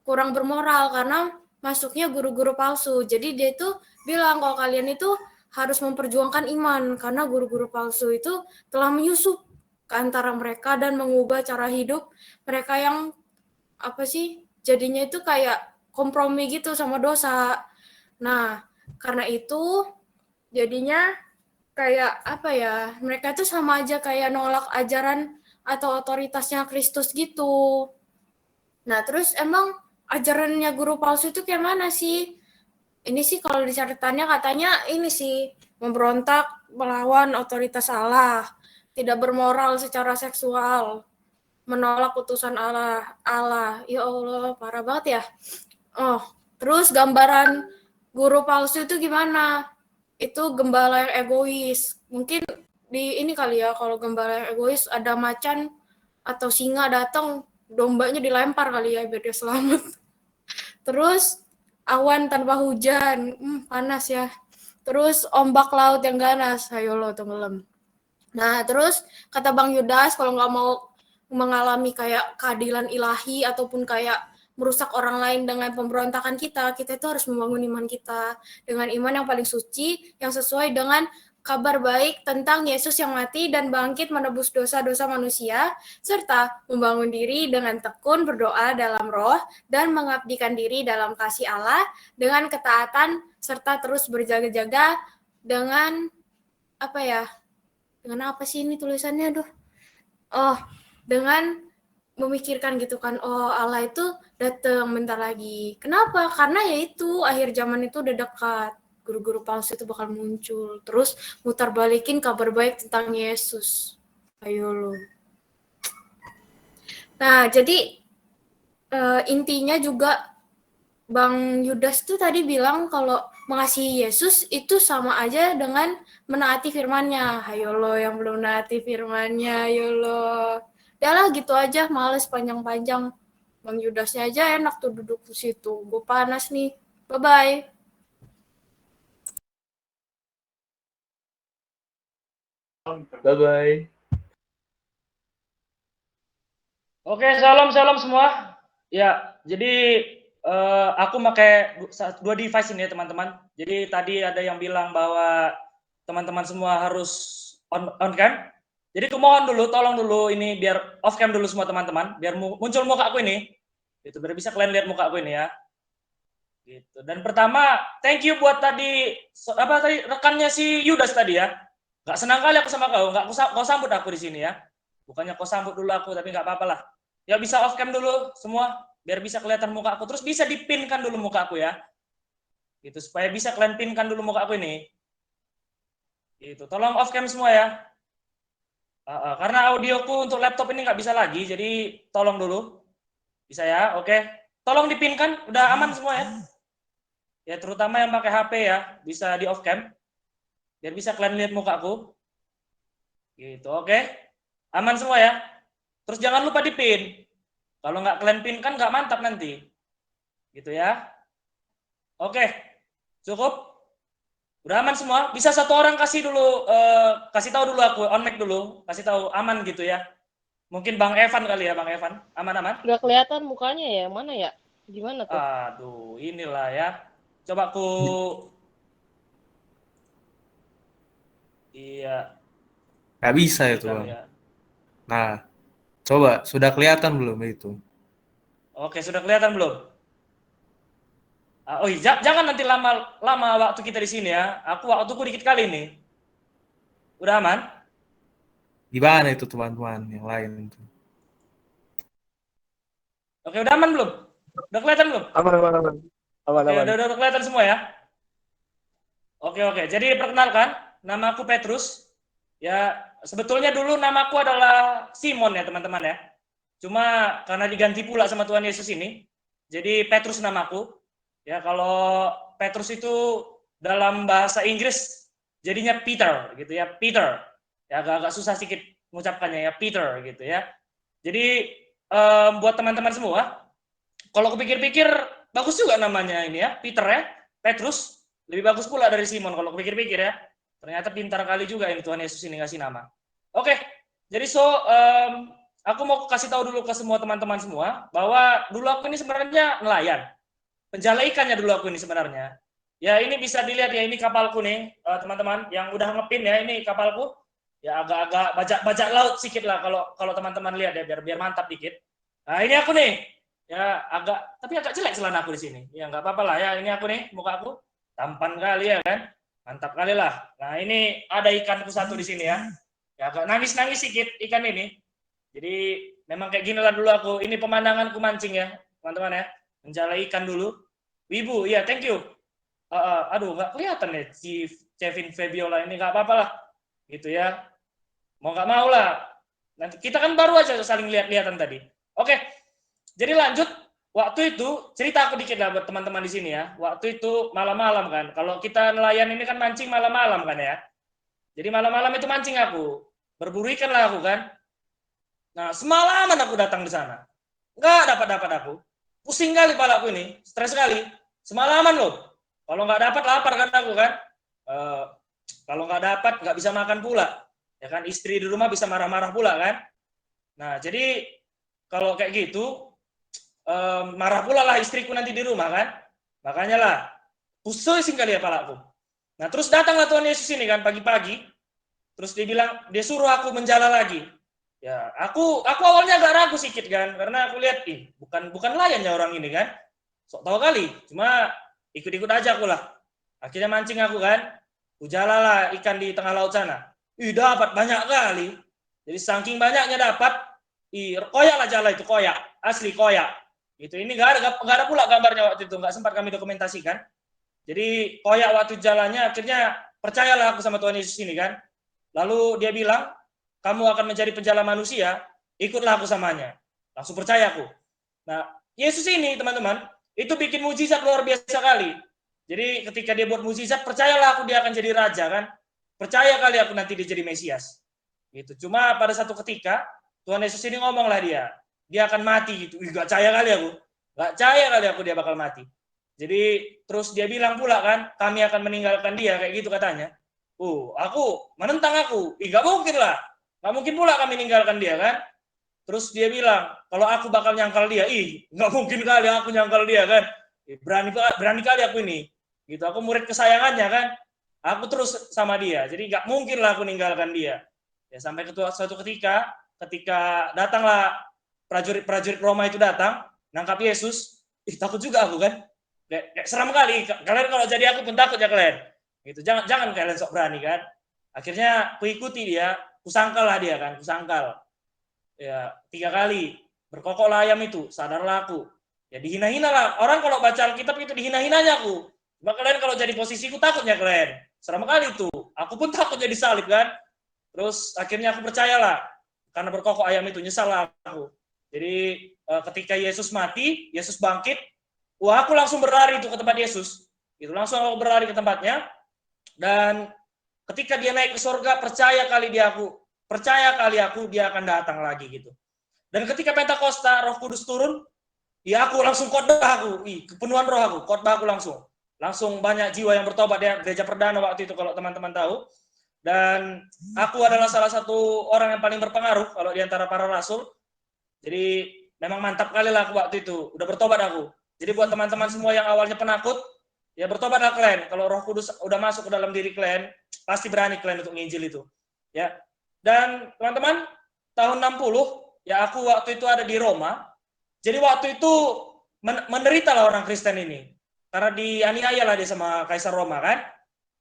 S4: kurang bermoral karena masuknya guru-guru palsu. Jadi dia itu bilang kalau kalian itu harus memperjuangkan iman karena guru-guru palsu itu telah menyusup ke antara mereka dan mengubah cara hidup mereka yang jadinya itu kayak kompromi gitu sama dosa. Nah, karena itu jadinya kayak mereka itu sama aja kayak nolak ajaran atau otoritasnya Kristus gitu. Nah, terus emang ajarannya guru palsu itu kayak mana sih? Ini sih kalau di catatannya katanya ini sih, memberontak melawan otoritas Allah, tidak bermoral secara seksual, menolak putusan Allah. Ya Allah, parah banget ya. Terus gambaran guru palsu itu gimana? Itu gembala yang egois. Mungkin di ini kali ya, kalau gembala yang egois ada macan atau singa datang, dombanya dilempar kali ya biar dia selamat. Terus awan tanpa hujan, panas ya. Terus ombak laut yang ganas, ayo lo tenggelam. Nah, terus kata Bang Yudas, kalau nggak mau mengalami kayak keadilan ilahi ataupun kayak merusak orang lain dengan pemberontakan kita itu harus membangun iman kita dengan iman yang paling suci, yang sesuai dengan kabar baik tentang Yesus yang mati dan bangkit menebus dosa-dosa manusia, serta membangun diri dengan tekun berdoa dalam roh dan mengabdikan diri dalam kasih Allah dengan ketaatan serta terus berjaga-jaga dengan dengan apa sih ini tulisannya dengan memikirkan gitu kan, Allah itu datang bentar lagi. Kenapa? Karena ya itu akhir zaman itu udah dekat. Guru-guru palsu itu bakal muncul. Terus mutar balikin kabar baik tentang Yesus. Ayo lo. Nah, jadi intinya juga Bang Yudas tuh tadi bilang kalau mengasihi Yesus itu sama aja dengan menaati firman-Nya. Ayo lo yang belum menaati firman-Nya, ayo lo. Udah lah gitu aja, males panjang-panjang. Bang Yudasnya aja enak tuh duduk di situ. Gue panas nih. Bye-bye.
S1: Bye-bye.
S8: Oke, shalom semua. Ya, jadi aku pakai dua device ini ya teman-teman. Jadi tadi ada yang bilang bahwa teman-teman semua harus on cam. Jadi aku mohon dulu, tolong dulu ini biar off cam dulu semua teman-teman, biar muncul muka aku ini. Gitu, biar bisa kalian lihat muka aku ini ya. Gitu. Dan pertama, thank you buat tadi rekannya si Yudas tadi ya. Gak senang kali aku sama kau, kau sambut aku di sini ya. Bukannya kau sambut dulu aku, tapi nggak apa-apa lah. Ya bisa off cam dulu semua, biar bisa kelihatan muka aku. Terus bisa dipinkan dulu muka aku ya. Gitu, supaya bisa kalian pinkan dulu muka aku ini. Gitu, tolong off cam semua ya. Karena audioku untuk laptop ini nggak bisa lagi, jadi tolong dulu. Bisa ya, oke. Tolong dipinkan, udah aman semua ya. Ya, terutama yang pakai HP ya, bisa di off cam. Biar bisa kalian lihat muka aku. Gitu, oke. Aman semua ya. Terus jangan lupa dipin. Kalau nggak kalian pin kan nggak mantap nanti. Gitu ya. Oke, cukup. Udah aman semua? Bisa satu orang kasih dulu, kasih tahu dulu aku, on mic dulu, kasih tahu aman gitu ya. Mungkin Bang Evan kali ya, Bang Evan. Aman-aman?
S7: Nggak kelihatan mukanya ya, mana ya? Gimana tuh?
S8: Aduh, inilah ya. Coba aku, iya,
S5: Nggak bisa itu,
S8: berikan
S5: Bang.
S8: ya.
S5: Nah, coba, sudah kelihatan belum itu?
S8: Oke, sudah kelihatan belum? Oh iya, jangan nanti lama waktu kita di sini ya. Waktuku dikit kali nih. Udah aman?
S5: Gimana itu teman-teman yang lain itu?
S8: Oke, udah aman belum? Udah kelihatan belum?
S6: Aman, aman, aman. Aman,
S8: Oke,
S6: aman.
S8: udah kelihatan semua ya? Oke. Jadi perkenalkan, nama aku Petrus. Ya, sebetulnya dulu namaku adalah Simon ya, teman-teman ya. Cuma karena diganti pula sama Tuhan Yesus ini, jadi Petrus namaku. Ya, kalau Petrus itu dalam bahasa Inggris jadinya Peter gitu ya, Peter. Ya, agak-agak susah sedikit mengucapkannya ya, Peter gitu ya. Jadi buat teman-teman semua, kalau kupikir-pikir bagus juga namanya ini ya, Peter ya, Petrus. Lebih bagus pula dari Simon kalau kupikir-pikir ya. Ternyata pintar kali juga ini Tuhan Yesus ini ngasih nama. Oke, jadi aku mau kasih tahu dulu ke semua teman-teman semua bahwa dulu aku ini sebenarnya nelayan. Penjala ikannya dulu aku ini sebenarnya. Ya ini bisa dilihat ya, ini kapalku nih teman-teman yang udah ngepin ya, ini kapalku. Ya agak-agak bajak laut sedikit lah kalau teman-teman lihat ya, biar mantap dikit. Nah ini aku nih, ya tapi agak jelek celana aku di sini. Ya nggak apa-apa lah ya, ini aku nih, muka aku tampan kali ya kan, mantap kali lah. Nah ini ada ikanku satu di sini ya. Ya agak nangis sedikit ikan ini. Jadi memang kayak gini lah dulu aku. Ini pemandanganku mancing ya, teman-teman ya. Menjala ikan dulu. Wibu, iya thank you. Aduh nggak kelihatan ya si Kevin Fabiola ini, nggak apa-apa lah. Gitu ya. Mau nggak mau lah. Nanti kita kan baru aja saling lihat-lihatan tadi. Oke. Jadi lanjut. Waktu itu cerita aku dikit lah buat teman-teman di sini ya. Waktu itu malam-malam kan. Kalau kita nelayan ini kan mancing malam-malam kan ya. Jadi malam-malam itu mancing aku. Berburu ikan lah aku kan. Nah, semalaman aku datang di sana. Nggak dapat aku. Pusing kali palaku ini, stres sekali. Semalaman loh. Kalau nggak dapat lapar kan aku kan. Kalau nggak dapat nggak bisa makan pula. Ya kan, istri di rumah bisa marah-marah pula kan. Nah, jadi kalau kayak gitu, marah pula lah istriku nanti di rumah kan. Makanya lah, pusing kali ya palaku. Nah, terus datanglah Tuhan Yesus ini kan pagi-pagi. Terus dia suruh aku menjala lagi. Ya, aku awalnya agak ragu sedikit kan, karena aku lihat bukan layan ya orang ini kan. Sok tahu kali, cuma ikut-ikut aja aku lah. Akhirnya mancing aku kan. Ujala lah ikan di tengah laut sana. Dapat banyak kali. Jadi saking banyaknya dapat, koyak lah jala itu, koyak. Asli koyak. Itu ini nggak ada pula gambarnya waktu itu, nggak sempat kami dokumentasikan. Jadi koyak waktu jalannya, akhirnya percayalah aku sama Tuhan Yesus ini kan. Lalu dia bilang, kamu akan menjadi penjala manusia, ikutlah aku samanya. Langsung percaya aku. Nah, Yesus ini teman-teman, itu bikin mujizat luar biasa kali. Jadi ketika dia buat mujizat, percayalah aku dia akan jadi raja kan. Percaya kali aku nanti dia jadi Mesias. Gitu. Cuma pada satu ketika, Tuhan Yesus ini ngomonglah dia akan mati gitu. Gak percaya kali aku. Gak percaya kali aku dia bakal mati. Jadi terus dia bilang pula kan, kami akan meninggalkan dia, kayak gitu katanya. Aku menentang aku. Gak mungkin lah. Gak mungkin pula kami meninggalkan dia kan. Terus dia bilang, kalau aku bakal nyangkal dia, gak mungkin kali aku nyangkal dia kan. Berani kali aku ini. Gitu, aku murid kesayangannya kan. Aku terus sama dia. Jadi gak mungkin lah aku meninggalkan dia. Ya sampai suatu ketika datanglah prajurit Roma itu datang, nangkap Yesus. Takut juga aku kan. Kayak seram kali. Kalian kalau jadi aku pun takut ya kalian. Gitu. Jangan kalian sok berani kan. Akhirnya aku ikuti dia, kusangkal lah dia kan, kusangkal. Ya 3 kali berkokoklah ayam itu, sadarlah aku. Ya dihina-hina lah. Orang kalau baca Alkitab itu dihina-hinanya aku. Cuma kalian kalau jadi posisiku takutnya kalian. Seram kali itu. Aku pun takut jadi salib kan. Terus akhirnya aku percayalah. Karena berkokok ayam itu, nyesal lah aku. Jadi ketika Yesus mati, Yesus bangkit, aku langsung berlari itu ke tempat Yesus. Itu langsung aku berlari ke tempatnya. Dan ketika dia naik ke surga, percaya kali aku dia akan datang lagi gitu. Dan ketika Pentakosta, Roh Kudus turun, Ya aku langsung khotbah aku, kepenuhan roh aku, khotbah aku langsung. Langsung banyak jiwa yang bertobat di gereja perdana waktu itu kalau teman-teman tahu. Dan aku adalah salah satu orang yang paling berpengaruh kalau di antara para rasul. Jadi memang mantap kali lah aku waktu itu, udah bertobat aku. Jadi buat teman-teman semua yang awalnya penakut, ya bertobatlah kalian. Kalau Roh Kudus udah masuk ke dalam diri kalian, pasti berani kalian untuk nginjil itu. Ya. Dan teman-teman, tahun 60, ya aku waktu itu ada di Roma. Jadi waktu itu menderita lah orang Kristen ini. Karena dianiaya lah dia sama Kaisar Roma kan.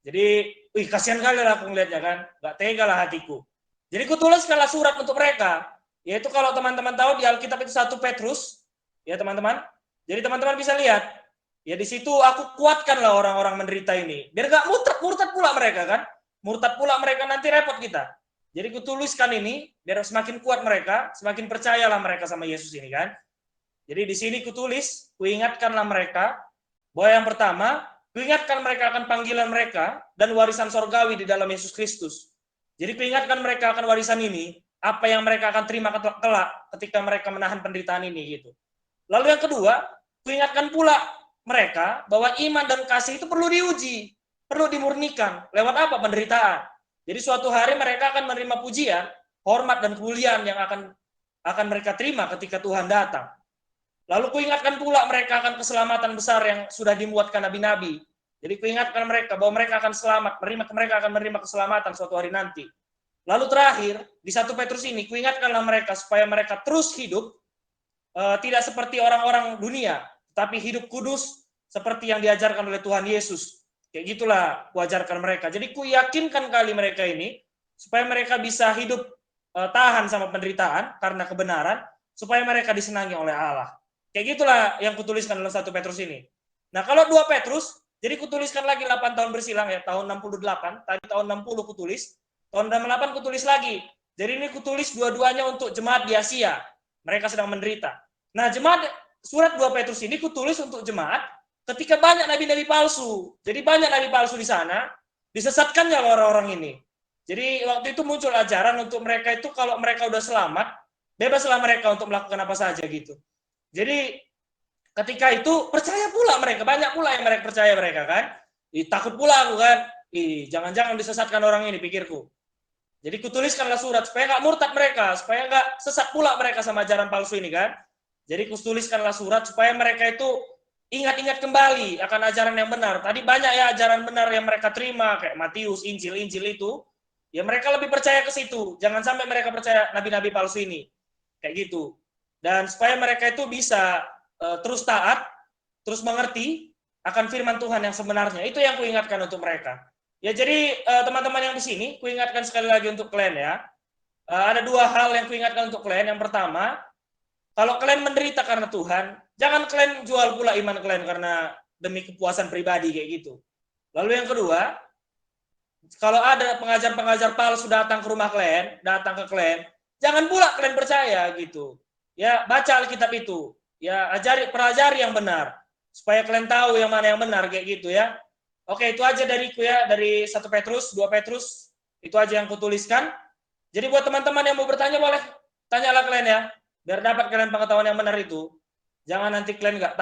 S8: Jadi, kasihan kali lah aku ngeliatnya kan. Gak tega lah hatiku. Jadi aku tuliskanlah surat untuk mereka. Yaitu kalau teman-teman tahu di Alkitab itu 1 Petrus. Ya teman-teman. Jadi teman-teman bisa lihat. Ya di situ aku kuatkanlah orang-orang menderita ini. Biar gak murtad pula mereka kan. Murtad pula mereka nanti repot kita. Jadi aku tuliskan ini. Biar semakin kuat mereka. Semakin percayalah mereka sama Yesus ini kan. Jadi di sini kutulis, kuingatkanlah mereka bahwa yang pertama, kuingatkan mereka akan panggilan mereka dan warisan sorgawi di dalam Yesus Kristus. Jadi kuingatkan mereka akan warisan ini, apa yang mereka akan terima kelak ketika mereka menahan penderitaan ini gitu. Lalu yang kedua, kuingatkan pula mereka bahwa iman dan kasih itu perlu diuji, perlu dimurnikan. Lewat apa? Penderitaan. Jadi suatu hari mereka akan menerima pujian, hormat dan kemuliaan yang akan mereka terima ketika Tuhan datang. Lalu kuingatkan pula mereka akan keselamatan besar yang sudah dimuatkan nabi-nabi. Jadi kuingatkan mereka bahwa mereka akan selamat, mereka akan menerima keselamatan suatu hari nanti. Lalu terakhir, di 1 Petrus ini, kuingatkanlah mereka supaya mereka terus hidup, tidak seperti orang-orang dunia, tapi hidup kudus seperti yang diajarkan oleh Tuhan Yesus. Kayak gitulah kuajarkan mereka. Jadi kuyakinkan kali mereka ini, supaya mereka bisa hidup tahan sama penderitaan karena kebenaran, supaya mereka disenangi oleh Allah. Kayak gitulah yang kutuliskan dalam 1 Petrus ini. Nah kalau 2 Petrus, jadi kutuliskan lagi 8 tahun bersilang ya, tahun 68, tadi tahun 60 kutulis, tahun 68 kutulis lagi. Jadi ini kutulis dua-duanya untuk jemaat di Asia. Mereka sedang menderita. Nah surat 2 Petrus ini kutulis untuk jemaat ketika banyak nabi-nabi palsu. Jadi banyak nabi palsu di sana, disesatkannya orang-orang ini. Jadi waktu itu muncul ajaran untuk mereka itu kalau mereka udah selamat, bebaslah mereka untuk melakukan apa saja gitu. Jadi ketika itu percaya pula mereka, banyak pula yang mereka percaya mereka kan. Takut pula aku kan, jangan-jangan disesatkan orang ini pikirku. Jadi kutuliskanlah surat supaya nggak murtad mereka, supaya nggak sesat pula mereka sama ajaran palsu ini kan. Jadi kutuliskanlah surat supaya mereka itu ingat-ingat kembali akan ajaran yang benar. Tadi banyak ya ajaran benar yang mereka terima kayak Matius, Injil itu. Ya mereka lebih percaya ke situ. Jangan sampai mereka percaya nabi-nabi palsu ini. Kayak gitu. Dan supaya mereka itu bisa terus taat, terus mengerti akan firman Tuhan yang sebenarnya. Itu yang kuingatkan untuk mereka. Ya jadi teman-teman yang di sini, kuingatkan sekali lagi untuk kalian ya. Ada 2 hal yang kuingatkan untuk kalian. Yang pertama, kalau kalian menderita karena Tuhan, jangan kalian jual pula iman kalian karena demi kepuasan pribadi kayak gitu. Lalu yang kedua, kalau ada pengajar-pengajar palsu datang ke rumah kalian, datang ke kalian, jangan pula kalian percaya gitu. Ya, baca Alkitab itu. Ya, pelajari yang benar. Supaya kalian tahu yang mana yang benar kayak gitu ya. Oke, itu aja dariku ya, dari 1 Petrus, 2 Petrus. Itu aja yang kutuliskan. Jadi buat teman-teman yang mau bertanya boleh tanyalah kalian ya. Biar dapat kalian pengetahuan yang benar itu. Jangan nanti kalian nggak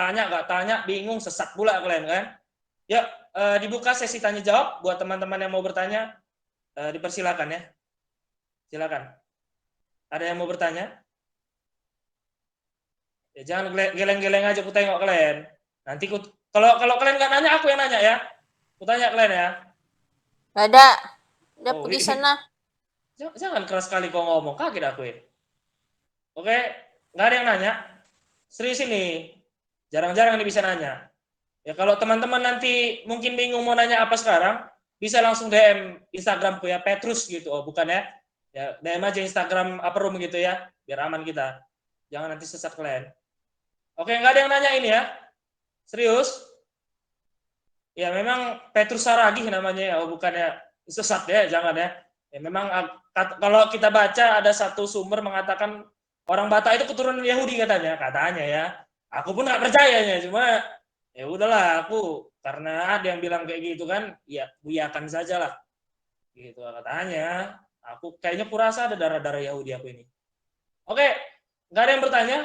S8: tanya, bingung, sesat pula kalian kan. Ya, dibuka sesi tanya jawab buat teman-teman yang mau bertanya. Dipersilakan ya. Silakan. Ada yang mau bertanya? Ya jangan geleng-geleng aja aku tengok kalian. Nanti kalau kalian nggak nanya aku yang nanya ya. Aku tanya kalian ya.
S3: Gak ada. Udah pergi sana.
S8: Jangan keras sekali kau ngomong, kaget aku ya. Oke, nggak ada yang nanya. Serius ini. Jarang-jarang nih bisa nanya. Ya kalau teman-teman nanti mungkin bingung mau nanya apa sekarang, bisa langsung DM Instagramku ya, Petrus gitu. Oh, bukan ya. Ya, DM aja Instagram Upper Room gitu ya, biar aman kita. Jangan nanti sesat kalian. Oke, nggak ada yang nanya ini ya? Serius? Ya memang Petrus Saragih namanya ya, bukannya sesat ya, jangan ya. Ya memang kalau kita baca ada satu sumber mengatakan orang Batak itu keturunan Yahudi katanya ya. Aku pun nggak percayanya, cuma ya udahlah aku karena ada yang bilang kayak gitu kan, ya buyakan saja lah. Gitu katanya. Aku kayaknya kurasa ada darah-darah Yahudi aku ini. Oke, nggak ada yang bertanya?